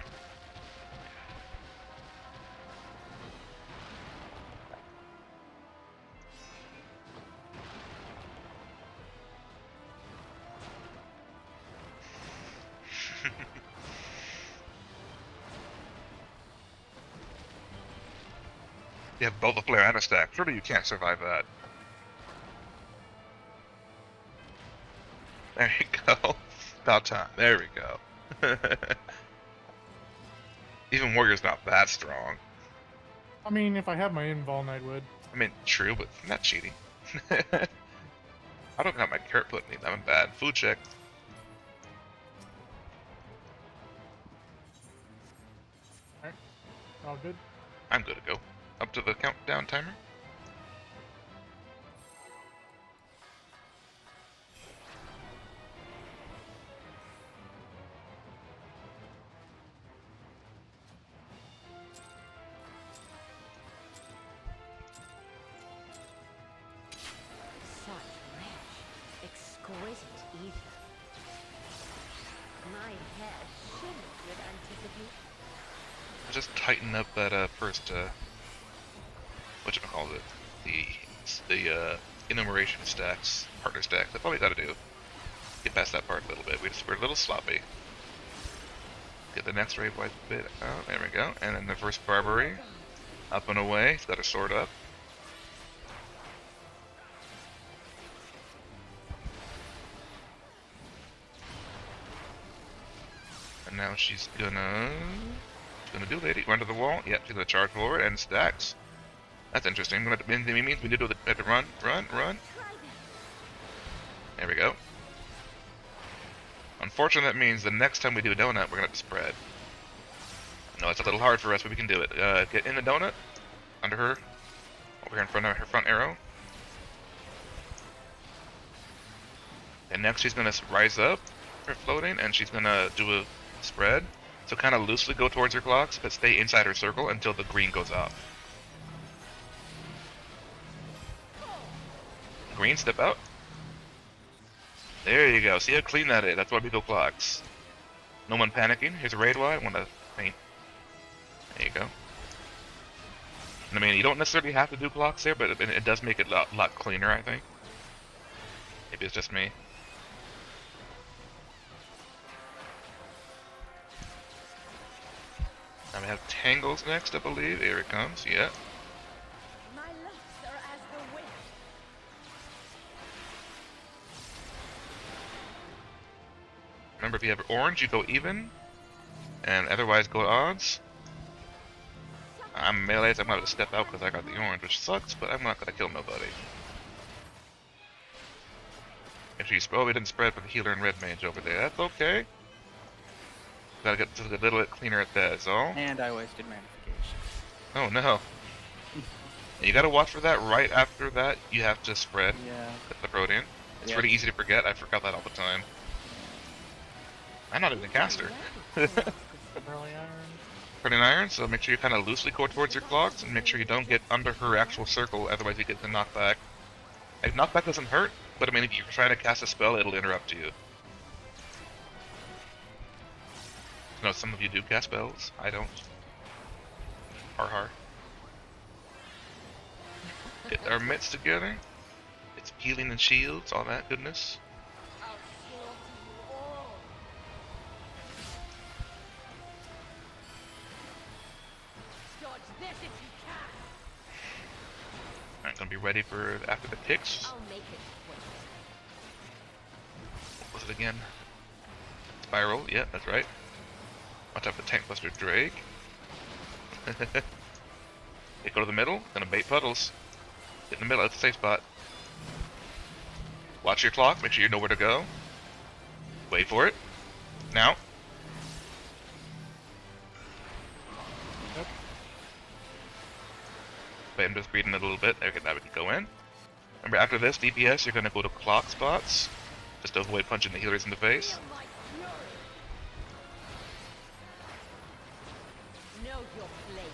You have both a flare and a stack. Surely you can't survive that. There you go. About time. There we go. Even Warrior's not that strong. I mean, if I had my invuln, I would. I mean, true, but not cheating. I don't have my carrot put me. I'm bad. Food check. Alright. All good? I'm good to go. Up to the countdown timer. Such rich, exquisite ether. My head shimmers with anticipation. Just tighten up that first whatchamacallit, the enumeration stacks, partner stacks. That's all we gotta do. Get past that part a little bit. We're a little sloppy. Get the next raid wide bit out. There we go. And then the first Barbary. Up and away. He's got her sword up. And now she's gonna do lady. Run to the wall. Yep, she's gonna charge forward and stacks. That's interesting. It means we need to run. There we go. Unfortunately, that means the next time we do a donut, we're gonna have to spread. No, it's a little hard for us, but we can do it. Get in the donut, under her, over here in front of her front arrow. And next she's gonna rise up, her floating, and she's gonna do a spread. So kind of loosely go towards her clocks, but stay inside her circle until the green goes off. Green, step out. There you go. See how clean that is? That's why we go clocks. No one panicking. Here's a raid wide. I want to paint. There you go. I mean, you don't necessarily have to do clocks there, but it does make it a lot cleaner, I think. Maybe it's just me. Now we have tangles next, I believe. Here it comes. Yeah. My locks are as the wind. Remember, if you have orange, you go even, and otherwise go odds. I'm melee, so I'm gonna have to step out because I got the orange, which sucks, but I'm not gonna kill nobody. If you we didn't spread for the healer and red mage over there. That's okay. Gotta get just a little bit cleaner at that, is all. And I wasted magnification. Oh no. You gotta watch for that. Right after that, you have to spread Yeah. the protein. It's Yeah. really easy to forget. I forgot that all the time. I'm not even a caster. Early iron. Pretty iron, so make sure you kind of loosely go towards your clocks and make sure you don't get under her actual circle, otherwise you get the knockback. Like, knockback doesn't hurt, but I mean, if you're trying to cast a spell, it'll interrupt you. You know, some of you do cast spells. I don't. Har. Get our mitts together. It's healing and shields, all that goodness. I'll slaughter you all. Dodge this if you can. Alright, gonna be ready for after the picks. I'll make it quick. What was it again? Spiral, yeah, that's right. Watch out for Tank Buster Drake. Hey, go to the middle, gonna bait puddles. Get in the middle, that's a safe spot. Watch your clock, make sure you know where to go. Wait for it. Now. Yep. Wait, I'm just reading it a little bit. Okay, now we can go in. Remember, after this DPS, you're gonna go to clock spots. Just to avoid punching the healers in the face. Feel my fury. Know your place.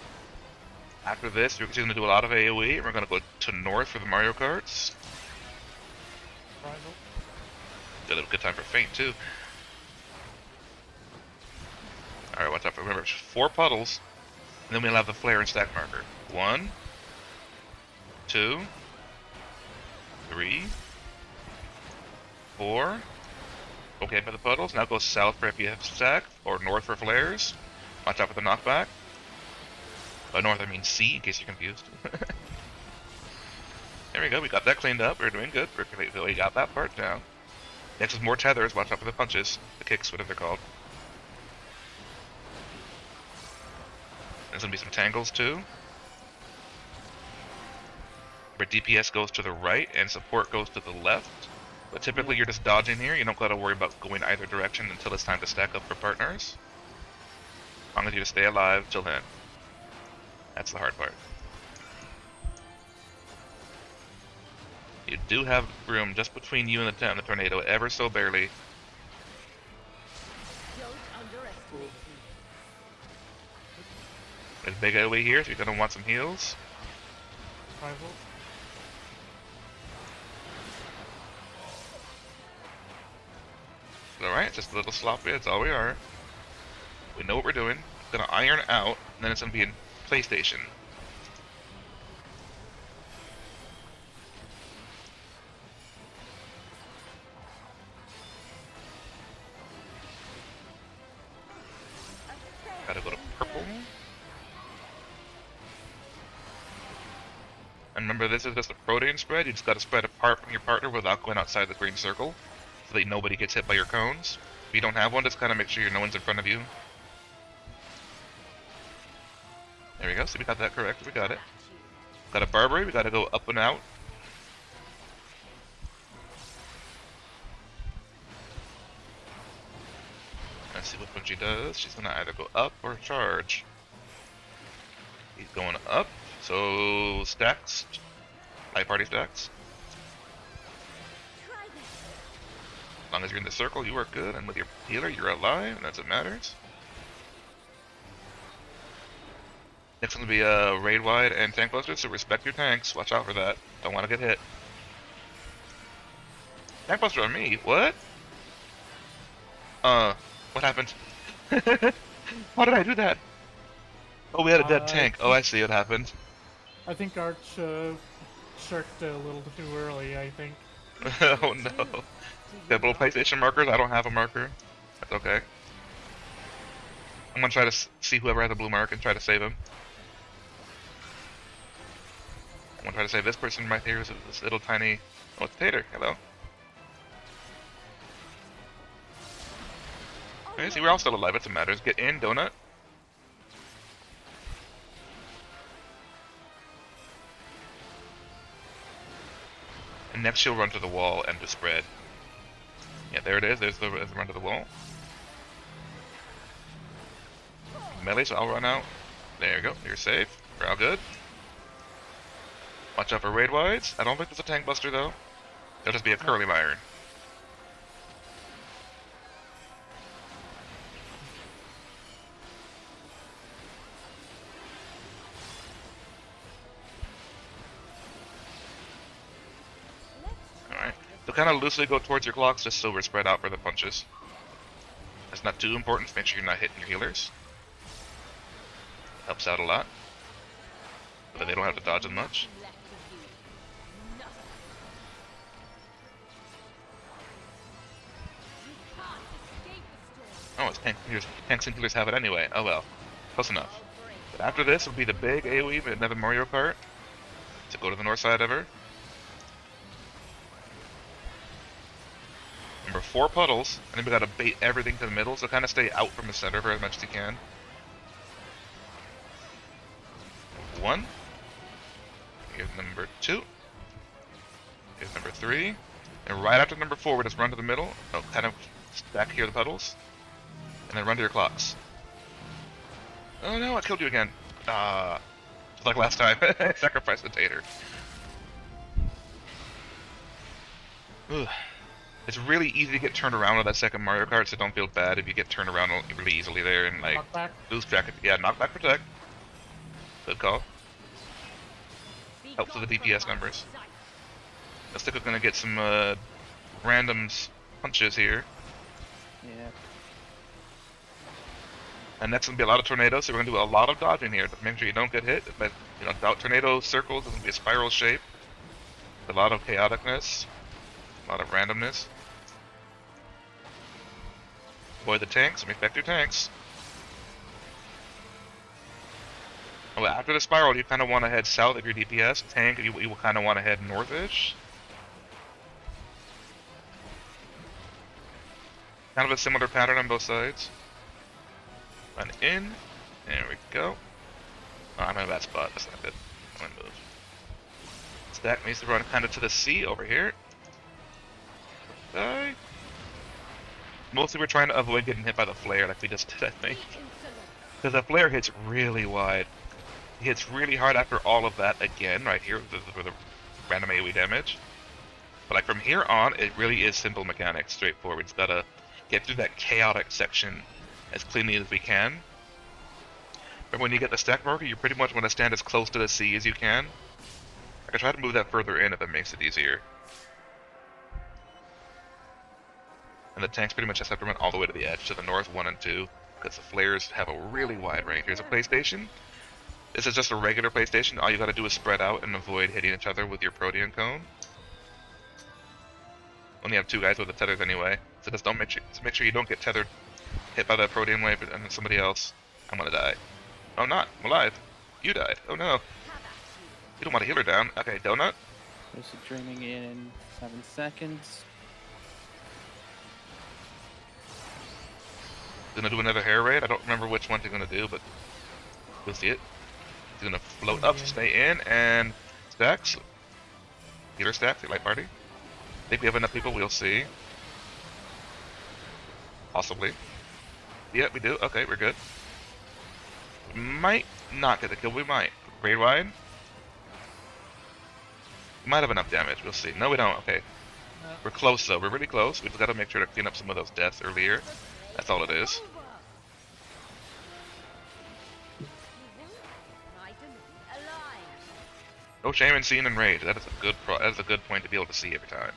After this, we're just gonna do a lot of AoE, and we're gonna go to north for the Mario Karts. Rival. Got a good time for feint too. Alright, watch out for, remember, 4 puddles, and then we'll have the flare and stack marker. 1, 2, 3, 4. Okay for the puddles. Now go south for if you have stack, or north for flares. Watch out for the knockback. By north I mean C, in case you're confused. There we go, we got that cleaned up. We're doing good. We got that part down. Next is more tethers. Watch out for the punches. The kicks, whatever they're called. There's gonna be some tangles too. Where DPS goes to the right and support goes to the left. But typically you're just dodging here. You don't gotta worry about going either direction until it's time to stack up for partners. As long as you just stay alive till then. That's the hard part. You do have room just between you and the tornado, ever so barely. Don't underestimate me. There's big AoE here, so you're gonna want some heals. Rival. Alright, just a little sloppy, that's all we are. We know what we're doing. Gonna iron out, and then it's gonna be in PlayStation. Gotta go to purple. And remember, this is just a protein spread. You just gotta spread apart from your partner without going outside the green circle, so that nobody gets hit by your cones. If you don't have one, just kind of make sure no one's in front of you. There we go. So we got that correct. We got it. Got a Barbary. We gotta go up and out. Let's see which one she does. She's gonna either go up or charge. He's going up, so stacks. High party stacks. As long as you're in the circle, you are good, and with your healer, you're alive, and that's what matters. Next one will be raid wide and tank buster, so respect your tanks. Watch out for that. Don't want to get hit. Tank buster on me? What? What happened? How did I do that? Oh, we had a dead tank. Oh, I see what happened. I think Arch sharked a little too early, I think. Oh no. The little PlayStation markers? I don't have a marker. That's okay. I'm gonna try to see whoever has a blue mark and try to save him. I'm gonna try to save this person right here, this little tiny... Oh, it's Tater. Hello. Okay, see, we're all still alive. It's what matters. Get in, Donut. And next she'll run to the wall and to spread. Yeah, there it is. There's the run to the wall. Melee, so I'll run out. There you go. You're safe. We're all good. Watch out for raid wides. I don't think there's a tank buster though. There'll just be a curling iron. Alright. So kind of loosely go towards your clocks just so we're spread out for the punches. That's not too important to make sure you're not hitting your healers. Helps out a lot. But they don't have to dodge as much. Oh, it's tanks and healers have it anyway. Oh well. Close enough. But after this will be the big AoE, but another Mario Kart. To go to the north side of her. Remember, 4 puddles, and then we gotta bait everything to the middle, so kind of stay out from the center for as much as you can. 1. Here's number 2. Here's number 3. And right after number 4, we just run to the middle. Oh, kind of stack here the puddles. And then run to your clocks. Oh no, I killed you again. Just like last time. I sacrificed the Tater. Ugh. It's really easy to get turned around with that second Mario Kart, so don't feel bad if you get turned around really easily there and like lose track of, yeah, knockback protect. Good call. Helps with the DPS numbers. Looks like we're gonna get some random punches here. Yeah. And next gonna be a lot of tornadoes, so we're gonna do a lot of dodging here. But make sure you don't get hit. But you know, tornado circles is gonna be a spiral shape. A lot of chaoticness. A lot of randomness. Avoid the tanks, respect your tanks. Oh, after the spiral, you kind of want to head south if you're DPS. Tank, you will kind of want to head northish. Kind of a similar pattern on both sides. Run in. There we go. Oh, I'm in a bad spot. That's not good. I'm gonna move. Stack needs to run kind of to the sea over here. Die. Mostly we're trying to avoid getting hit by the flare like we just did, I think. Because the flare hits really wide. It hits really hard after all of that again, right here, with the random AoE damage. But like from here on, it really is simple mechanics, straightforward. We just gotta get through that chaotic section as cleanly as we can. But when you get the stack marker, you pretty much want to stand as close to the sea as you can. I can try to move that further in if it makes it easier. And the tanks pretty much just have to run all the way to the edge, to the north 1 and 2, because the flares have a really wide range. Here's a PlayStation. This is just a regular PlayStation. All you gotta do is spread out and avoid hitting each other with your Protean cone. Only have 2 guys with the tethers anyway, so just make sure you don't get tethered, hit by that Protean wave and somebody else. I'm gonna die. Oh, not. I'm alive. You died. Oh no. You don't want to heal her down. Okay, Donut. There's a draining in 7 seconds. Gonna do another hair raid. I don't remember which one he's gonna do, but you'll see it. He's gonna float up, stay in, and stacks. Healer stacks, light party. I think we have enough people, we'll see. Possibly. Yeah, we do. Okay, we're good. We might not get the kill. We might. Raid wide. We might have enough damage. We'll see. No, we don't. Okay. We're close, though. We're really close. We just got to make sure to clean up some of those deaths earlier. That's all it is. No shame in seeing enraged. That is a good that is a good point to be able to see every time.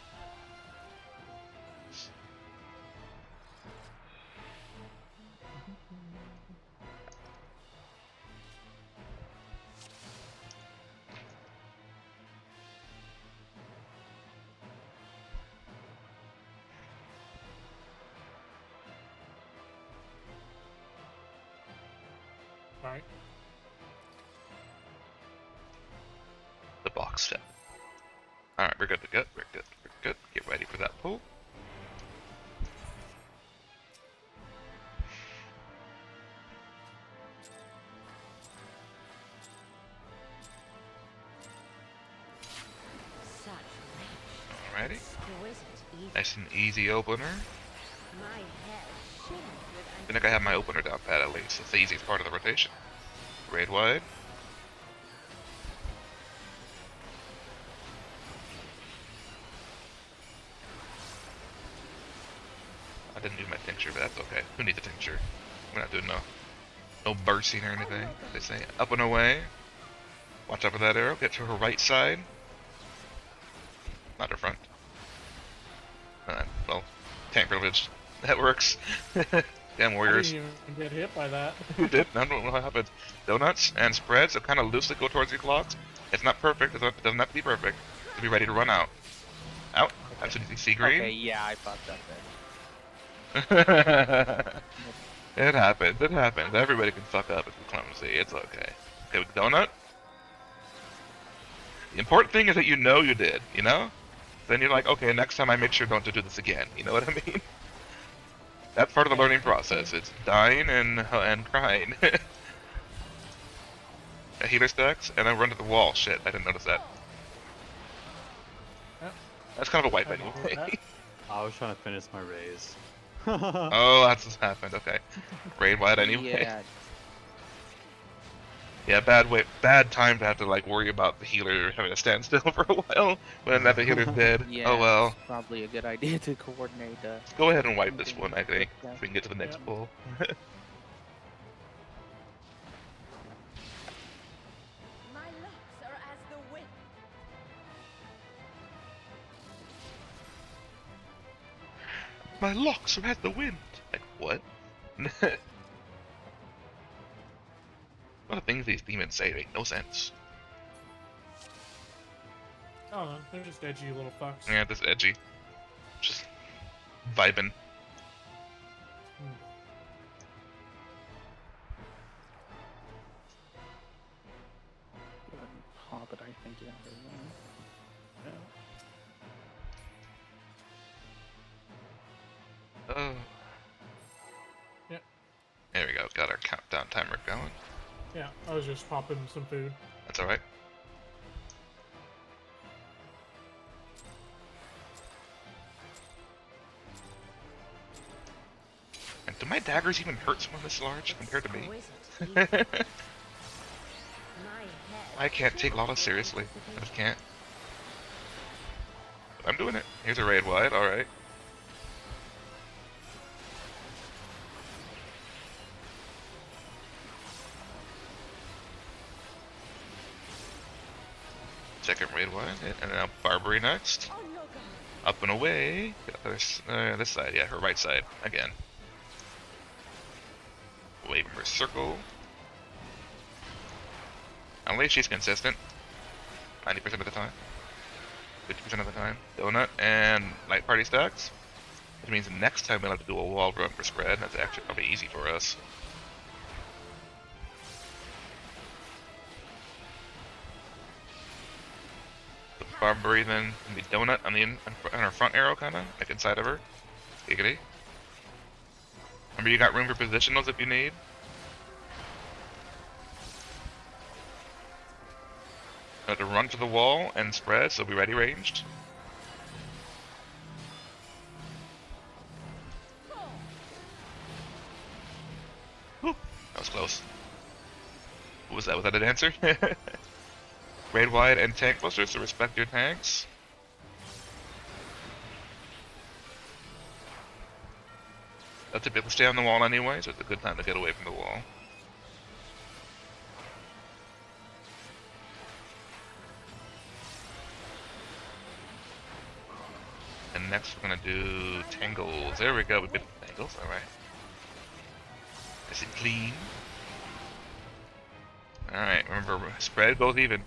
Alright. The box step. Alright, we're good to go. We're good. We're good. Get ready for that pull. Alrighty. Nice and easy opener. I think I have my opener down pat at least. It's the easiest part of the rotation. Raid wide. I didn't do my tincture, but that's okay. Who needs a tincture? We're not doing no bursting or anything. They say up and away. Watch out for that arrow. Get to her right side. Not her front. Well, tank privilege. That works. Damn warriors. I didn't even get hit by that. Who did? I don't know what happened. Donuts and spreads, so kind of loosely go towards your clocks. It's not perfect. It doesn't have to be perfect. To be ready to run out. Out. That's what you see green. Okay, yeah, I thought that there. It happens. It happens. Everybody can fuck up if you're clumsy. It's okay. Okay, with donut. The important thing is that you know you did. You know. Then you're like, okay, next time I make sure don't to do this again. You know what I mean? That's part of the learning process. It's dying and crying. A healer stacks, and I run to the wall. Shit, I didn't notice that. That's kind of a wipe anyway. I was trying to finish my raise. Oh, that's what happened. Okay. Raid wide anyway. Yeah. Yeah, bad time to have to like worry about the healer having to stand still for a while when the healer's dead. Yeah, Oh well. it's probably a good idea to coordinate. Let's go ahead and wipe this one, I think, so we can get to the next pull. My locks are as the wind. My locks are at the wind. Like what? What are things these demons say make no sense. I don't know, they're just edgy little fucks. Yeah, this edgy. Just vibing. Hobbit, I think, yeah. Oh. Yep. There we go. Got our countdown timer going. Yeah, I was just popping some food. That's alright. And do my daggers even hurt someone this large compared to me? I can't take Lala seriously. I just can't. But I'm doing it. Here's a raid wide, alright. Second raid wide, and now Barbary next. Up and away. This side, yeah, her right side, again. Away from her circle. At least she's consistent. 90% of the time. 50% of the time. Donut and light party stacks. Which means next time we'll have to do a wall run for spread. That's actually probably easy for us. The Barbary then can be donut on the on her front arrow, kind of like inside of her. Giggity. Remember, you got room for positionals if you need. Have to run to the wall and spread, so be ready ranged. was close. What was that? Was that an answer? Raid wide and tank busters, so respect your tanks. They'll typically stay on the wall anyway, so it's a good time to get away from the wall. And next we're gonna do tangles. There we go, we did tangles, alright. Is it clean? Alright, remember, spread goes even.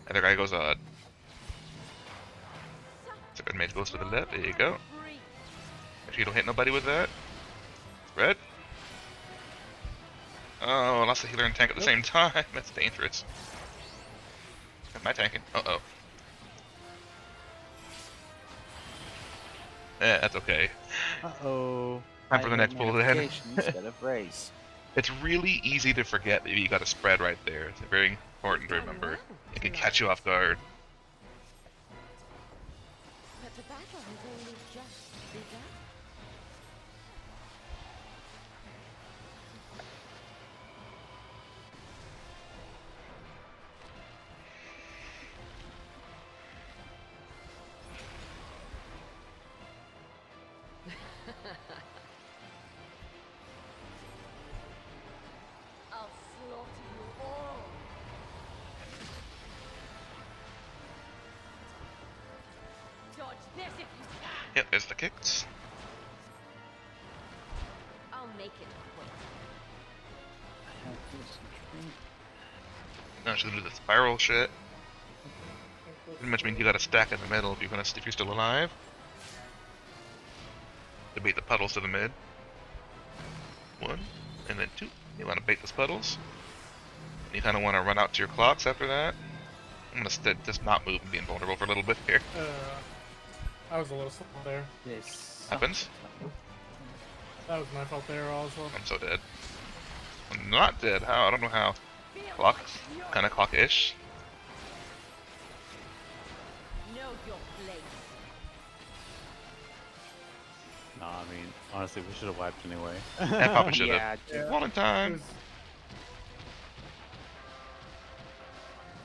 Other guy goes odd. Spread mage goes to the left, there you go. Make sure you don't hit nobody with that. Spread. Oh, lost the healer and tank at the same time. That's dangerous. Am I tanking? Uh-oh. Yeah, that's okay. Uh-oh. Time for the next pull then. Instead of race. It's really easy to forget that you got a spread right there. It's very important to remember. It can catch you off guard. But the battle has only just begun. I'll slaughter you all. Dodge this if you can. Yep, there's the kicks. I'll make it quick. Now she's gonna do the spiral shit. Pretty much means you gotta stack in the middle if you're still alive. To bait the puddles to the mid. 1, and then 2. You wanna bait those puddles. And you kinda wanna run out to your clocks after that. I'm gonna just not move and be invulnerable for a little bit here. I was a little slow there. This Happens. That was my fault there also. I'm so dead. I'm not dead. How? I don't know how. Clock. Kinda clock-ish. Know your place. Nah, I mean, honestly, we should have wiped anyway. I probably should yeah, have. Yeah. One in time.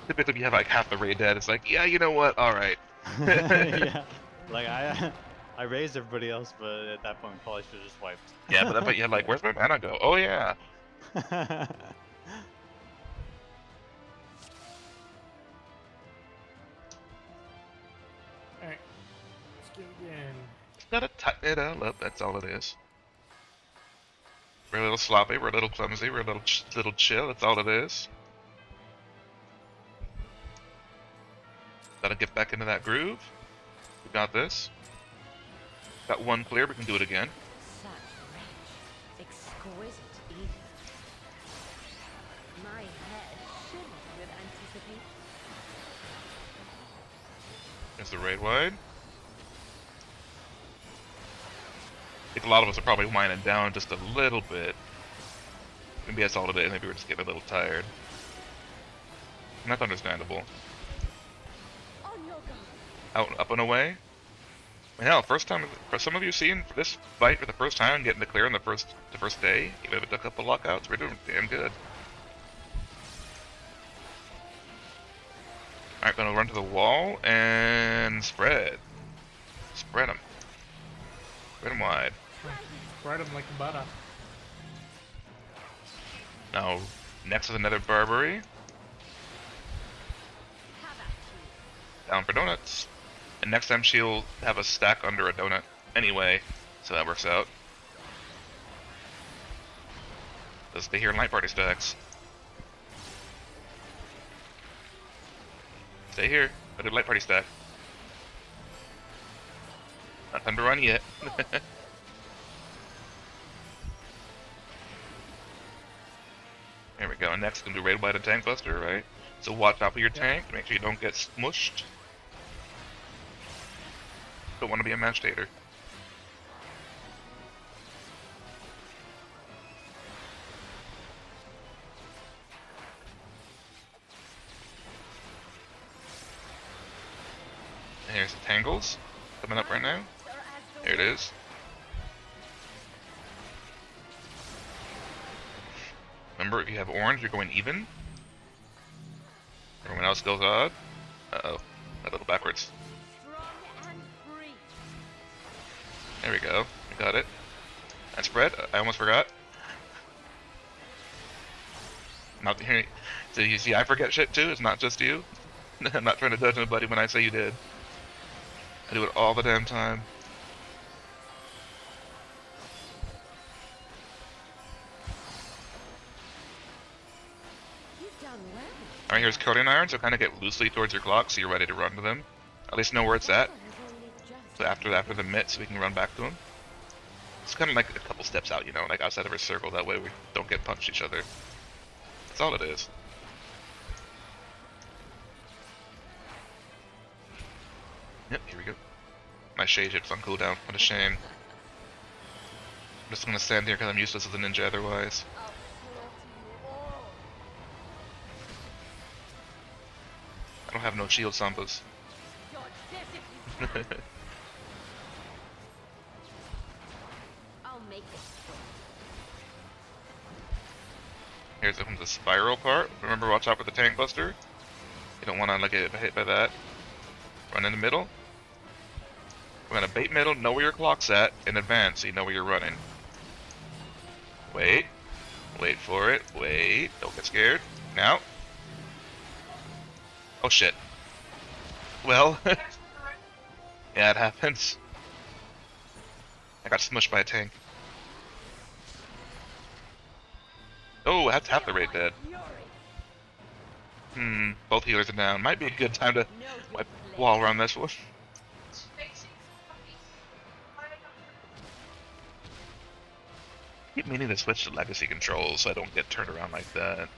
Typically, you have like half the raid dead. It's like, yeah, you know what? All right. Yeah, like I raised everybody else, but at that point, we probably should have just wiped. Yeah, but that point you had like, where's my mana go? Oh yeah. Alright. Let's go again. Gotta tighten it all up. That's all it is. We're a little sloppy. We're a little clumsy. We're a little chill. That's all it is. Gotta get back into that groove. We got this. Got one clear. We can do it again. Such rich, exquisite eating. My head shimmered with anticipation. There's the raid wide. I think a lot of us are probably winding down just a little bit. Maybe that's all it is. Maybe we're just getting a little tired. And that's understandable. On your guard. Out, up and away. I mean, hell, first time for some of you seeing this fight for the first time and getting to clear on the first day, even if it took a couple lockouts, we're doing damn good. Alright, gonna run to the wall and spread. Spread them. Spread them wide. Spread them like butter. Now, next is another Barbary. Have at you. Down for donuts. And next time she'll have a stack under a donut anyway, so that works out. Let's stay here in light party stacks. Stay here. Go to light party stack. Not time to run yet. There we go. And next, gonna do raid by the tank buster, right? So watch out for your tank. Make sure you don't get smushed. Don't want to be a match tater. And here's the tangles coming up right now. There it is. Remember, if you have orange, you're going even. Everyone else goes odd. Uh-oh. A little backwards. Strong and free. There we go. We got it. And spread. I almost forgot. Not here. So you see, I forget shit too. It's not just you. I'm not trying to judge anybody when I say you did. I do it all the damn time. You've done well. Alright, here's curling iron, so kind of get loosely towards your clock so you're ready to run to them. At least know where it's at. Has only just So after the mitt, so we can run back to them. It's kind of like a couple steps out, you know, like outside of our circle. That way we don't get punched each other. That's all it is. Yep, here we go. My shade hits on cooldown. What a shame. I'm just gonna stand here because I'm useless as a ninja otherwise. I'll slaughter you all. I don't have no shield sambas. You're disciplined. I'll make it quick. Here's the spiral part. Remember, watch out for the tank buster. You don't want to like get hit by that. Run in the middle. We're gonna bait middle, know where your clock's at in advance so you know where you're running. Wait. Wait for it. Wait. Don't get scared. Now. Oh shit. Well. Yeah, it happens. I got smushed by a tank. Oh, that's half the rate dead. Both healers are down. Might be a good time to wipe the wall around this one. Keep meaning to switch to legacy controls so I don't get turned around like that.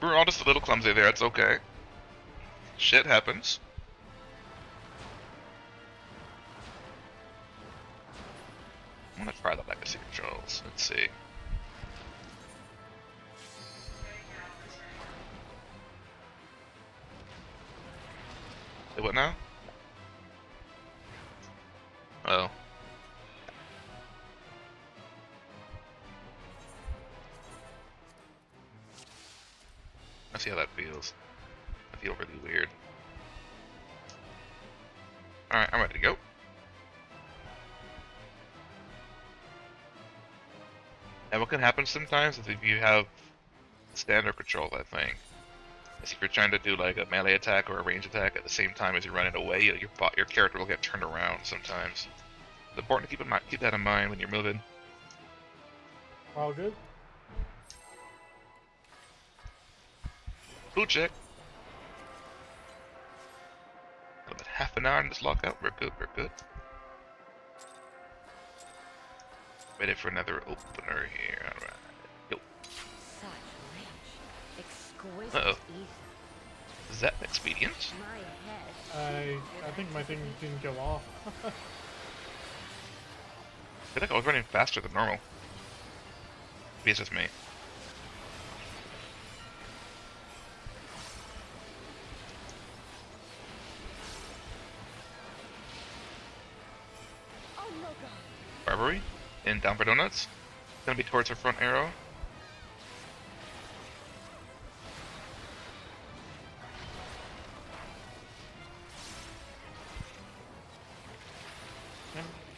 We're all just a little clumsy there, it's okay. Shit happens. I'm gonna try the legacy controls. Let's see. Hey, what now? Oh. I see how that feels. I feel really weird. Alright, I'm ready to go. And what can happen sometimes is if you have standard control, I think, is if you're trying to do like a melee attack or a range attack at the same time as you're running away, your character will get turned around sometimes. It's important to keep that in mind when you're moving. All good. Blue check. About half an hour in this lockout. We're good, we're good. Ready for another opener here. Alright. Yo. Such rich, exquisite Uh-oh. ether. Is that expedient? My head. I think my thing didn't go off. I feel like I was running faster than normal. Maybe it's just me. Oh no, God. Barbary in down for donuts. Gonna be towards her front arrow.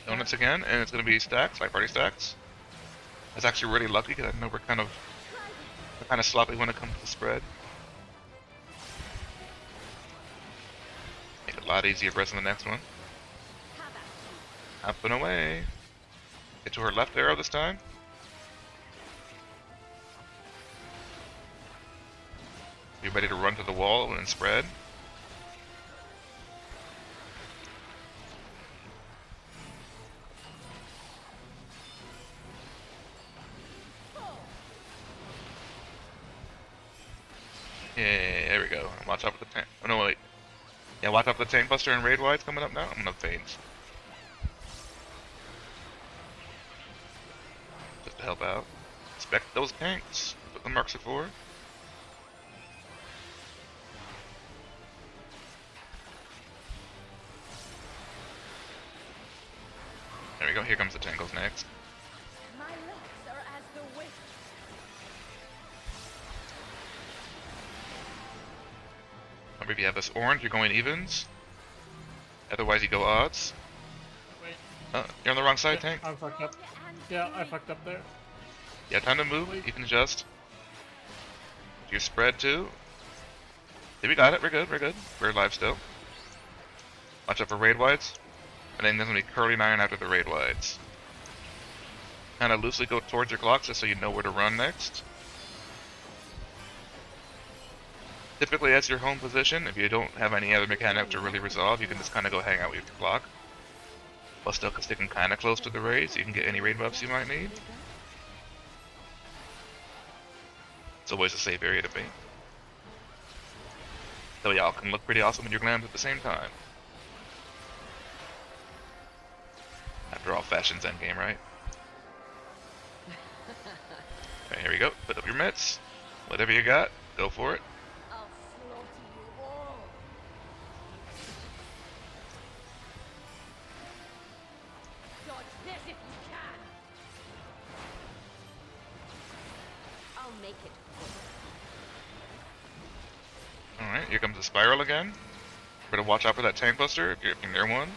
Donuts again, and it's gonna be stacks, like party stacks. That's actually really lucky because I know we're kind of sloppy when it comes to spread. Make it a lot easier for us in the next one. How about Up and away. Get to her left arrow this time. You ready to run to the wall and spread? Yeah, there we go. Watch out for the tank. Oh no, wait. Yeah, watch out for the tank buster and raid wide's coming up now. I'm gonna feint. Just to help out. Inspect those tanks. That's what the marks are for. There we go. Here comes the tangles next. My legs are as the wind. Remember, if you have this orange, you're going evens. Otherwise, you go odds. Wait. You're on the wrong side, Yeah, tank. I'm fucked up. Yeah, I fucked up there. Yeah, time to move. You can adjust. Your spread too. Yeah, we got it. We're good. We're good. We're alive still. Watch out for raid wides. And then there's gonna be curling iron after the raid wides. Kind of loosely go towards your clocks just so you know where to run next. Typically, that's your home position. If you don't have any other mechanic to really resolve, you can just kind of go hang out with your clock. While still sticking kind of close to the raid, so you can get any raid buffs you might need. It's always a safe area to be. So y'all can look pretty awesome in your glams at the same time. After all, fashion's endgame, right? Alright, here we go. Put up your mitts. Whatever you got, go for it. I'll slaughter you all. Dodge this if you can. I'll make it quick. Alright, here comes the spiral again. Better watch out for that tank buster if you're near one.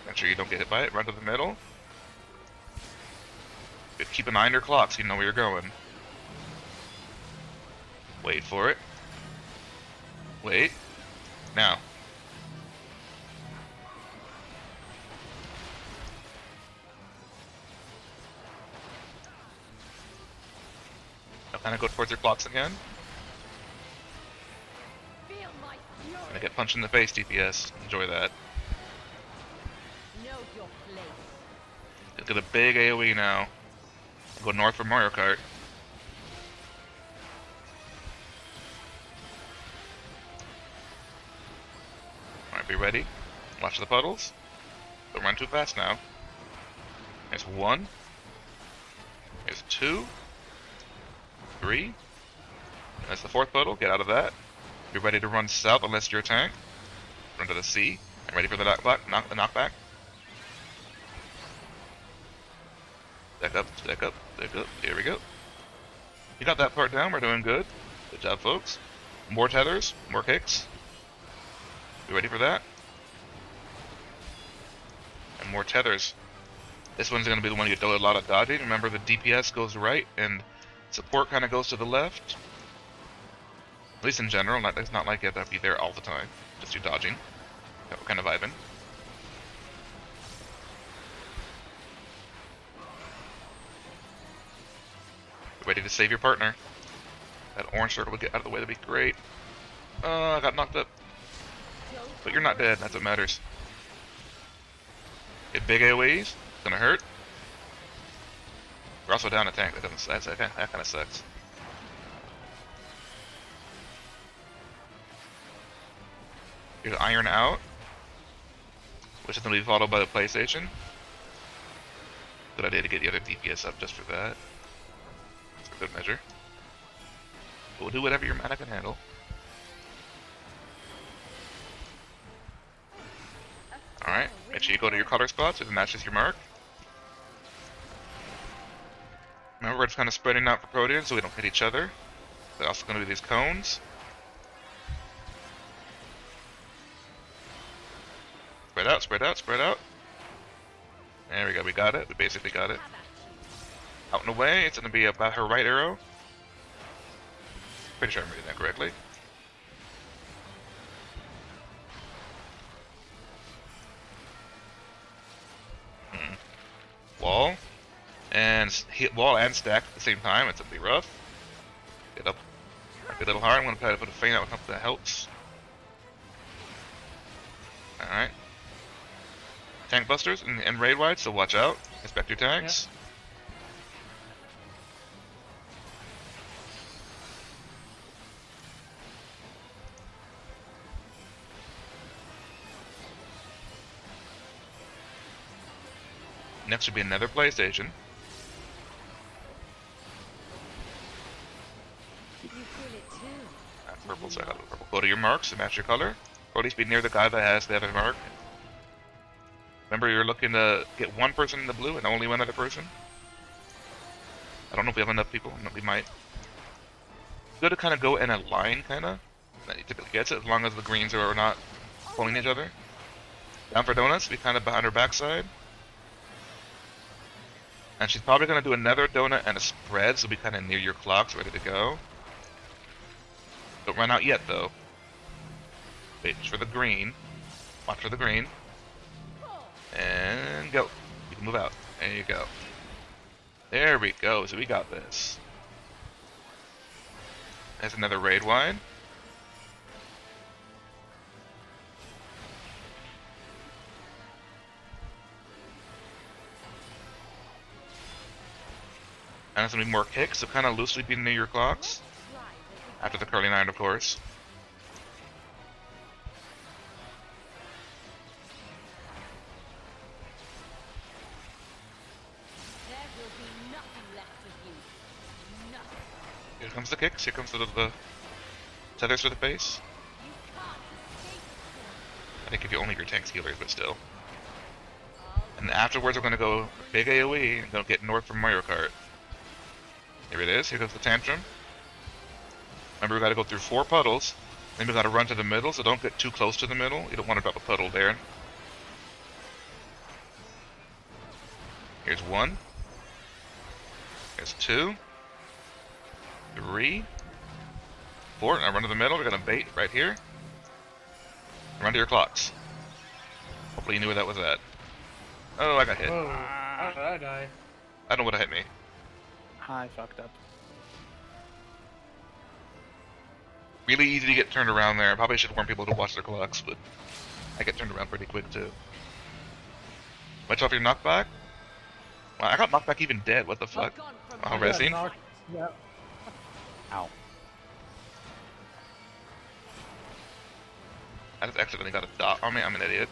Make sure you don't get hit by it. Run to the middle. Keep an eye on your clock so you know where you're going. Wait for it. Wait. Now. Now kind of go towards your clocks again. Feel my fury. Gonna get punched in the face, DPS. Enjoy that. Know your place. Let's get a big AoE now. Go north for Mario Kart. Alright, be ready. Watch the puddles. Don't run too fast now. There's 1. There's 2. 3. That's the 4th puddle. Get out of that. Be ready to run south unless you're a tank. Run to the C. And ready for the knockback. Stack up, stack up, stack up. Here we go. You got that part down. We're doing good. Good job, folks. More tethers, more kicks. You ready for that? And more tethers. This one's going to be the one you do a lot of dodging. Remember, the DPS goes right and support kind of goes to the left. At least in general. It's not like you have to be there all the time. Just you dodging. Kind of vibing. Ready to save your partner. That orange circle would get out of the way, that'd be great. I got knocked up. But you're not dead, that's what matters. Get big AoEs, gonna hurt. We're also down a tank, that kind of sucks. Here's Iron Out, which is gonna be followed by the PlayStation. Good idea to get the other DPS up just for that. Good measure. We'll do whatever your mana can handle. Alright, make sure you go to your color spots if it matches your mark. Remember, we're just kind of spreading out for Proteans so we don't hit each other. There's also going to be these cones. Spread out, spread out, spread out. There we go, we got it. We basically got it. Out and away, it's going to be about her right arrow. Pretty sure I'm reading that correctly. Wall. And hit wall and stack at the same time. It's going to be rough. Get up. Might be a little hard. I'm going to try to put a feint out with something that helps. Alright. Tank busters and raid wide, so watch out. Inspect your tanks. Yeah. Next should be another PlayStation. You feel it too. Purple, so I got purple. Go to your marks and match your color. Or at least be near the guy that has the other mark. Remember, you're looking to get one person in the blue and only one other person. I don't know if we have enough people. No, we might. Good to kind of go in a line, kind of. That he typically gets it, as long as the greens are not pulling each other. Down for donuts, be kind of behind her backside. And she's probably going to do another donut and a spread, so be kind of near your clocks, ready to go. Don't run out yet, though. Wait for the green. Watch for the green. And go. You can move out. There you go. There we go. So we got this. There's another raid wine. And there's gonna be more kicks, so kind of loosely be near your clocks. After the curling iron, of course. There will be nothing left of you. Nothing. Here comes the kicks. Here comes the tethers for the base. You can't escape. I think if you only your tanks healers, but still. And afterwards, we're gonna go big AOE and go get north from Mario Kart. Here it is. Here goes the tantrum. Remember, we gotta go through 4 puddles. Then we gotta run to the middle, so don't get too close to the middle. You don't want to drop a puddle there. Here's 1. Here's 2. 3. 4. Now run to the middle. We're gonna bait right here. Run to your clocks. Hopefully you knew where that was at. Oh, I got hit. Oh, how did I die? I don't know what hit me. I fucked up. Really easy to get turned around there. I probably should warn people to watch their clocks, but I get turned around pretty quick too. Watch off your knockback. Wow, I got knocked back even dead. What the fuck? I've gone from Oh, one Resi? Yeah. Ow. I just accidentally got a dot on me. I'm an idiot.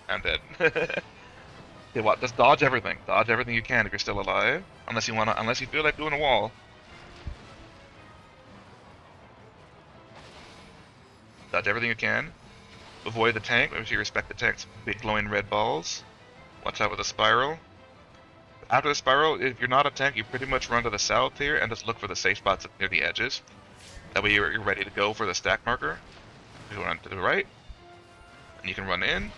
I'm dead. Okay, what? Just dodge everything. Dodge everything you can if you're still alive. Unless you feel like doing a wall. Dodge everything you can. Avoid the tank. Make sure you respect the tank's big glowing red balls. Watch out with the spiral. After the spiral, if you're not a tank, you pretty much run to the south here and just look for the safe spots near the edges. That way you're ready to go for the stack marker. You run to the right, and you can run in.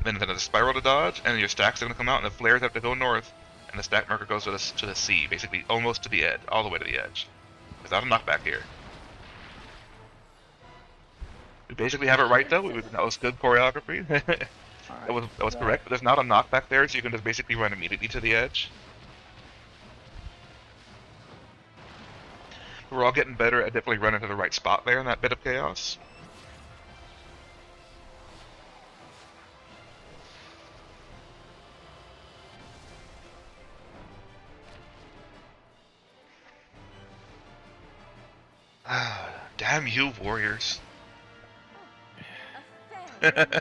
Then there's a spiral to dodge, and your stacks are going to come out, and the flares have to go north, and the stack marker goes to the sea, basically almost to the edge, all the way to the edge. Without a knockback here. We basically have it right though. That was good choreography. that was correct. But there's not a knockback there, so you can just basically run immediately to the edge. We're all getting better at definitely running to the right spot there in that bit of chaos. Damn you, warriors. A fair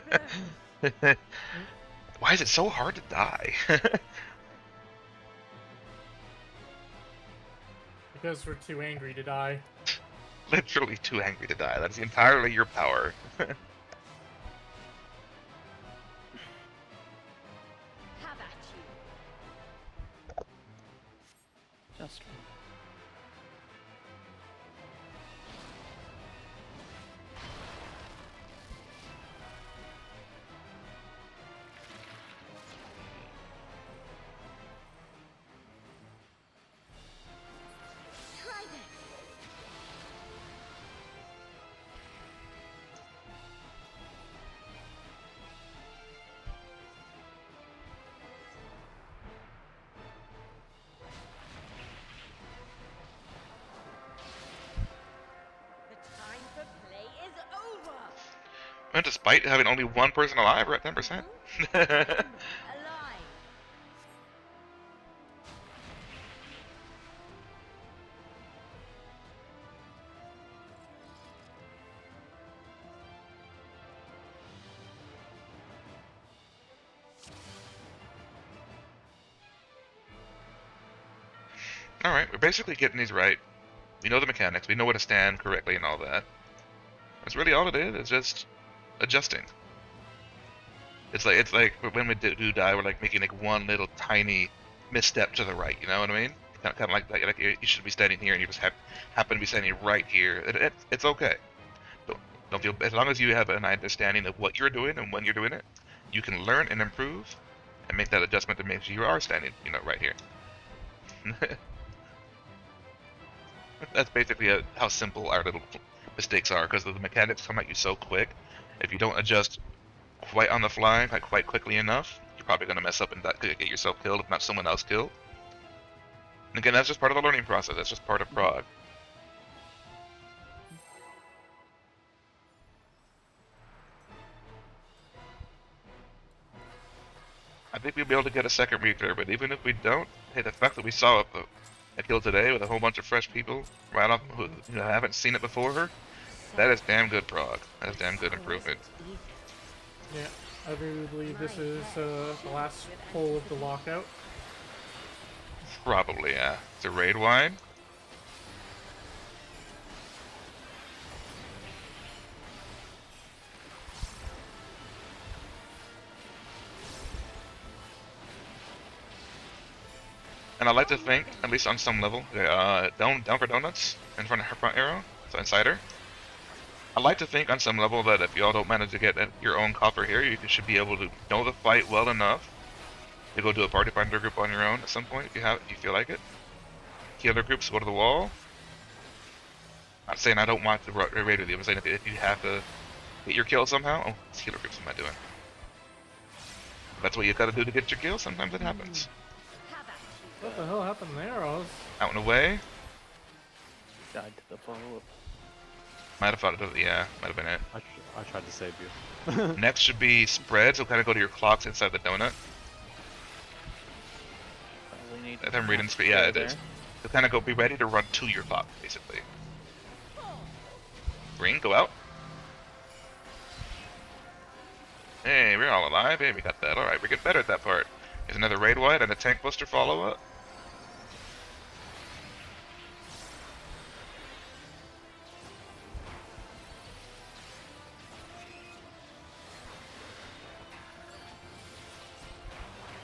burn. Why is it so hard to die? Because we're too angry to die. Literally too angry to die. That's entirely your power. Have at you. Just Try this. The time for play is over. And despite having only one person alive, we're at 10%. Alive. Alright, we're basically getting these right. We know the mechanics, we know where to stand correctly and all that. That's really all it is just adjusting. It's like when we do die, we're like making like one little tiny misstep to the right. You know what I mean? Kind of like you should be standing here and you just happen to be standing right here. It's okay. Don't feel, as long as you have an understanding of what you're doing and when you're doing it, you can learn and improve and make that adjustment that makes you are standing, right here. That's basically how simple our little mistakes are, because the mechanics come at you so quick. If you don't adjust quite on the fly, quite quickly enough, you're probably going to mess up and get yourself killed, if not someone else killed. And again, that's just part of the learning process. That's just part of prog. I think we'll be able to get a second recur, but even if we don't, hey, the fact that we saw a kill today with a whole bunch of fresh people right off who haven't seen it before, that is damn good prog. That is damn good improvement. Yeah, I really believe this is the last pull of the lockout. Probably, yeah. It's a raid wide. And I like to think, at least on some level, down for donuts in front of her front arrow, so insider. I like to think on some level that if y'all don't manage to get your own copper here, you should be able to know the fight well enough to go do a party finder group on your own at some point if you feel like it. Healer groups, go to the wall. I'm not saying I don't want to raid with you. I'm saying if you have to get your kill somehow, oh, it's healer groups. What am I doing? If that's what you gotta do to get your kill. Sometimes it happens. What the hell happened there? I was... Out and away. Died to the follow-up. Might have thought it. Yeah, might have been it. I tried to save you. Next should be spread. So kind of go to your clocks inside the donut. Probably need If I'm reading speed, yeah, it is. So kind of be ready to run to your clock, basically. Green, go out. Hey, we're all alive. Hey, we got that. Alright, we're getting better at that part. There's another raid wide and a tank buster follow-up.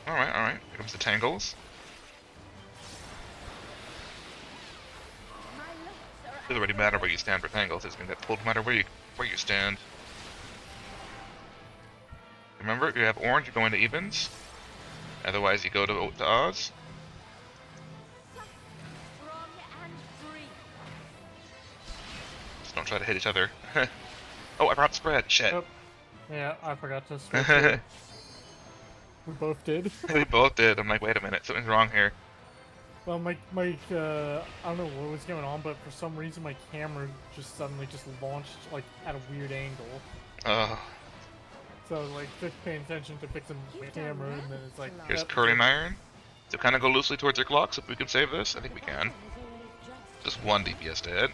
Alright. Here comes the tangles. It doesn't really matter where you stand for tangles. It's going to get pulled no matter where you stand. Remember, if you have orange, you go into evens. Otherwise, you go to odds. Just don't try to hit each other. Oh, I brought spread. Shit. Oh, yeah, I forgot to spread. We both did. We both did. I'm like, wait a minute, something's wrong here. Well, my I don't know what was going on, but for some reason my camera just suddenly launched like at a weird angle. So like just paying attention to fixing my camera, and then it's like. Here's curling iron. So kind of go loosely towards your clocks. If we can save this, I think we can. Just one DPS dead.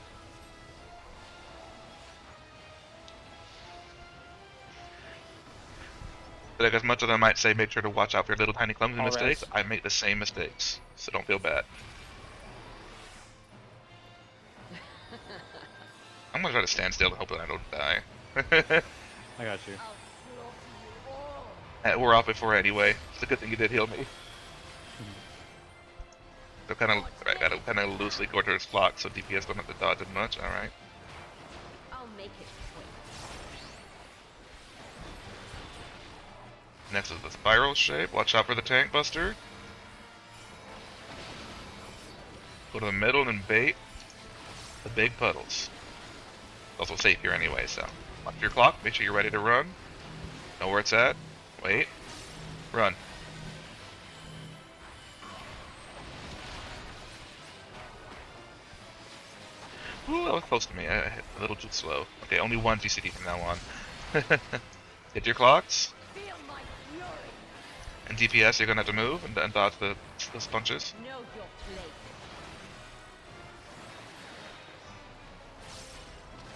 But like, as much as I might say, make sure to watch out for your little tiny clumsy mistakes, I make the same mistakes, so don't feel bad. I'm gonna try to stand still and hope that I don't die. I got you. We're off before anyway. It's a good thing you did heal me. So gotta kind of loosely go towards clock, so DPS don't have to dodge as much. All right. I'll make it quick. Next is the spiral shape. Watch out for the tank buster. Go to the middle and bait the big puddles. It's also safe here anyway, so watch your clock. Make sure you're ready to run. Know where it's at. Wait. Run. Ooh, that was close to me. I hit a little too slow. Okay, only one GCD from now on. Hit your clocks. And DPS, you're gonna have to move and dodge those punches. Know your place.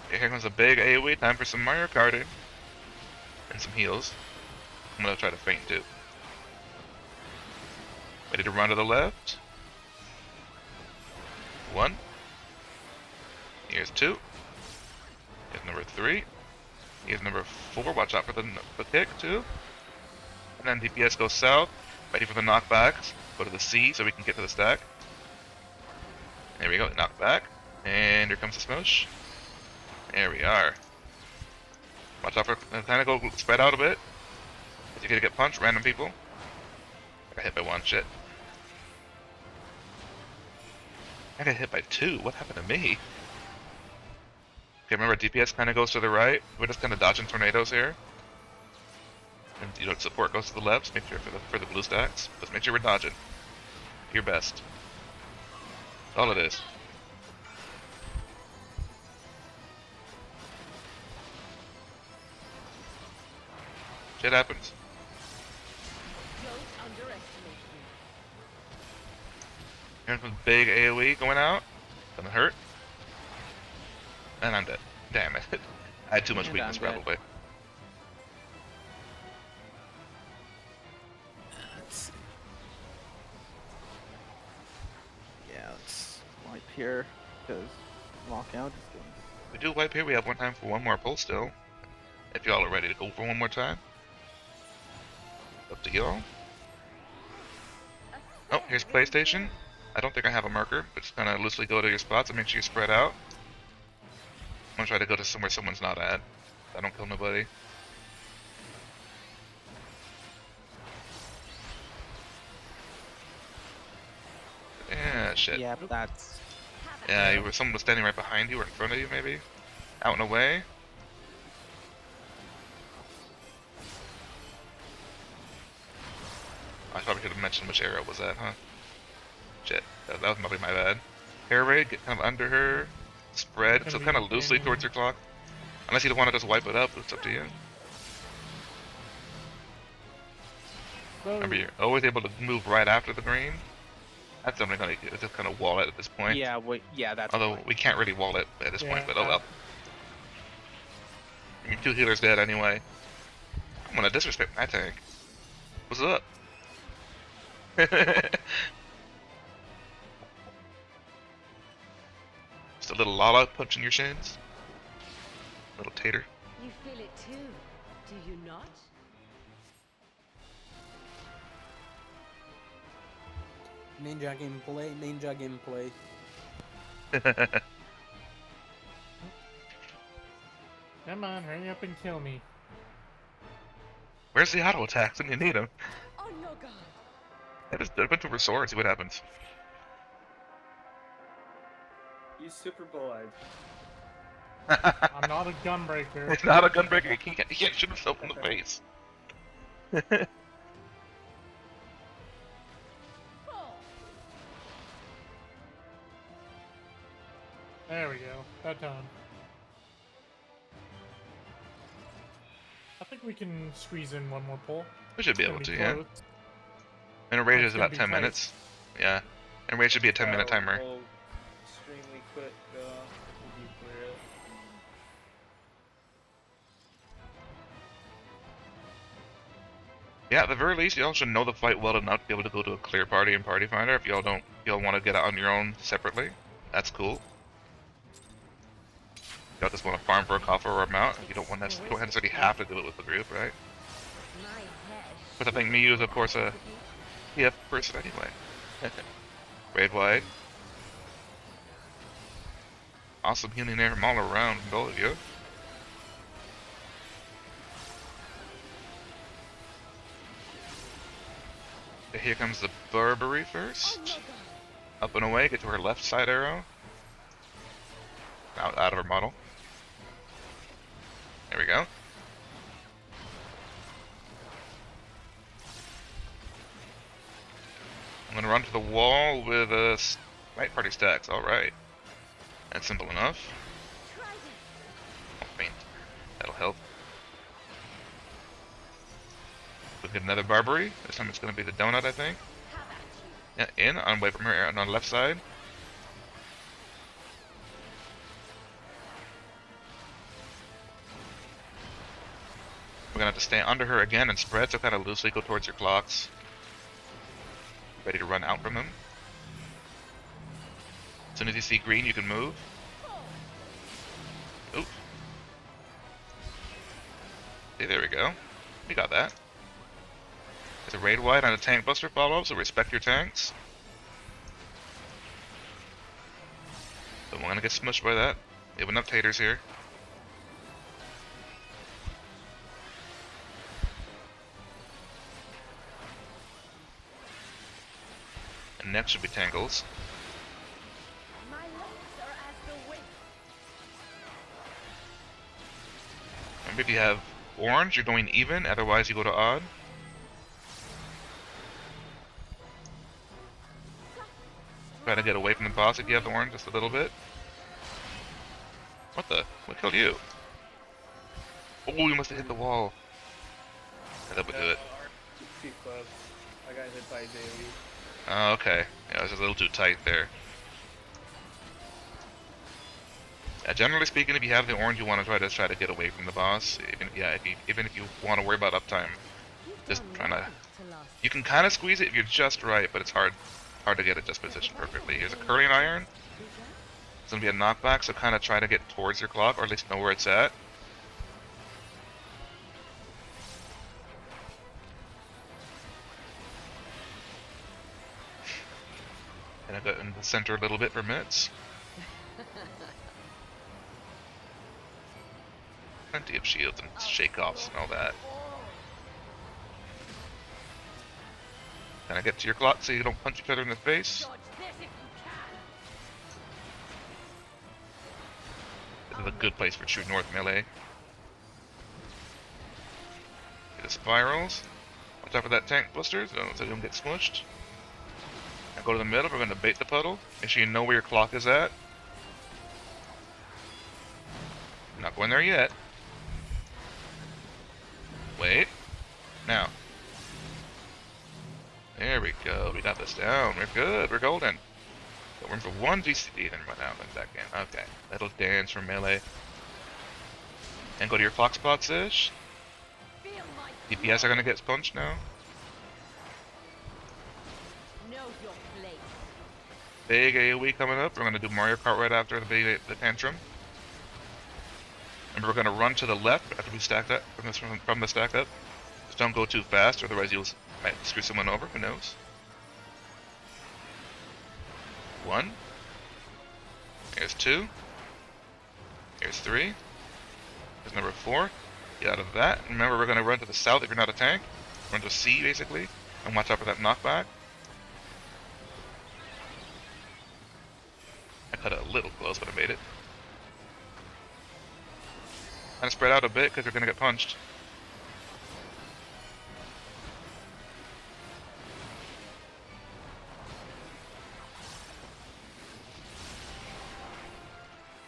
Okay, here comes a big AoE. Time for some Mario Karting. And some heals. I'm gonna try to feint too. Ready to run to the left. 1. Here's 2. Here's number 3. Here's number 4. Watch out for the kick too. and then DPS goes south, ready for the knockbacks. Go to the C so we can get to the stack. There we go, knockback. And here comes the smosh. There we are. Watch out for kind of go spread out a bit. You're gonna get punched, random people. I got hit by one, shit. I got hit by two, what happened to me? Okay, remember DPS kind of goes to the right. We're just kind of dodging tornadoes here. And you know, support goes to the left. So make sure for the blue stacks. Just make sure we're dodging. Your best. That's all it is. Shit happens. Don't underestimate me. Here's some big AoE going out. Gonna hurt. And I'm dead. Damn it. I had too much And weakness I'm dead. probably. Let's see. Yeah, let's wipe here because lockout is going. We do wipe here, we have one time for one more pull still. If y'all are ready to go for one more time. Up to y'all. Oh, here's PlayStation. I don't think I have a marker, but just kind of loosely go to your spots and make sure you spread out. I'm gonna try to go to somewhere someone's not at. I don't kill nobody. Yeah, shit. Yeah, that's. Yeah, someone was standing right behind you or in front of you, maybe. Out and away. I probably should have mentioned which arrow was that, huh? Shit, that was probably my bad. Hair raid, get kind of under her, spread, so kind of loosely towards your clock. Unless you don't want to just wipe it up, it's up to you. Remember, you're always able to move right after the green. That's something gonna just kind of wall it at this point. Yeah, that's. Although we can't really wall it at this point, but oh well. Your two healers dead anyway. I'm gonna disrespect my tank. What's up? Just a little Lala punching your shins. Little tater. You feel it too, do you not? Ninja gameplay, ninja gameplay. Come on, hurry up and kill me. Where's the auto attacks when you need them? On your guard. I just dip into her sword, see what happens. Use Super Blood. I'm not a gunbreaker. It's not a gunbreaker, he can't shoot himself in the face. There we go. That time. I think we can squeeze in one more pull. We should be It's able gonna to, be yeah. close. And a rage It's is gonna about be 10 tight. minutes. Yeah. And rage should be a 10-minute timer. We'll extremely quick. We'll be clear it. Yeah, at the very least, y'all should know the fight well enough to be able to go to a clear party and party finder. If y'all want to get out on your own separately, that's cool. Y'all just want to farm for a coffer or a mount. You don't necessarily have to do it with the group, right? My head. But I think Miyu is, of course, a PF person anyway. Raid wide. Awesome healing there from all around, both of you. Here comes the Burberry first. On your guard. Up and away, get to her left side arrow. Out of her model. There we go. I'm gonna run to the wall with a right party stacks. All right, that's simple enough. Try this. Oh, faint. That'll help. We get another Barbary. This time it's gonna be the donut, I think. Have at you. Yeah, in on away from her on the left side. We're gonna have to stay under her again and spread, so kind of loosely go towards your clocks. Ready to run out from them. As soon as you see green, you can move. Oop. Okay, there we go. We got that. There's a raid wide and a tank buster follow-up, so respect your tanks. Don't want to get smushed by that. We have enough taters here. And next should be Tangles. My legs are as the wind. Remember, if you have orange, you're going even, otherwise you go to odd. Try to get away from the boss if you have the orange just a little bit. What the? What killed you? Oh, you must have hit the wall. Yeah, that would do it. Too close. I got hit by Daily. Oh, okay. Yeah, it was a little too tight there. Generally speaking, if you have the orange, you want to try to get away from the boss. Even if you want to worry about uptime, just trying to. You can kind of squeeze it if you're just right, but it's hard to get it just positioned perfectly. Here's a curling iron. It's gonna be a knockback, so kind of try to get towards your clock, or at least know where it's at. And I got in the center a little bit for minutes. Plenty of shields and shake-offs and all that. Can I get to your clock so you don't punch each other in the face? Dodge this if you can. This is a good place for true north melee. Get the spirals. On top of that tank buster, so you don't get smushed. Now go to the middle, we're going to bait the puddle. Make sure you know where your clock is at. Not going there yet. Wait. Now. There we go. We got this down. We're good. We're golden. So we're in for 1 GCD, then run out in that game. Okay. Little dance from melee. And go to your clock spots-ish. Feel my DPS are going to get punched now. know your place. Big AoE coming up. We're going to do Mario Kart right after the tantrum. And we're going to run to the left after we stack that from the stack up. Just don't go too fast, otherwise you'll might screw someone over. Who knows? 1. Here's 2. Here's 3. Here's number 4. Get out of that. Remember, we're going to run to the south if you're not a tank. Run to C, basically. And watch out for that knockback. I cut it a little close, but I made it. Kind of spread out a bit because you're going to get punched.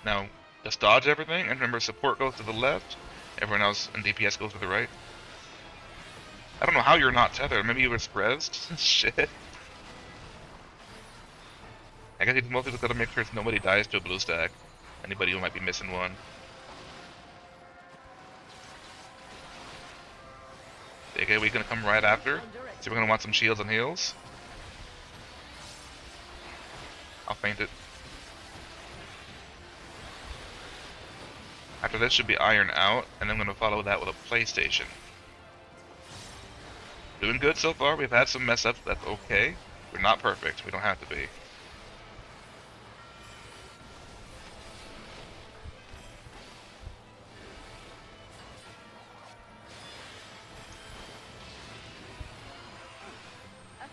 Now, just dodge everything, and remember support goes to the left, everyone else in DPS goes to the right. I don't know how you're not tethered, maybe you were sprezzed? Shit. I guess you mostly just gotta make sure nobody dies to a blue stack. Anybody who might be missing one. Okay, we're gonna come right after, so we're gonna want some shields and heals. I'll feint it. After this should be iron out, and I'm going to follow that with a PlayStation. Doing good so far. We've had some mess ups. That's okay. We're not perfect. We don't have to be.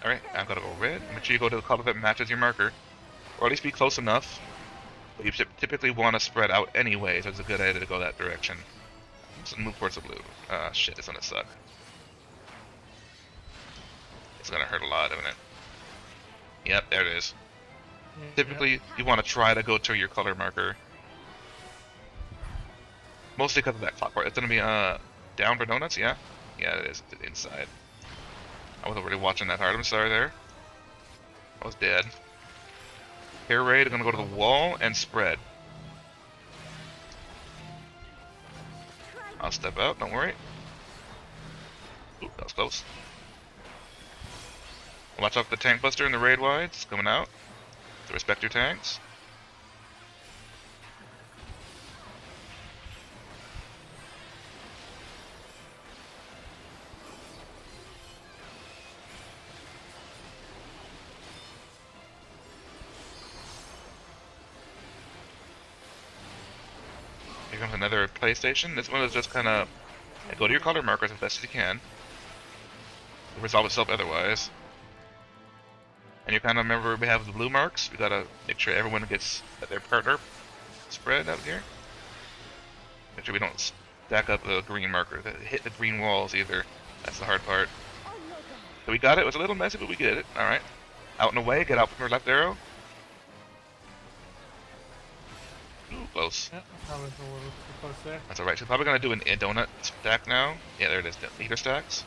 Alright, I've got to go red. Make sure you go to the color that matches your marker. Or at least be close enough. But you typically want to spread out anyway, so it's a good idea to go that direction. Just move towards the blue. Shit, it's gonna suck. It's gonna hurt a lot, isn't it? Yep, there it is. Typically, you want to try to go to your color marker. Mostly because of that clock part. It's gonna be down for donuts, yeah? Yeah, it is. It's inside. I wasn't really watching that hard. I'm sorry there. I was dead. Air raid, I'm gonna go to the wall and spread. I'll step out, don't worry. Ooh, that was close. Watch out for the tank buster and the raid wides coming out. So respect your tanks. another PlayStation. This one is just kind of go to your color markers as best as you can. Resolve itself otherwise. And you kind of remember we have the blue marks. We gotta make sure everyone gets their partner spread out here. Make sure we don't stack up the green marker that hit the green walls either. That's the hard part. So we got it. It was a little messy, but we get it. All right. Out and away. Get out from your left arrow. Ooh, close. Yeah, I was a little too close there. That's all right. So probably gonna do a donut stack now. Yeah, there it is. Meter stacks.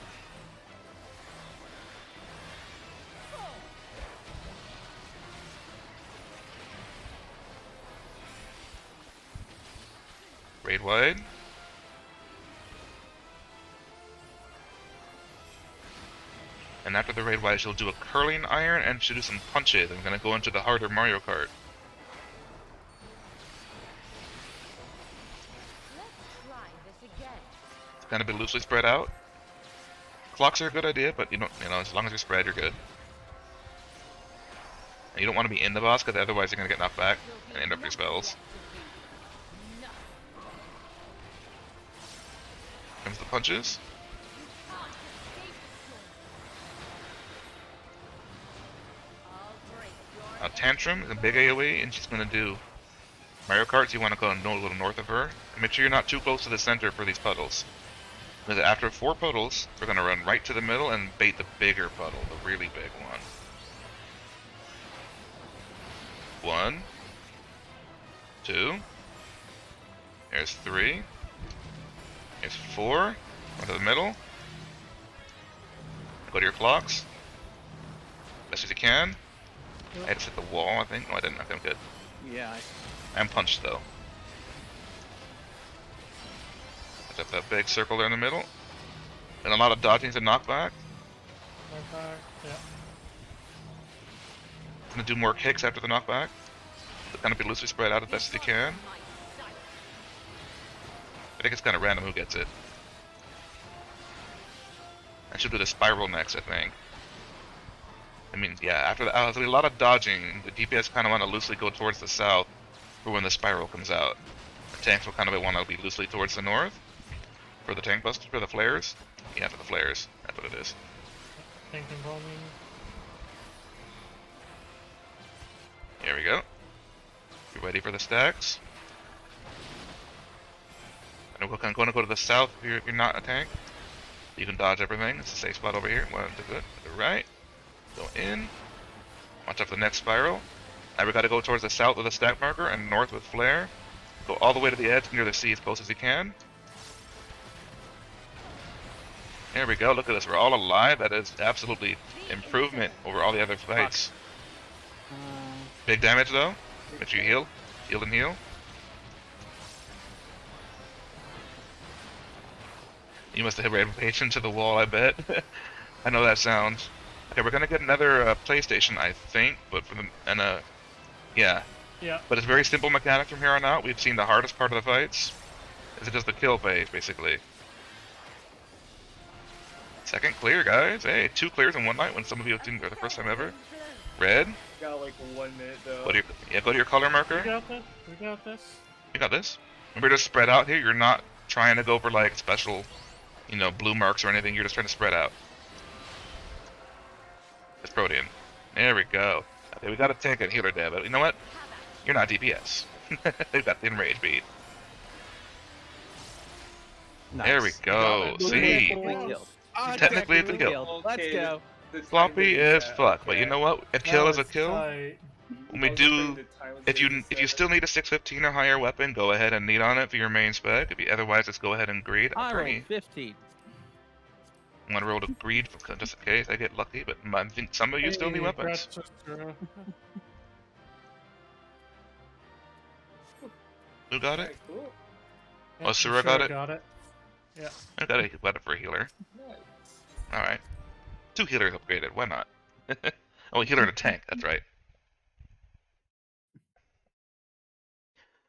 Raid wide. And after the raid wide, she'll do a curling iron and she'll do some punches. I'm gonna go into the harder Mario Kart. Let's try this again. It's kind of been loosely spread out. Clocks are a good idea, but you know, as long as you're spread, you're good. And you don't want to be in the boss, because otherwise you're gonna get knocked back and end up your spells. Comes the punches. Now Tantrum is a big AoE, and she's gonna do Mario Kart. So you want to go a little north of her. And make sure you're not too close to the center for these puddles. Because after 4 puddles, we're gonna run right to the middle and bait the bigger puddle, the really big one. 1, 2. There's 3. There's 4. Go to the middle. Go to your clocks. Best as you can. I had to hit the wall, I think. No, I didn't. Okay, I'm good. Yeah. I'm punched though. Put up that big circle there in the middle. And a lot of dodging to knockback. Yeah. Gonna do more kicks after the knockback. So kind of be loosely spread out as best as you can. I think it's kind of random who gets it. I should do the spiral next, I think. I mean, yeah, after that, there'll be a lot of dodging. The DPS kind of want to loosely go towards the south for when the spiral comes out. The tanks will kind of want to be loosely towards the north for the tank busters, for the flares. Yeah, for the flares. That's what it is. Tank involving. Here we go. You ready for the stacks? And we're going to go to the south if you're not a tank. You can dodge everything. It's a safe spot over here. 1, 2, good. To the right. Go in. Watch out for the next spiral. Now we got to go towards the south with a stack marker and north with flare. Go all the way to the edge near the sea as close as you can. There we go. Look at this. We're all alive. That is absolutely improvement over all the other fights. Big damage though. Make sure you heal. Heal and heal. You must have ran patient to the wall, I bet. I know that sound. Okay, we're gonna get another PlayStation, I think, but for the yeah. Yeah. But it's very simple mechanic from here on out. We've seen the hardest part of the fights. Is it just the kill phase, basically? Second clear, guys. Hey, 2 clears in one night when some of you think for the first time ever. Red. Got like 1 minute though. Go to your color marker. We got this. We got this. You got this. Remember to spread out here. You're not trying to go for like special, blue marks or anything. You're just trying to spread out. It's Protean. There we go. Okay, we got a tank and healer there, but you know what? You're not DPS. They've got the enrage beat. Nice. There we go. See? Technically it's a kill. Let's go. Sloppy as fuck, but you know what? A kill is a kill. Tight. When we do, if you still need a 615 or higher weapon, go ahead and need on it for your main spec. If you otherwise, just go ahead and greed. I rolled 15. I'm gonna roll to greed just in case I get lucky, but I think some of you still need weapons. Who got it? Cool. Oh, Sura got it? Got it. Yeah. I got it for a healer. Nice. Alright. 2 healers upgraded, why not? Oh, a healer and a tank, that's right.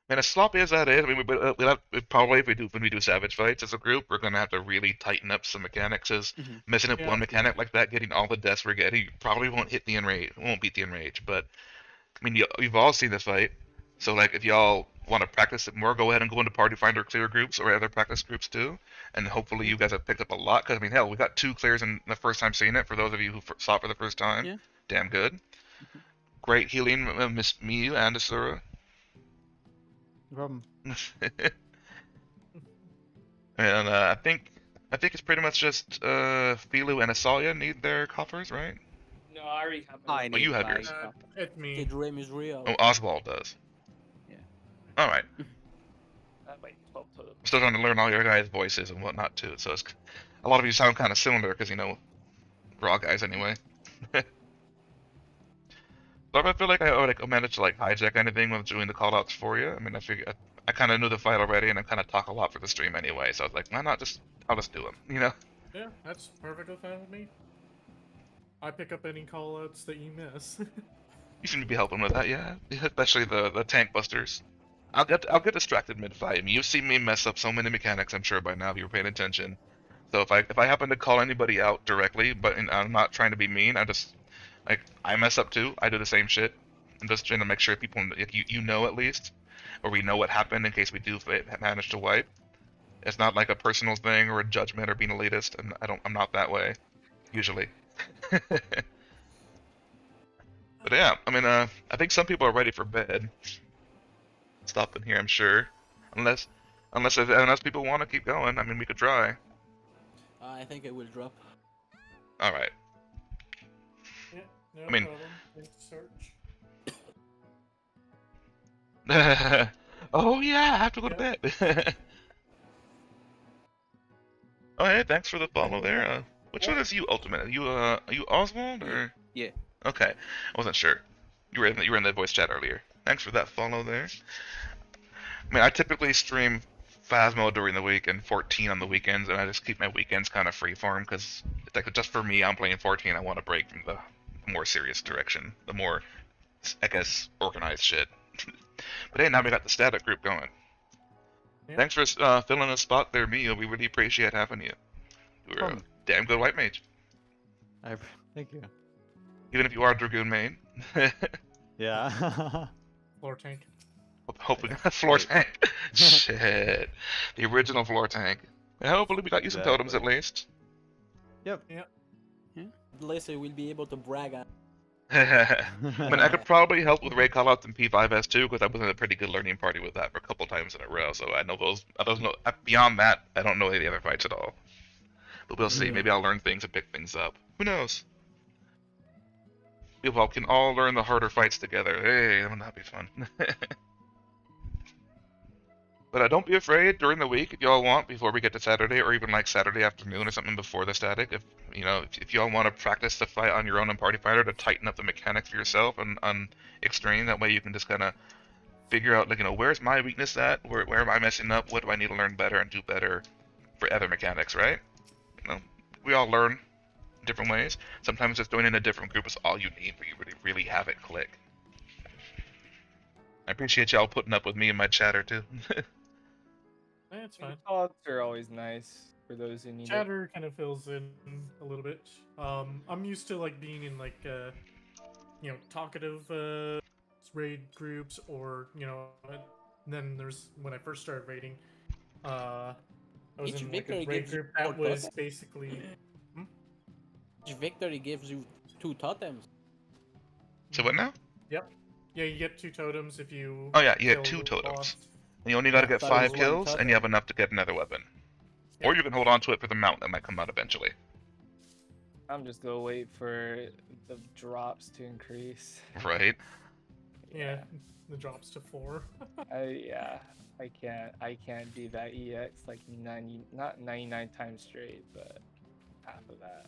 Man, as sloppy as that is, I mean, we probably, when we do Savage fights as a group, we're gonna have to really tighten up some mechanics. As messing up one mechanic like that, getting all the deaths we're getting, you probably won't beat the enrage. But I mean, you've all seen the fight, so like if y'all want to practice it more, go ahead and go into Party Finder clear groups or other practice groups too. And hopefully you guys have picked up a lot. Because, I mean, hell, we got 2 clears in the first time seeing it. For those of you who saw it for the first time, Yeah. damn good. Great healing, Miss Miyu and Asura. No problem. And I think it's pretty much just Filu and Asalia need their coffers, right? No, I already have. I Oh, you need have my yours. copper. It's The me. dream is real. Oh, Oswald does. Yeah. All right. I have like 12 totems. I'm still trying to learn all your guys' voices and whatnot too. So it's a lot of you sound kind of similar because we're all guys anyway. But I feel like I would manage to like hijack anything with doing the callouts for you. I mean, I kind of knew the fight already, and I kind of talk a lot for the stream anyway. So I was like, why not I'll just do them, Yeah, that's perfectly fine with me. I pick up any callouts that you miss. You seem to be helping with that, yeah. Especially the tank busters. I'll get distracted mid-fight. I mean, you've seen me mess up so many mechanics. I'm sure by now if you were paying attention. So if I happen to call anybody out directly, but I'm not trying to be mean, I mess up too. I do the same shit. I'm just trying to make sure people you know at least, or we know what happened in case we do manage to wipe. It's not like a personal thing or a judgment or being elitist, and I'm not that way, usually. But yeah, I mean, I think some people are ready for bed. Stopping here, I'm sure. Unless people want to keep going, I mean, we could try. I think it will drop. All right. Yeah, no I mean- problem. Thanks, Search. Oh yeah, I have to go to bed. Oh hey, thanks for the follow there. Which one is you, Ultimate? Are you Oswald or? Yeah. Okay, I wasn't sure. You were in the voice chat earlier. Thanks for that follow there. I mean, I typically stream Phasmo during the week and 14 on the weekends, and I just keep my weekends kind of freeform because, like, just for me, I'm playing 14. I want to break from the more serious direction, the more, I guess, organized shit. But hey, now we got the static group going. Yeah. Thanks for filling a spot there, Mio. We really appreciate having you. You're a damn good white mage, Thank you. even if you are a Dragoon main. Yeah. Floor tank. Hope we got a floor tank. Shit. The original floor tank. And hopefully we got you some totems at least. Yep. At least I will be able to brag on. I mean, I could probably help with Ray callouts in P5S too, because I was in a pretty good learning party with that for a couple times in a row. So I know those. Beyond that, I don't know any of the other fights at all. But we'll see. Maybe I'll learn things and pick things up. Who knows? We can all learn the harder fights together. Hey, that'd be fun. But don't be afraid during the week if y'all want, before we get to Saturday, or even like Saturday afternoon or something before the static. If y'all want to practice the fight on your own in Party Fighter to tighten up the mechanics for yourself and on Extreme, that way you can just kind of figure out, like, where's my weakness at? Where am I messing up? What do I need to learn better and do better for other mechanics, right? We all learn different ways. Sometimes just joining a different group is all you need for you to really have it click. I appreciate y'all putting up with me and my chatter too. Yeah, it's fine. Thoughts are always nice for those who need it. Chatter kind of fills in a little bit. I'm used to like being in like talkative raid groups, or then there's when I first started raiding, I was Each in like a victory raid gives you group that 4 was totems. basically. Each victory gives you 2 totems. So what now? Yeah, you get 2 totems if you. Oh yeah, you kill get 2 the totems. boss. And you only gotta Yeah, get that 5 is one kills, and you have totem. enough to get another weapon. Yeah. Or you can hold on to it for the mount that might come out eventually. I'm just gonna wait for the drops to increase. Right? Yeah, the drops to 4. I can't be that EX like 90, not 99 times straight, but half of that.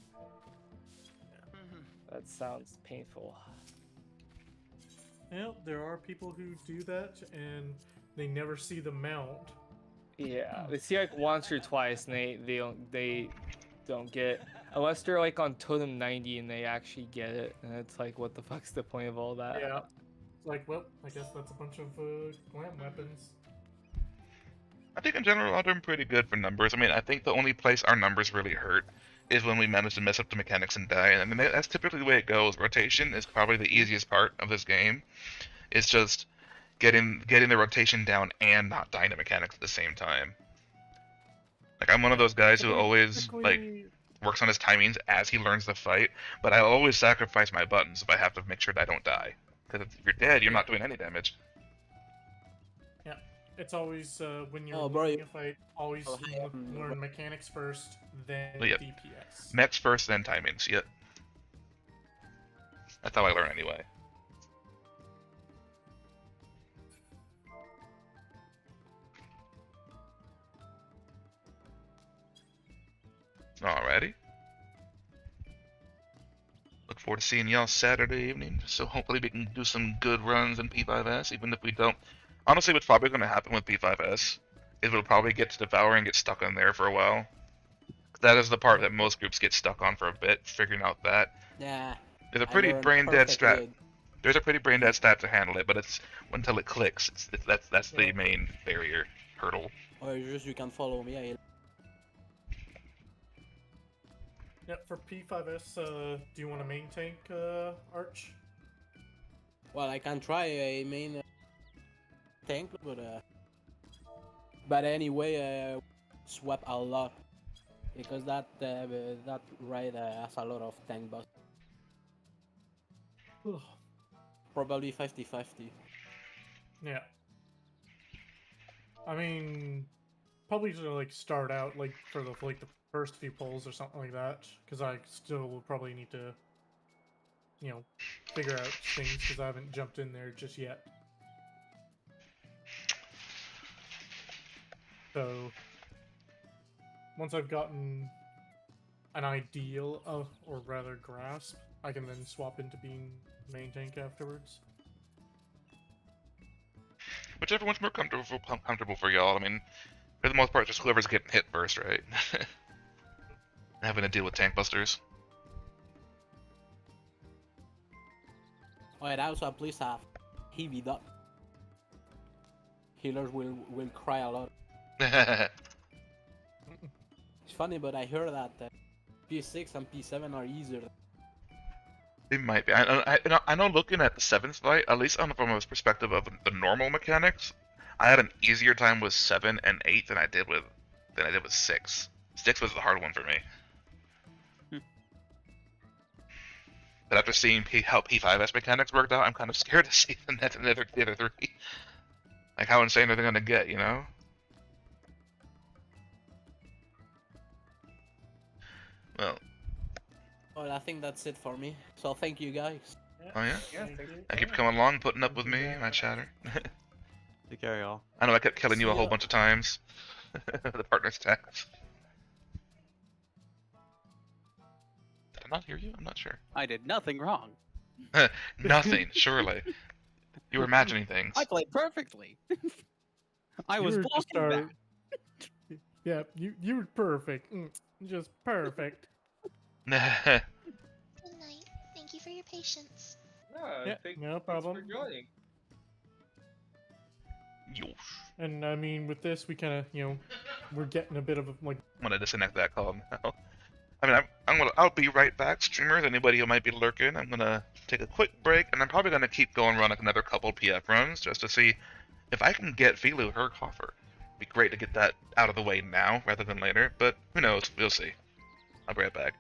That sounds painful. Yeah, there are people who do that, and they never see the mount. Yeah, they see like once or twice, and they don't get, unless they're like on totem 90 and they actually get it, and it's like, what the fuck's the point of all that? Yeah. It's like, well, I guess that's a bunch of glam weapons. I think in general I'm doing pretty good for numbers. I mean, I think the only place our numbers really hurt is when we manage to mess up the mechanics and die. And I mean, that's typically the way it goes. Rotation is probably the easiest part of this game. It's just, getting the rotation down and not dying to mechanics at the same time. Like I'm one of those guys who always like works on his timings as he learns the fight, but I always sacrifice my buttons if I have to make sure that I don't die. Because if you're dead, you're not doing any damage. Yeah, it's always when you're Oh, bro, learning a fight, always Oh, hi, learn mechanics first, then Yep. DPS. Mechs first, then timings. Yep. That's how I learn anyway. Alrighty. Look forward to seeing y'all Saturday evening. So hopefully we can do some good runs in P5S, even if we don't. Honestly, what's probably going to happen with P5S is we'll probably get to Devour and get stuck on there for a while. That is the part that most groups get stuck on for a bit, figuring out that. Yeah. There's a pretty brain dead strat. Perfectly. There's a pretty brain dead stat to handle it, but it's until it clicks. That's the main barrier hurdle. Or just you can follow me. Yeah, for P5S, do you want a main tank, Arch? Well, I can try a main tank, but anyway, swap a lot because that raid has a lot of tank buffs. Probably 50-50. Yeah. I mean, probably to like start out like for the first few polls or something like that, because I still will probably need to, you know, figure out things because I haven't jumped in there just yet. So once I've gotten an ideal of, or rather grasp, I can then swap into being main tank afterwards. Whichever one's more comfortable for y'all. I mean, for the most part, just whoever's getting hit first, right? Having to deal with tank busters. Oh, and also please have heavy up. Healers will cry a lot. It's funny, but I heard that P6 and P7 are easier. They might be. I know looking at the 7th fight, at least from a perspective of the normal mechanics, I had an easier time with 7 and 8 than I did with 6. 6 was the hard one for me. But after seeing how P5S mechanics worked out, I'm kind of scared to see the other 3. Like, how insane are they going to get, you know? Well. Well, I think that's it for me. So thank you guys. Oh yeah? Yeah, Thank you for coming along, putting up with me, my chatter. Take care, y'all. I know I kept killing you a See whole ya. bunch of times. The partner's text. Did I not hear you? I'm not sure. I did nothing wrong. Nothing, surely. You were imagining things. I played perfectly. I was You were just blocking that. Yeah, you were perfect. Just perfect. Good night. Thank you for your patience. Yeah, no problem. Thanks for joining. Yosh. And I mean, with this, we kind of, you know, we're getting a bit of a, like, I'm gonna disconnect that call now. I mean, I'll be right back, streamers. Anybody who might be lurking, I'm gonna take a quick break, and I'm probably gonna keep going, run like another couple PF runs just to see if I can get Filu her coffer. It'd be great to get that out of the way now rather than later, but who knows? We'll see. I'll be right back.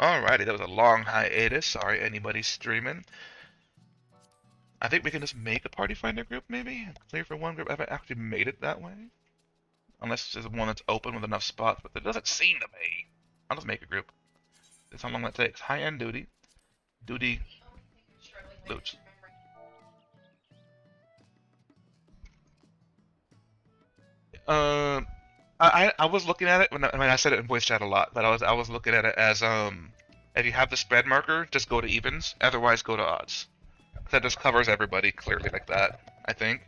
Alrighty, that was a long hiatus. Sorry, anybody streaming. I think we can just make a party finder group, maybe? Clear for one group. I haven't actually made it that way. Unless there's one that's open with enough spots, but it doesn't seem to be. I'll just make a group. That's how long that takes. High-end duty. Duty. Loot. I was looking at it when I said it in voice chat a lot, but I was looking at it as if you have the spread marker, just go to evens. Otherwise, go to odds. That just covers everybody clearly like that, I think.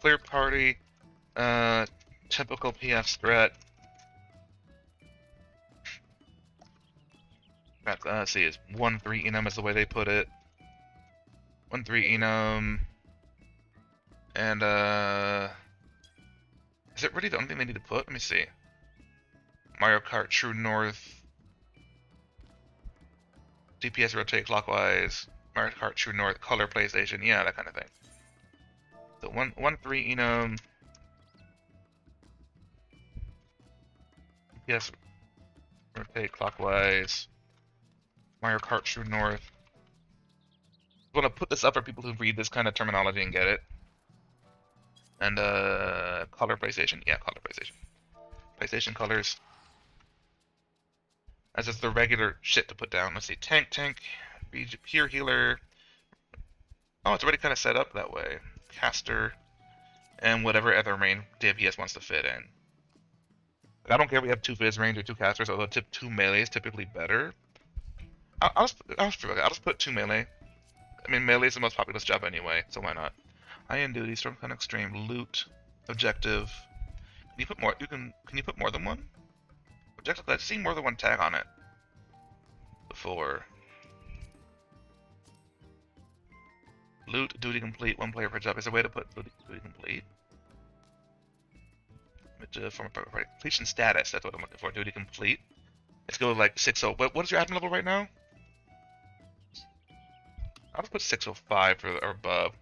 Clear party, typical PF threat. Let's see, it's 1-3 enum is the way they put it. 1-3 enum. And, is it really the only thing they need to put? Let me see. Mario Kart True North. DPS rotate clockwise. Mario Kart True North, color PlayStation, yeah, that kind of thing. So 1-3 enum. DPS rotate clockwise. Mario Kart True North. I want to put this up for people who read this kind of terminology and get it. And color PlayStation, yeah, color PlayStation. PlayStation colors. As just the regular shit to put down. Let's see, tank, pure healer. Oh, it's already kind of set up that way. Caster, and whatever other main DPS wants to fit in. I don't care if we have 2 Fizz range or 2 casters, although 2 melee is typically better. I'll just put 2 melee. I mean, melee is the most populous job anyway, so why not? High-end duty, storm kind of extreme, loot, objective. Can you put more? Can you put more than one? Objective. I've seen more than one tag on it before. Loot, duty complete, 1 player per job. Is there a way to put duty complete? Completion status, that's what I'm looking for. Duty complete. Let's go like 6-0. What is your admin level right now? I'll just put 605 or above.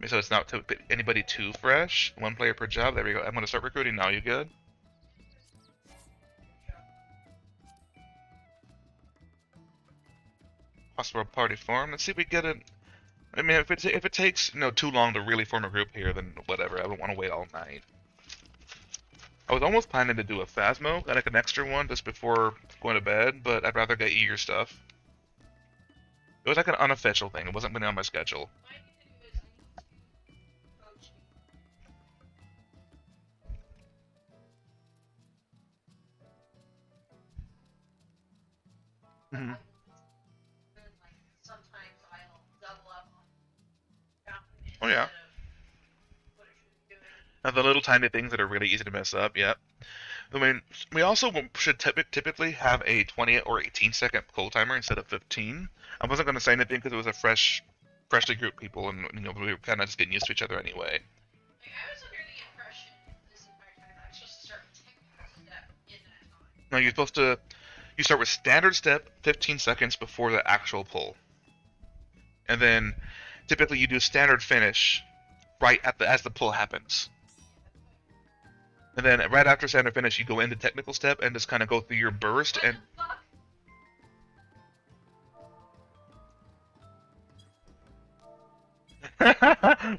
So it's not to anybody too fresh. 1 player per job. There we go. I'm going to start recruiting now. You good? Possible party form. Let's see if we get it. I mean, if it takes too long to really form a group here, then whatever. I don't want to wait all night. I was almost planning to do a Phasmo, like an extra one just before going to bed, but I'd rather get your stuff. It was like an unofficial thing. It wasn't really on my schedule. Mm-hmm. Oh yeah. Now the little tiny things that are really easy to mess up, yep. I mean, we also should typically have a 20 or 18-second pull timer instead of 15. I wasn't going to say anything because it was a freshly grouped people, and we were kind of just getting used to each other anyway. I was under the impression this entire time that I'm supposed to start with technical step in that time. No, you're supposed to. You start with standard step 15 seconds before the actual pull, and then typically you do standard finish right as the pull happens. And then right after standard finish, you go into technical step and just kind of go through your burst and.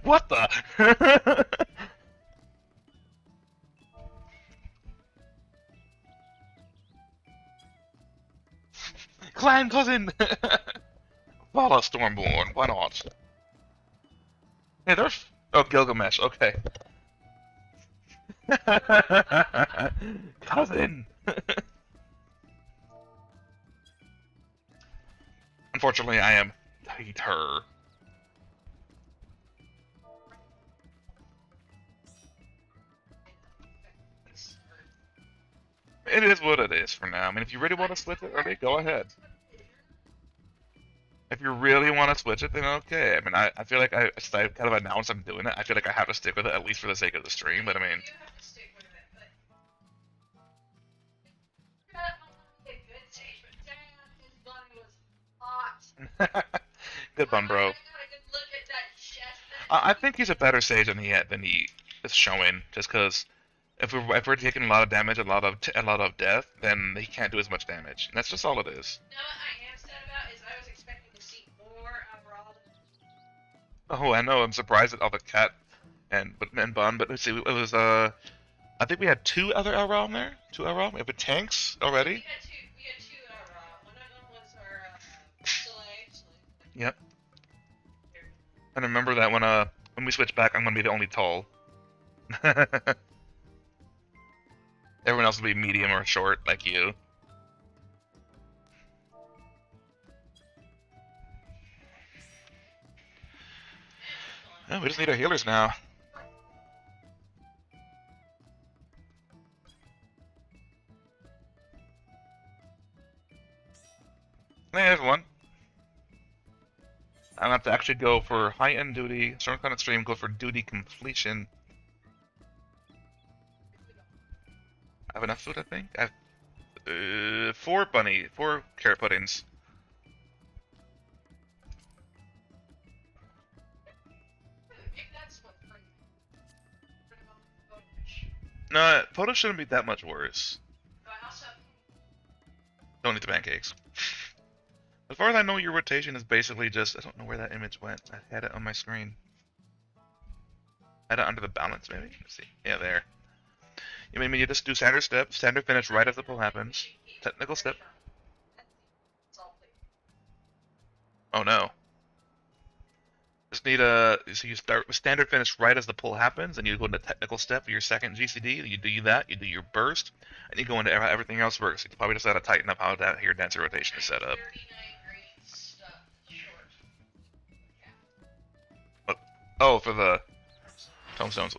What the? Clan cousin. Follow Stormborn. Why not? Hey, there's. Oh, Gilgamesh. Okay. Cousin! Unfortunately, I am Peter. It is what it is for now. I mean, if you really want to split it early, go ahead. if you really want to switch it, then okay. I mean, I feel like since I kind of announced I'm doing it, I feel like I have to stick with it at least for the sake of the stream. But I mean, You have to stick with it, but that might not be a good stage, but damn, his bunny was hot. good bun, bro. I got a good look at that chest. I think he's a better sage than he is showing, just because if we're taking a lot of damage, a lot of death, then he can't do as much damage. And that's just all it is. You know what I am sad about is I was expecting to see more overall. Oh, I know. I'm surprised at all the cat and bun, but let's see. It was I think we had 2 other Elra on there. 2 Elra. We have the tanks already. We had two one of them was our Soleil. Yep. And remember that when we switch back, I'm gonna be the only tall. Everyone else will be medium or short, like you. Oh, we just need our healers now. Hey everyone. I'm gonna have to actually go for high-end duty, storm cloud extreme, go for duty completion. I have enough food, I think. I have 4 carrot puddings. No, photo shouldn't be that much worse. Don't need the pancakes. As far as I know, your rotation is basically just... I don't know where that image went. I had it on my screen. I had it under the balance, maybe? Let's see. Yeah, there. You mean you just do standard step, standard finish right as the pull happens. Technical step. Oh no. Just need so you start with standard finish right as the pull happens, and you go into technical step for your second GCD. You do that, you do your burst, and you go into everything else works. You probably just got to tighten up how that your dancer rotation is set up. Oh, for the tombstones.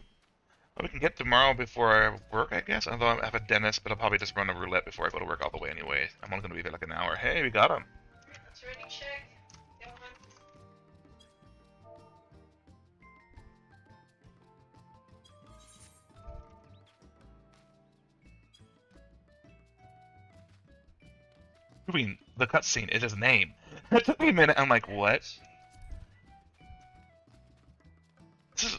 Well, we can get tomorrow before I work, I guess. Although I have a dentist, but I'll probably just run a roulette before I go to work all the way anyway. I'm only going to be there like an hour. Hey, we got him. That's ready, check. Reading the cutscene is his name. It took me a minute. I'm like, what?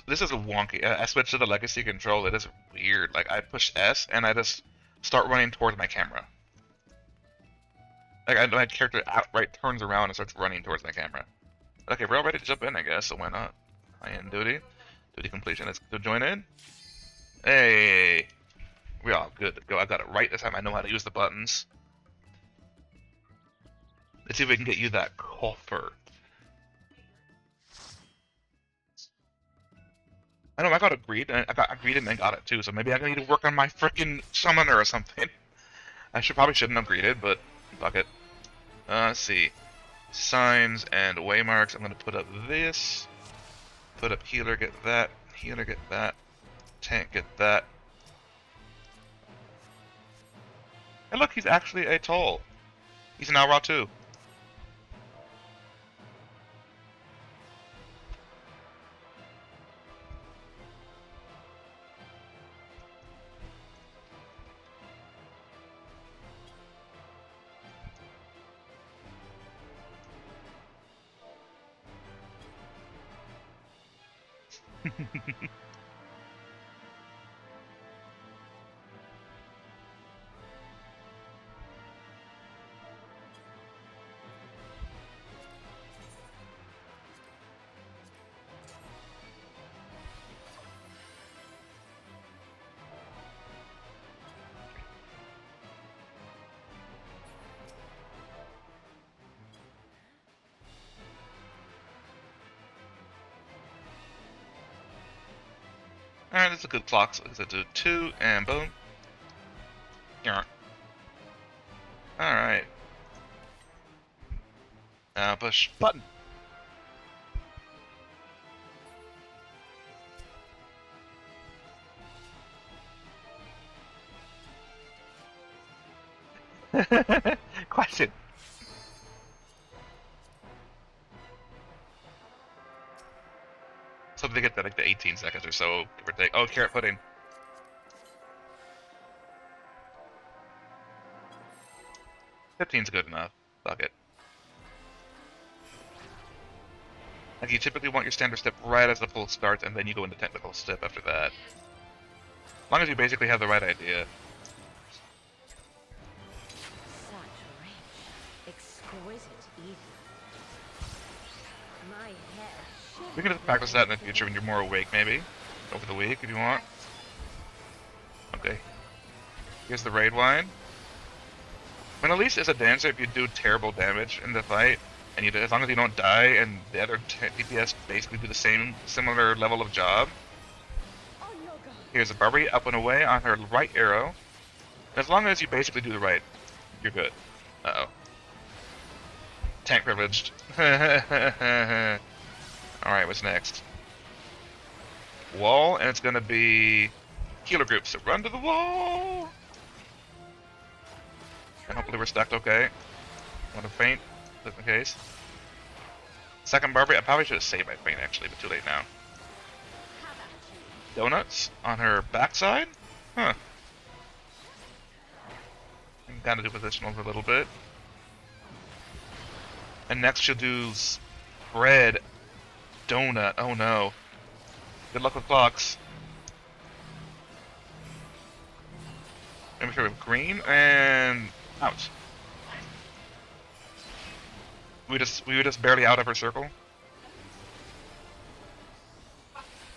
This is a wonky. I switched to the legacy control. It is weird. Like I push S and I just start running towards my camera. Like my character outright turns around and starts running towards my camera. Okay, we're all ready to jump in, I guess. So why not? High-end duty completion. Let's go join in. Hey, we're all good to go. I got it right this time. I know how to use the buttons. Let's see if we can get you that coffer. I know I got agreed, and I got agreed and then got it too. So maybe I need to work on my frickin' summoner or something. I shouldn't have greeted, but fuck it. Let's see, signs and waymarks. I'm gonna put up this. Put up healer, get that. Healer, get that. Tank, get that. And look, he's actually a toll. He's an Alra too. Alright, that's a good clock. So let's do 2 and boom. Yeah. Alright. Now push button. Question. 15 seconds or so, give or take. Oh, carrot pudding. "15's good enough. Fuck it. Like, you typically want your standard step right as the pull starts, and then you go into technical step after that. As long as you basically have the right idea. Such rich, exquisite eating. My head We can just practice that in the future when you're more awake, maybe. Over the week, if you want. Okay. Here's the raid wine. I mean, at least as a dancer, if you do terrible damage in the fight, and as long as you don't die, and the other DPS basically do the same, similar level of job. Here's a Barbie up and away on her right arrow. As long as you basically do the right, you're good. Uh-oh. Tank privileged. Alright, what's next? Wall, and it's gonna be healer group, so run to the wall! And hopefully we're stacked okay. Want to faint, just in case. Second Barbie, I probably should have saved my faint actually, but too late now. Donuts on her backside? Huh. I can kind of do positionals a little bit. And next she'll do spread donut. Oh no. Good luck with blocks. Maybe sure with green and out. We were just barely out of her circle.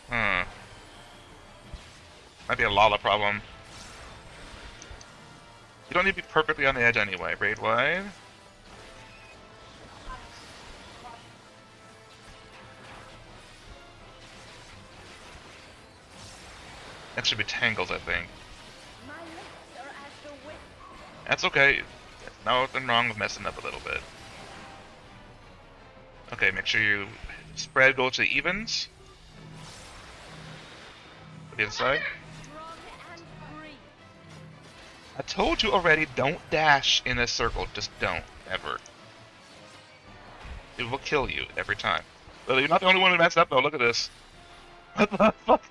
Huh. Might be a Lala problem. You don't need to be perfectly on the edge anyway. Raid wide. Next should be tangles, I think. That's okay. Nothing wrong with messing up a little bit. Okay, make sure you spread go to evens. The other side. I told you already, don't dash in a circle. Just don't, ever. It will kill you every time. Well, you're not the only one who messed up though, look at this. What the fuck?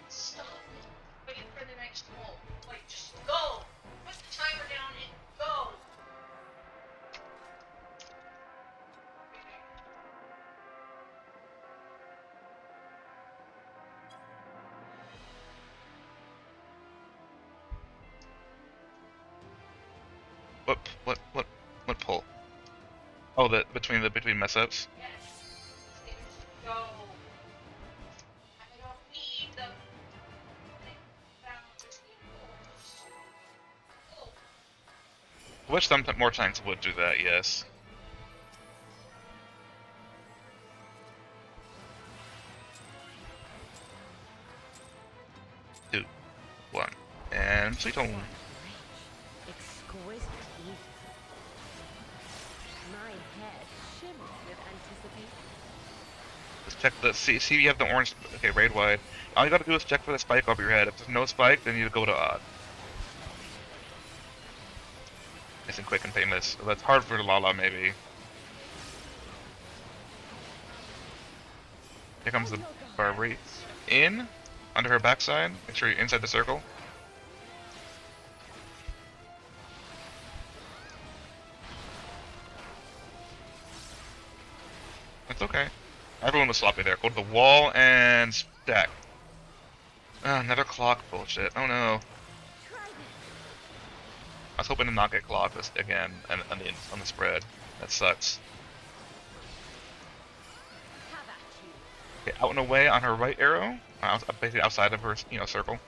Stop waiting for the next roll. Like, just go! Put the timer down and go! What pull? Oh, the between mess ups. Yes. Just go. I don't need the thing down with the rolls. I wish some more tanks would do that. Yes. Two, one, and sweet home. exquisite eating. My head shimmers with anticipation. Just check the see you have the orange. Okay, raid wide. All you gotta do is check for the spike over your head. If there's no spike, then you go to odd. Nice and quick and painless. So that's hard for Lala maybe. Here comes the Barbary. In, under her backside. Make sure you're inside the circle. It's okay. Everyone was sloppy there. Go to the wall and stack. Another clock bullshit. Oh no. I was hoping to not get clocked this again and on the spread. That sucks. Okay, out and away on her right arrow. Basically outside of her, circle.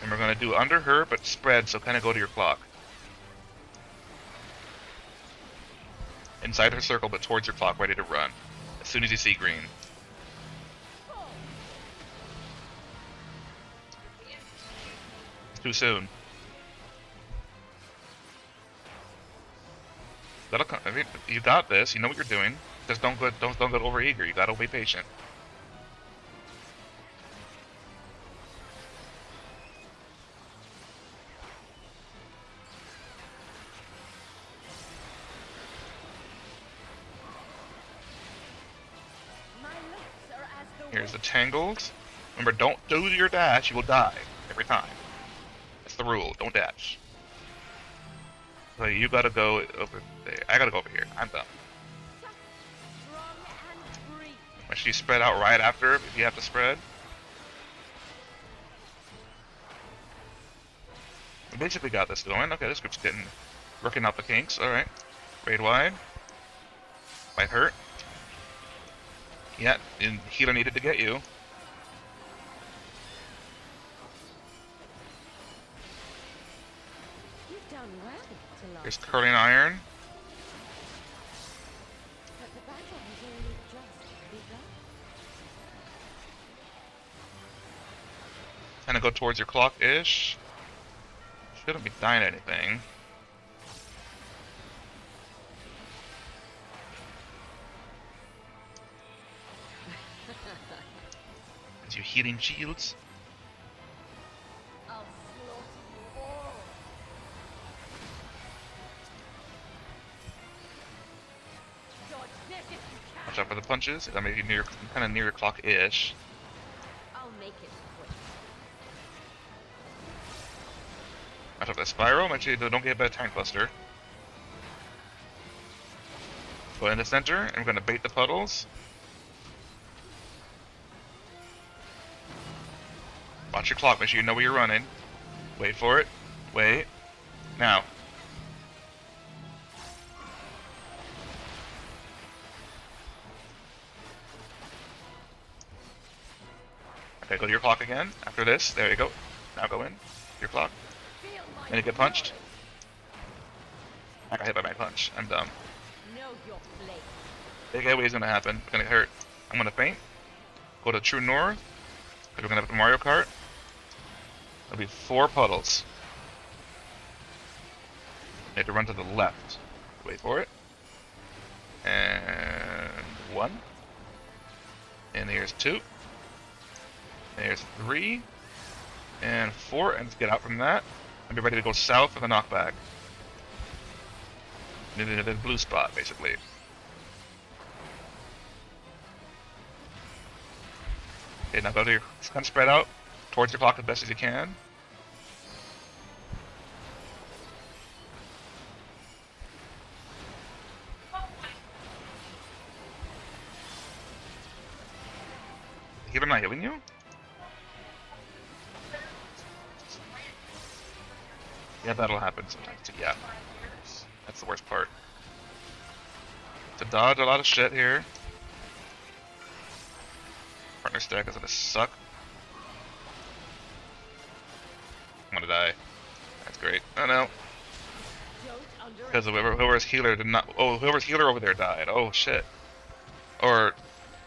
And we're gonna do under her, but spread, so kind of go to your clock. Inside her circle, but towards your clock, ready to run. As soon as you see green. It's too soon. That'll come. I mean, you got this. You know what you're doing. Just don't get over eager. You gotta be patient. Here's the tangled. Remember, don't do your dash, you will die every time. That's the rule, don't dash. So you gotta go over there. I gotta go over here. I'm done. Make sure you spread out right after if you have to spread. We basically got this going. Okay, this group's working out the kinks. Alright. Raid wide. Might hurt. Yeah, and healer needed to get you. You've done well to last. Here's curling iron. But the battle has only just begun. Kind of go towards your clock-ish. Shouldn't be dying anything. As you healing shields. I'll slaughter you all. Dodge this if you can. Watch out for the punches. I mean, you're kind of near your clock-ish. I'll make it quick. Watch out for the spiral. Make sure you don't get a bad tank cluster. Go in the center, and we're gonna bait the puddles. Watch your clock. Make sure you know where you're running. Wait for it. Wait. Now. Okay, go to your clock again. After this, there you go. Now go in. Your clock. Then you get punched. I got hit by my punch. I'm dumb. Know your place. Big AoE is gonna happen. It's gonna get hurt. I'm gonna faint. Go to true north. We're gonna have the Mario Kart. There'll be 4 puddles. You have to run to the left. Wait for it. And 1. And here's 2. And here's 3. And 4. And let's get out from that. And be ready to go south for the knockback. The blue spot, basically. Okay, now go to your, kind of spread out towards your clock as best as you can. Healer not healing you? Yeah, that'll happen sometimes. Yeah. That's the worst part. To dodge a lot of shit here. Partner stack is gonna suck. I'm gonna die. That's great. Oh no. Because whoever's healer did not. Oh, whoever's healer over there died. Oh shit. Or,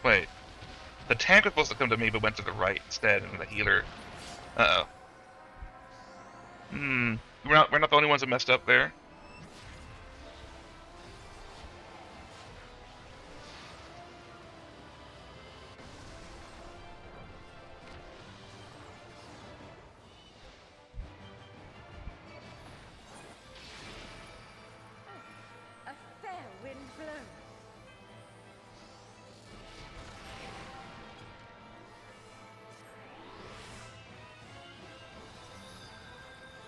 wait. The tank was supposed to come to me but went to the right instead, and the healer. Uh oh. We're not the only ones that messed up there. A fair wind blows.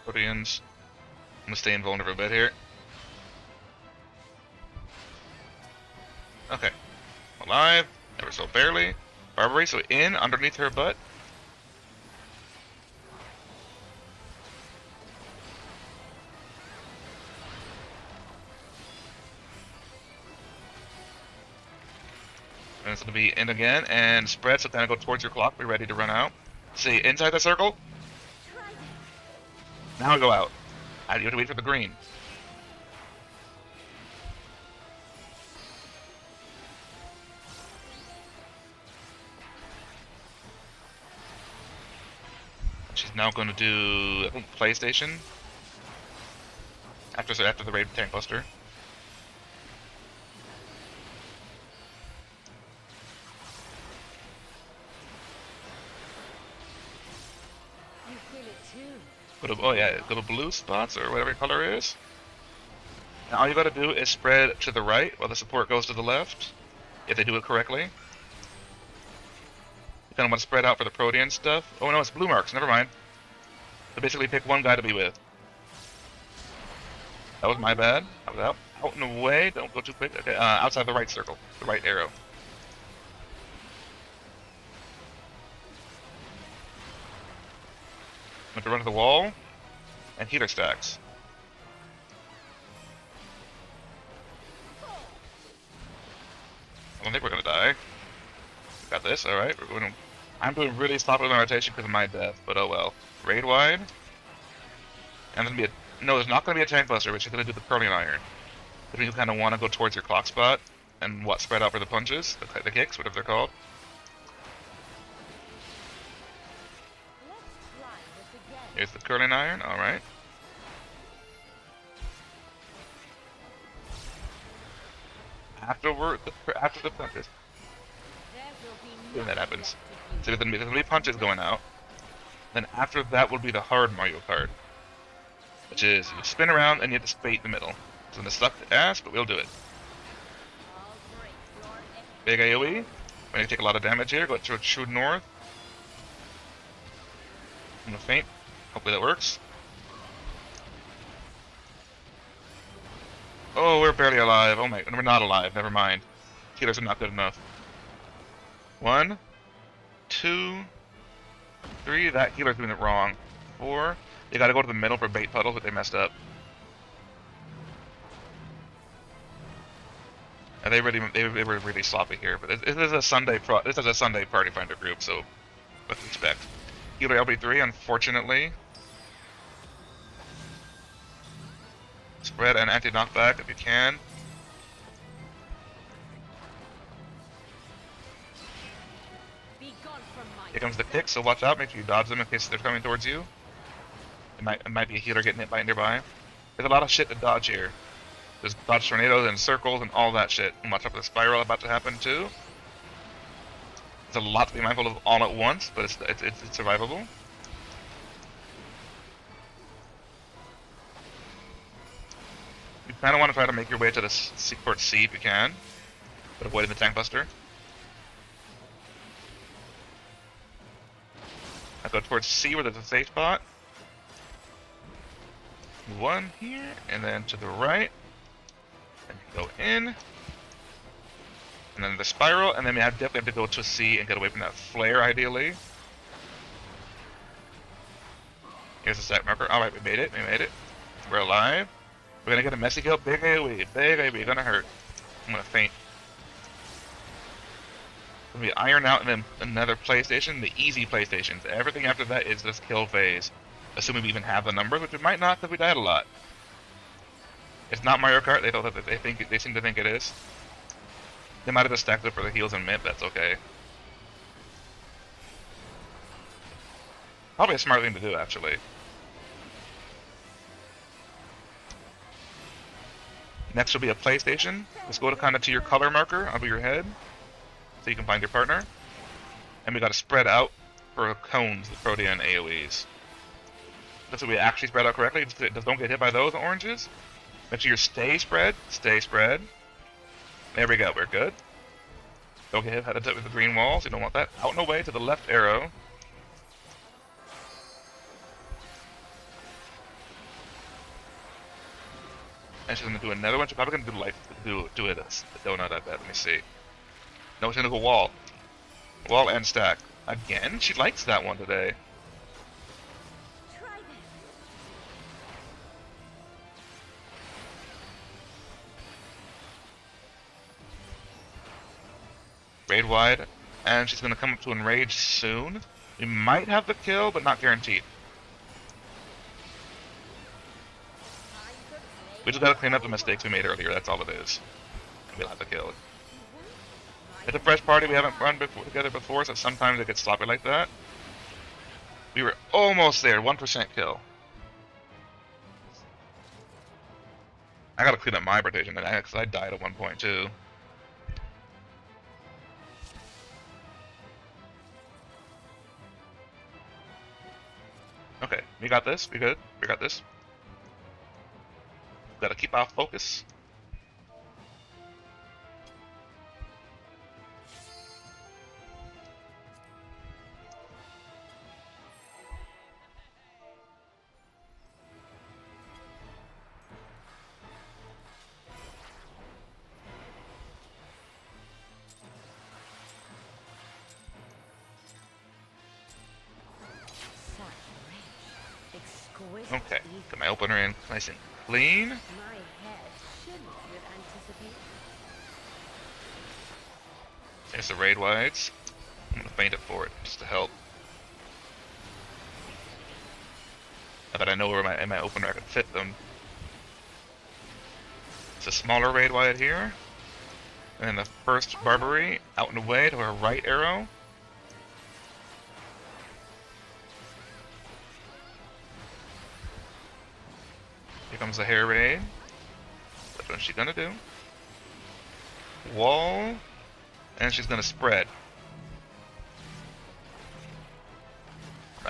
Proteans. I'm gonna stay invulnerable a bit here. Okay. Alive. Ever so barely. Barbary, so in, underneath her butt. And it's gonna be in again, and spread, so kind of go towards your clock, be ready to run out. See, inside the circle. Now I go out. You have to wait for the green. She's now going to do, I think, PlayStation. After the raid tank buster. You feel it too. Go to, oh yeah, go to blue spots or whatever color it is. Now all you gotta do is spread to the right while the support goes to the left, if they do it correctly. kind of want to spread out for the Protean stuff. Oh no, it's blue marks. Never mind. So basically, pick one guy to be with. That was my bad. I was out and away. Don't go too quick. Okay, outside the right circle, the right arrow. I'm going to run to the wall and healer stacks. I don't think we're gonna die. We got this. All right, we're going. I'm doing really sloppy with my rotation because of my death, but oh well. Raid wide. And there's gonna be a no. There's not gonna be a tank buster, but you're gonna do the curling iron. But you kind of want to go towards your clock spot and spread out for the punches, the kicks, whatever they're called. Here's the curling iron. All right. After the punches. When that happens. So there's gonna be punches going out. Then after that will be the hard Mario Kart. Which is you spin around and you have to spate the middle. It's gonna suck the ass, but we'll do it. Big AoE. We're gonna take a lot of damage here, go to true north. I'm gonna faint. Hopefully that works. Oh, we're barely alive. Oh my, we're not alive. Never mind. Healers are not good enough. 1, 2, 3. That healer's doing it wrong. 4. They gotta go to the middle for bait puddles, but they messed up. And they were really sloppy here. But this is a Sunday party finder group, so what to expect. Healer LB3, unfortunately. Spread and anti-knockback if you can. Here comes the kick, so watch out. Make sure you dodge them in case they're coming towards you. It might be a healer getting hit by nearby. There's a lot of shit to dodge here. There's dodge tornadoes and circles and all that shit. And watch out for the spiral about to happen too. There's a lot to be mindful of all at once, but it's survivable. You kind of want to try to make your way to the port C if you can, but avoiding the tank buster. I go towards C where there's a safe spot. 1 here, and then to the right. And go in. And then the spiral, and then we definitely have to go to C and get away from that flare, ideally. Here's the stack marker. Alright, we made it. We're alive. We're gonna get a messy kill. Big AoE, gonna hurt. I'm gonna faint. Gonna be iron out and then another PlayStation, the easy PlayStations. Everything after that is this kill phase. Assuming we even have the numbers, which we might not because we died a lot. It's not Mario Kart, they seem to think it is. They might have just stacked up for the heals and mid, that's okay. Probably a smart thing to do, actually. Next will be a PlayStation. Let's go to your color marker over your head, so you can find your partner. And we gotta spread out for cones, the Protean AoEs. That's what we actually spread out correctly. Just don't get hit by those oranges. Make sure you stay spread. There we go, we're good. Don't get hit with the green walls, you don't want that. Out and away to the left arrow. And she's gonna do another one. She's probably gonna do it a donut, I bet. Let me see. No, she's gonna go wall. Wall and stack. Again? She likes that one today. Raid wide, and she's gonna come up to enrage soon. We might have the kill, but not guaranteed. We just gotta clean up the mistakes we made earlier, that's all it is. We'll have the kill. It's a fresh party, we haven't run together before, so sometimes it gets sloppy like that. We were almost there, 1% kill. I gotta clean up my rotation because I died at one point too. Okay, we got this. We good. We got this. Gotta keep our focus. Okay, got my opener in nice and clean. My head shimmered with anticipation. There's the raid wides. I'm gonna feint it for it just to help. Now that I know where in my opener I can fit them. It's a smaller raid wide here. And then the first Barbary out and away to our right arrow. Here comes the hair raid. What's she gonna do? Wall. And she's gonna spread.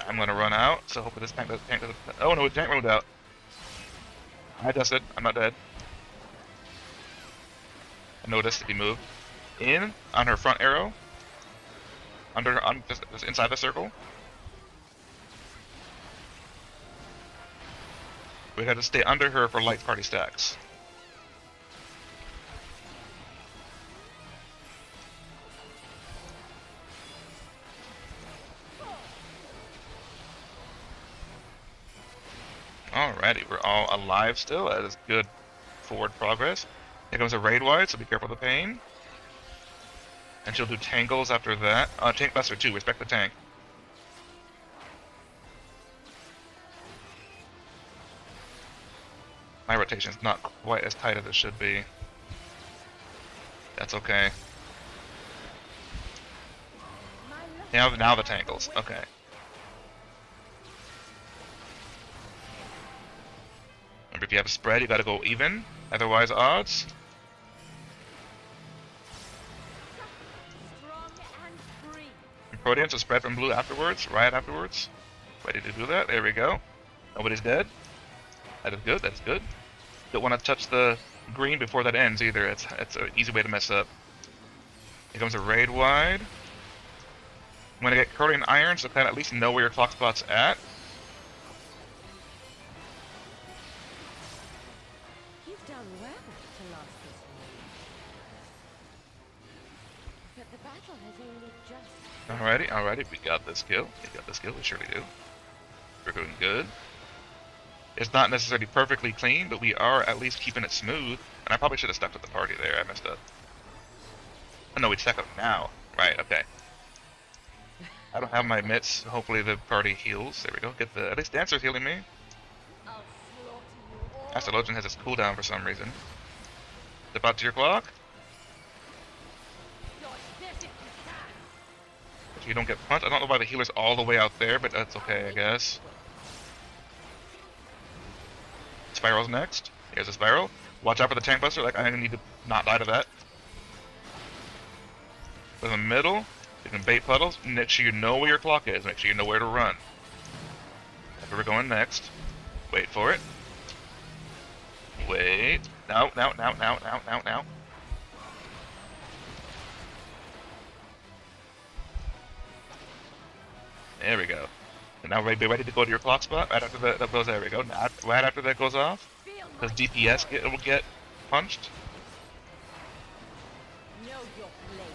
I'm gonna run out, so hopefully this tank doesn't. Oh no, the tank rolled out. I dusted. I'm not dead. I noticed if he moved in on her front arrow, just inside the circle. We had to stay under her for light party stacks. Alrighty, we're all alive still. That is good forward progress. Here comes a raid wide, so be careful of the pain. And she'll do tangles after that. Tank buster too, respect the tank. My rotation's not quite as tight as it should be. That's okay. Now the tangles, okay. Remember, if you have a spread, you gotta go even, otherwise odds. And Proteans will spread from blue afterwards, right afterwards. Ready to do that, there we go. Nobody's dead. That is good, that's good. Don't want to touch the green before that ends either, it's an easy way to mess up. Here comes a raid wide. I'm gonna get Curling Iron so kind of at least know where your clock spot's at. You've done well to last this long. But the battle has only just... Alrighty, we got this kill. We surely do. We're doing good. It's not necessarily perfectly clean, but we are at least keeping it smooth. And I probably should have stuck with the party there, I messed up. Oh no, we stack up now. Right, okay. I don't have my mitts, hopefully the party heals. There we go, get the, at least Dancer's healing me. Astrologian has its cooldown for some reason. Step out to your clock. You don't get punched. I don't know why the healer's all the way out there, but that's okay, I guess. Spiral's next. Here's a spiral. Watch out for the tank buster, like I need to not die to that. In the middle, you can bait puddles. Make sure you know where your clock is. Make sure you know where to run. That's where we're going next. Wait for it. Wait. No. There we go. And now be ready to go to your clock spot right after that goes. There we go. Now, right after that goes off, because DPS will get punched. Know your place.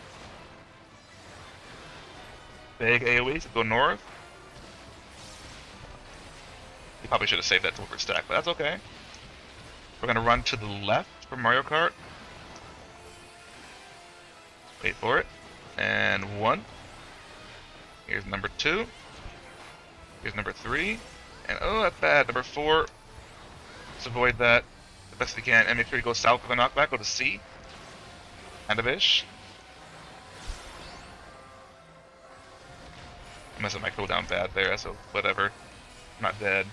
Big AoEs go north. You probably should have saved that for stack, but that's okay. We're gonna run to the left for Mario Kart. Wait for it. And 1. Here's number 2. Here's number 3. And oh, that's bad. Number 4. Let's avoid that the best we can. And make sure you go south of the knockback. Go to C. Kind of ish. I messed up my cooldown bad there, so whatever. I'm not dead.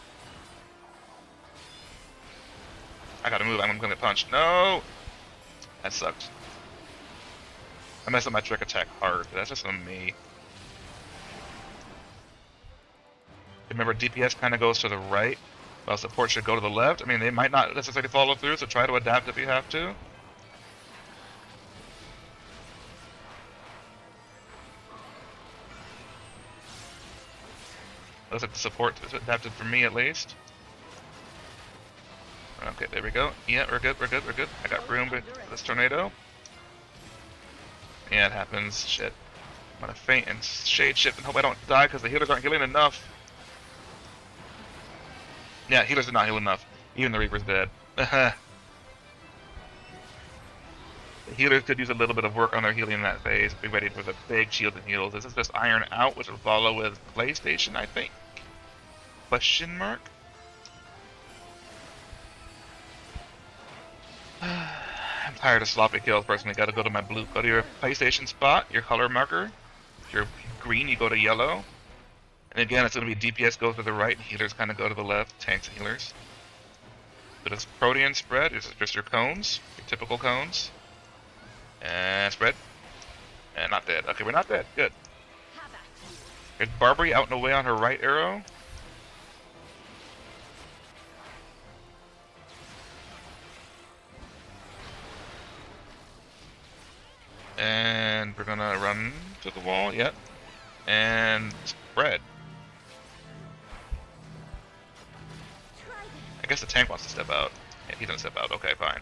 I gotta move. I'm gonna get punched. No! That sucked. I messed up my trick attack hard. That's just on me. Remember, DPS kind of goes to the right, while support should go to the left. I mean, they might not necessarily follow through, so try to adapt if you have to. Looks like the support is adapted for me, at least. Okay, there we go. Yeah, we're good. I got room with this tornado. Yeah, it happens. Shit. I'm gonna faint and shade shift and hope I don't die because the healers aren't healing enough. Yeah, healers did not heal enough. Even the Reaper's dead. The healers could use a little bit of work on their healing in that phase. Be ready for the big shield and heals. This is just Iron Out, which will follow with PlayStation, I think. Question mark? I'm tired of sloppy kills, personally. Gotta go to my blue. Go to your PlayStation spot, your color marker. If you're green, you go to yellow. And again, it's gonna be DPS go to the right, healers kind of go to the left, tanks and healers. So this Protean spread is just your cones, your typical cones. And spread. And not dead. Okay, we're not dead. Good. There's Barbary out and away on her right arrow. And we're gonna run to the wall, yep. And spread. I guess the tank wants to step out. Yeah, he doesn't step out, okay, fine.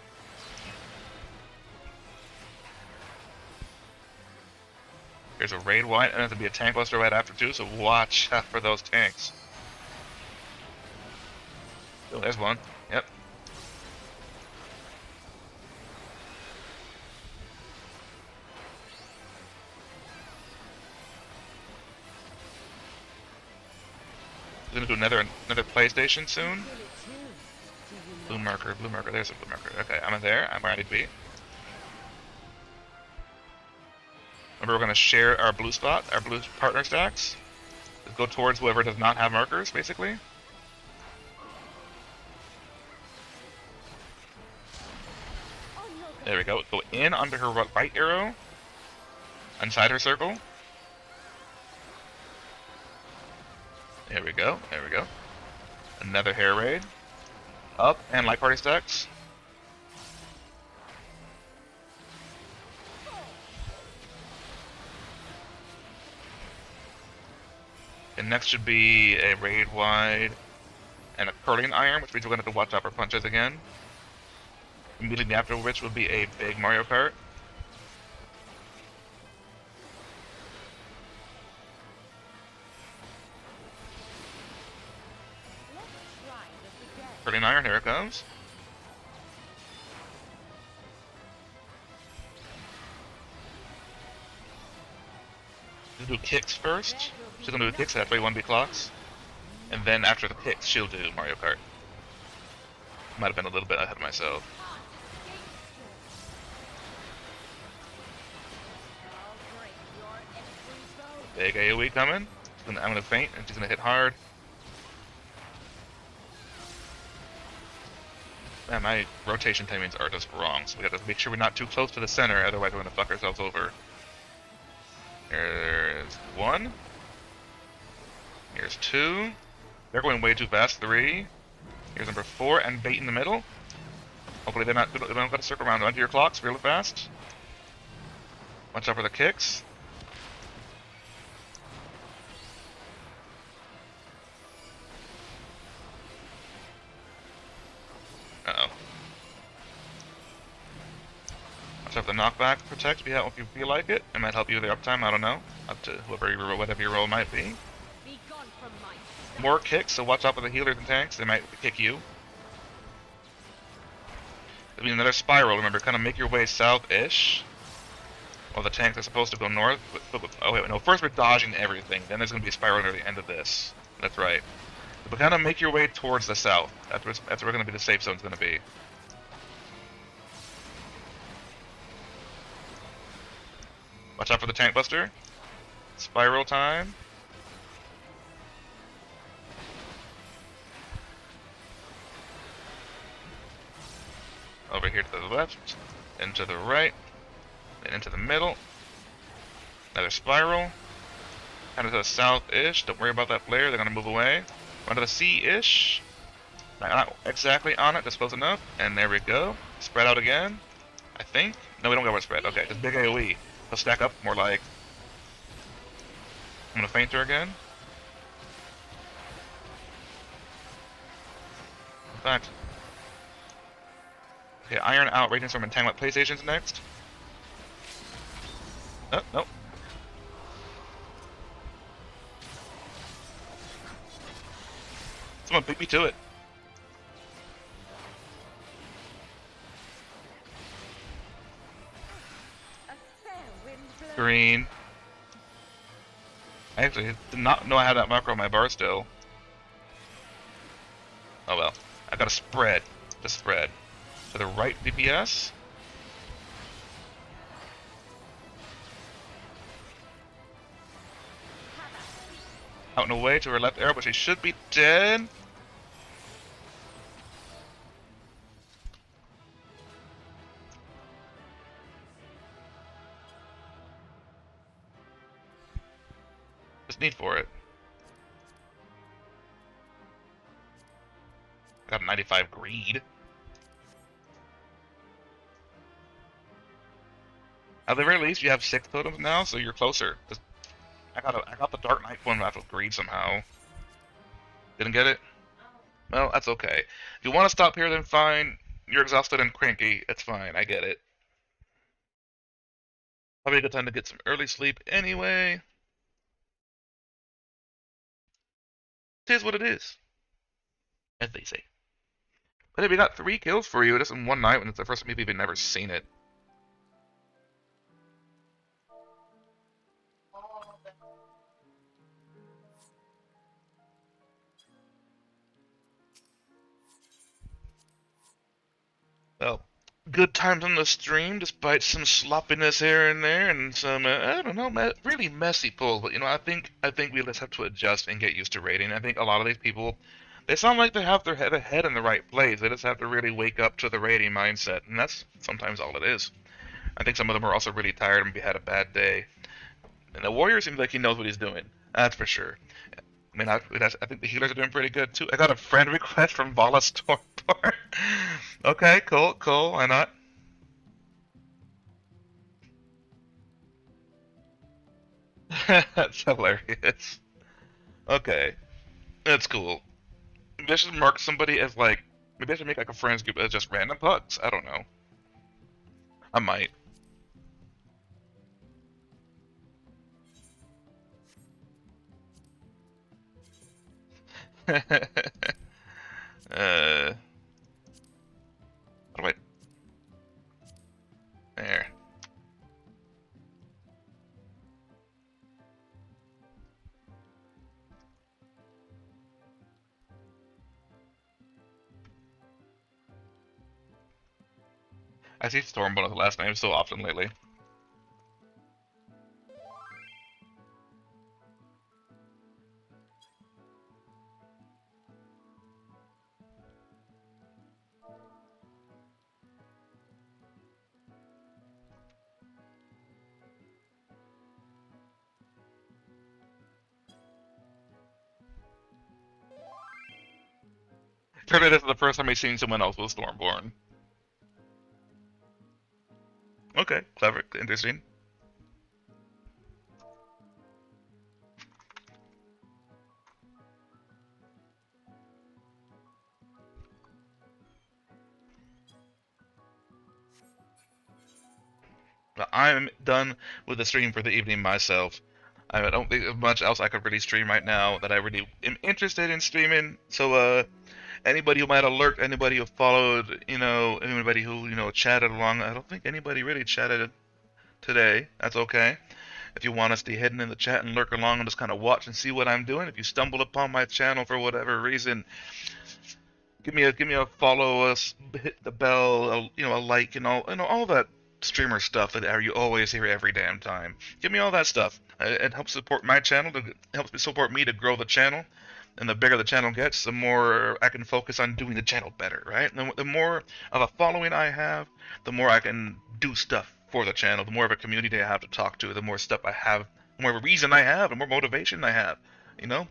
There's a raid white, and there's gonna be a tank buster right after too, so watch out for those tanks. Oh, there's one, yep. Gonna do another PlayStation soon. Blue marker, there's a blue marker. Okay, I'm in there, I'm ready to be. Remember, we're gonna share our blue spot, our blue partner stacks. Let's go towards whoever does not have markers, basically. There we go. Go in under her right arrow. Inside her circle. There we go, there we go. Another hair raid. Up and light party stacks. And next should be a raid wide and a curling iron, which means we're going to have to watch out for punches again. Immediately after which will be a big Mario Kart. Curling iron, here it comes. She'll do kicks first. She's gonna do kicks after 1B clocks. And then after the kicks, she'll do Mario Kart. Might have been a little bit ahead of myself. Big AoE coming. I'm gonna feint and she's gonna hit hard. Man, my rotation timings are just wrong, so we gotta make sure we're not too close to the center, otherwise we're gonna fuck ourselves over. There's one. Here's two. They're going way too fast. 3. Here's number 4, and bait in the middle. Hopefully they don't got to circle around onto your clocks really fast. Watch out for the kicks. Uh-oh. Watch out for the knockback protect if you feel like it. It might help you with your uptime, I don't know. Up to whatever your role might be. More kicks, so watch out for the healers and tanks. They might kick you. There'll be another spiral. Remember, kind of make your way south-ish. While the tanks are supposed to go north. Oh wait, no. First we're dodging everything. Then there's going to be a spiral near the end of this. That's right. But kind of make your way towards the south. That's where going to be the safe zone's going to be. Watch out for the tank buster. Spiral time. Over here to the left, then to the right, then into the middle. Another spiral. Kind of to the south-ish. Don't worry about that flare, they're going to move away. Run to the sea-ish. Not exactly on it, just close enough. And there we go. Spread out again, I think. No, we don't go with spread. Okay, just big AoE. They'll stack up more like... I'm going to feint her again. In fact... Okay, Iron Out, Raging Storm, and Entanglement PlayStation's next. Oh, nope. Someone beat me to it. Green. I actually did not know I had that macro on my bar still. Oh well. I gotta spread. The spread. To the right DPS. Out and away to her left arrow, but she should be dead. Just need for it. Got a 95 greed. At the very least, you have 6 totems now, so you're closer. I got the Dark Knight one after greed somehow. Didn't get it? Well, that's okay. If you want to stop here, then fine. You're exhausted and cranky. It's fine. I get it. Probably a good time to get some early sleep anyway. It is what it is, as they say. But hey, we got 3 kills for you just in one night when it's the first time we've even never seen it. Well, good times on the stream, despite some sloppiness here and there, and some I don't know, really messy pulls. But you know, I think we just have to adjust and get used to raiding. I think a lot of these people, they sound like they have their head in the right place. They just have to really wake up to the raiding mindset, and that's sometimes all it is. I think some of them are also really tired and had a bad day. And the warrior seems like he knows what he's doing. That's for sure. I mean, I think the healers are doing pretty good too. I got a friend request from Vala Stormborn. Okay, cool. Why not? That's hilarious. Okay, that's cool. Maybe I should mark somebody as like, maybe I should make like a friends group as just random pucks. I don't know. I might. How do I? There. I see Stormborn as the last name so often lately. Apparently this is the first time he's seen someone else with Stormborn. Okay, clever, interesting. I'm done with the stream for the evening myself. I don't think there's much else I could really stream right now that I really am interested in streaming. So, anybody who might have lurked, anybody who followed, you know, anybody who, you know, chatted along, I don't think anybody really chatted today. That's okay. If you want to stay hidden in the chat and lurk along and just kind of watch and see what I'm doing, if you stumbled upon my channel for whatever reason, give me a follow, hit the bell, you know, a like, and all that streamer stuff that you always hear every damn time. Give me all that stuff. It helps support my channel. It helps support me to grow the channel. And the bigger the channel gets, the more I can focus on doing the channel better, right? And the more of a following I have, the more I can do stuff for the channel. The more of a community I have to talk to, the more stuff I have, the more of a reason I have, the more motivation I have. You know,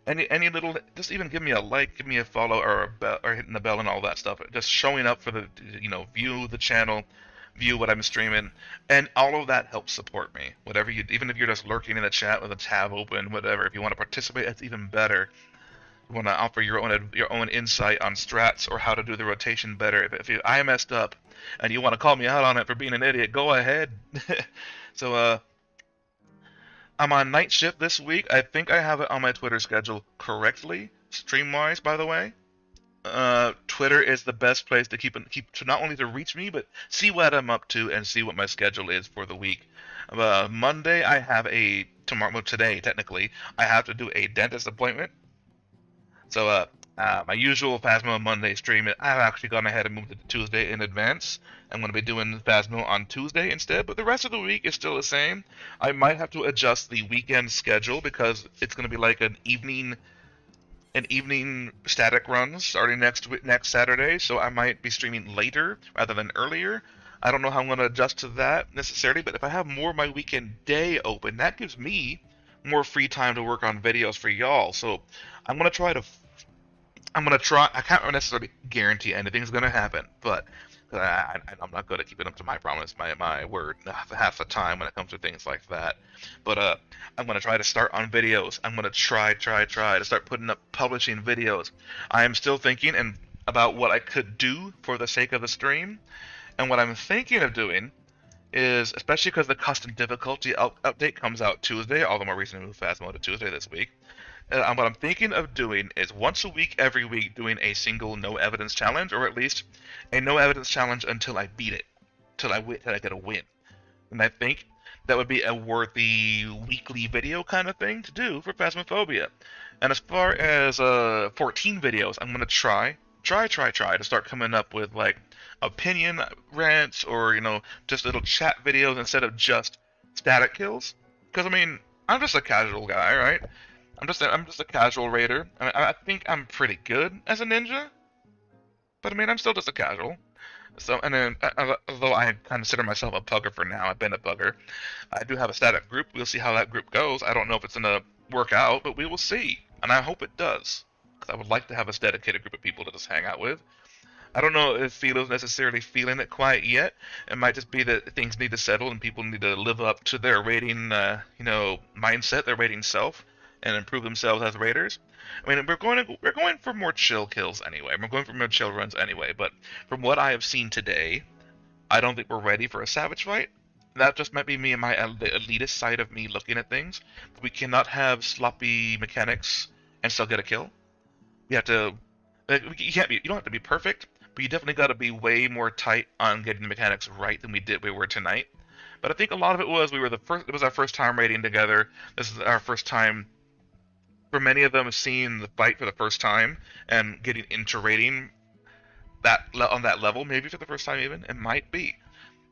any little, just even give me a like, give me a follow, or a bell, or hitting the bell and all that stuff. Just showing up for the, you know, view the channel, view what I'm streaming, and all of that helps support me. Whatever you, even if you're just lurking in the chat with a tab open, whatever. If you want to participate, that's even better. You want to offer your own insight on strats or how to do the rotation better. If I messed up and you want to call me out on it for being an idiot, go ahead. So I'm on night shift this week. I think I have it on my Twitter schedule correctly, stream-wise, by the way. Twitter is the best place to keep to not only to reach me, but see what I'm up to and see what my schedule is for the week. Monday, I have today technically, I have to do a dentist appointment. So, my usual Phasmo Monday stream, I've actually gone ahead and moved it to Tuesday in advance. I'm going to be doing Phasmo on Tuesday instead, but the rest of the week is still the same. I might have to adjust the weekend schedule because it's going to be like an evening static run starting next Saturday, so I might be streaming later rather than earlier. I don't know how I'm going to adjust to that necessarily, but if I have more of my weekend day open, that gives me more free time to work on videos for y'all. So I'm going to try to I can't necessarily guarantee anything's going to happen, but I'm not good at keeping up to my promise, my word, half the time when it comes to things like that. But I'm going to try to start on videos. I'm going to try to start publishing videos. I am still thinking about what I could do for the sake of the stream. And what I'm thinking of doing is, especially because the custom difficulty update comes out Tuesday, all the more reason to move Phasmo to Tuesday this week. What I'm thinking of doing is once a week, every week, doing a single no evidence challenge, or at least a no evidence challenge until I beat it, till I get a win. And I think that would be a worthy weekly video kind of thing to do for Phasmophobia. And as far as 14 videos, I'm gonna try to start coming up with like opinion rants or just little chat videos instead of just static kills. Because I mean, I'm just a casual guy, right? I'm just a casual raider. I think I'm pretty good as a ninja, but I mean I'm still just a casual. So and then although I consider myself a pugger for now, I've been a pugger. I do have a static group. We'll see how that group goes. I don't know if it's gonna work out, but we will see, and I hope it does, because I would like to have a dedicated group of people to just hang out with. I don't know if Philo's necessarily feeling it quite yet. It might just be that things need to settle and people need to live up to their raiding, mindset, their raiding self, and improve themselves as raiders. I mean, we're going for more chill kills anyway. We're going for more chill runs anyway. But from what I have seen today, I don't think we're ready for a savage fight. That just might be me and the elitist side of me looking at things. But we cannot have sloppy mechanics and still get a kill. You have to. You don't have to be perfect, but you definitely got to be way more tight on getting the mechanics right than we were tonight. But I think a lot of it was it was our first time raiding together. This is our first time, for many of them, seeing the fight for the first time and getting into raiding on that level, maybe for the first time even. It might be.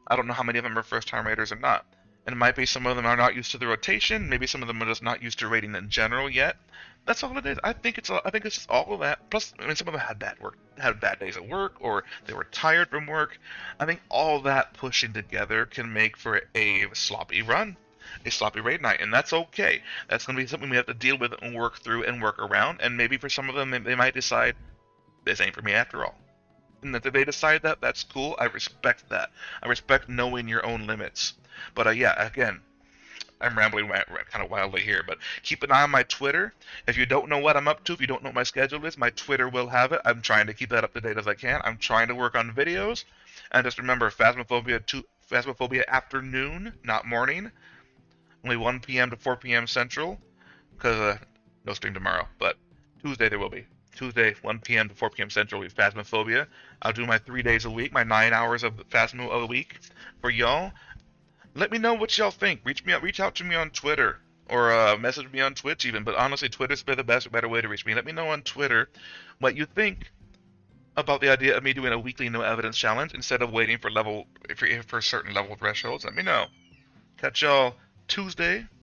I don't know how many of them are first time raiders or not. And it might be some of them are not used to the rotation. Maybe some of them are just not used to raiding in general yet. That's all it is. I think it's just all of that. Plus, I mean, some of them had bad days at work, or they were tired from work. I think all that pushing together can make for a sloppy run, a sloppy raid night, and that's okay. That's going to be something we have to deal with and work through and work around. And maybe for some of them, they might decide this ain't for me after all. And if they decide that, that's cool. I respect that. I respect knowing your own limits. But yeah, again, I'm rambling kind of wildly here, but keep an eye on my Twitter. If you don't know what I'm up to, if you don't know what my schedule is, my Twitter will have it. I'm trying to keep that up to date as I can. I'm trying to work on videos. And just remember, Phasmophobia afternoon, not morning. Only 1 p.m. to 4 p.m. Central, because no stream tomorrow, but Tuesday there will be. Tuesday, 1 p.m. to 4 p.m. Central, will be Phasmophobia. I'll do my 3 days a week, my 9 hours of Phasmo a week for y'all. Let me know what y'all think. Reach out to me on Twitter, or message me on Twitch even. But honestly, Twitter's the better way to reach me. Let me know on Twitter what you think about the idea of me doing a weekly no evidence challenge instead of waiting for certain level thresholds. Let me know. Catch y'all Tuesday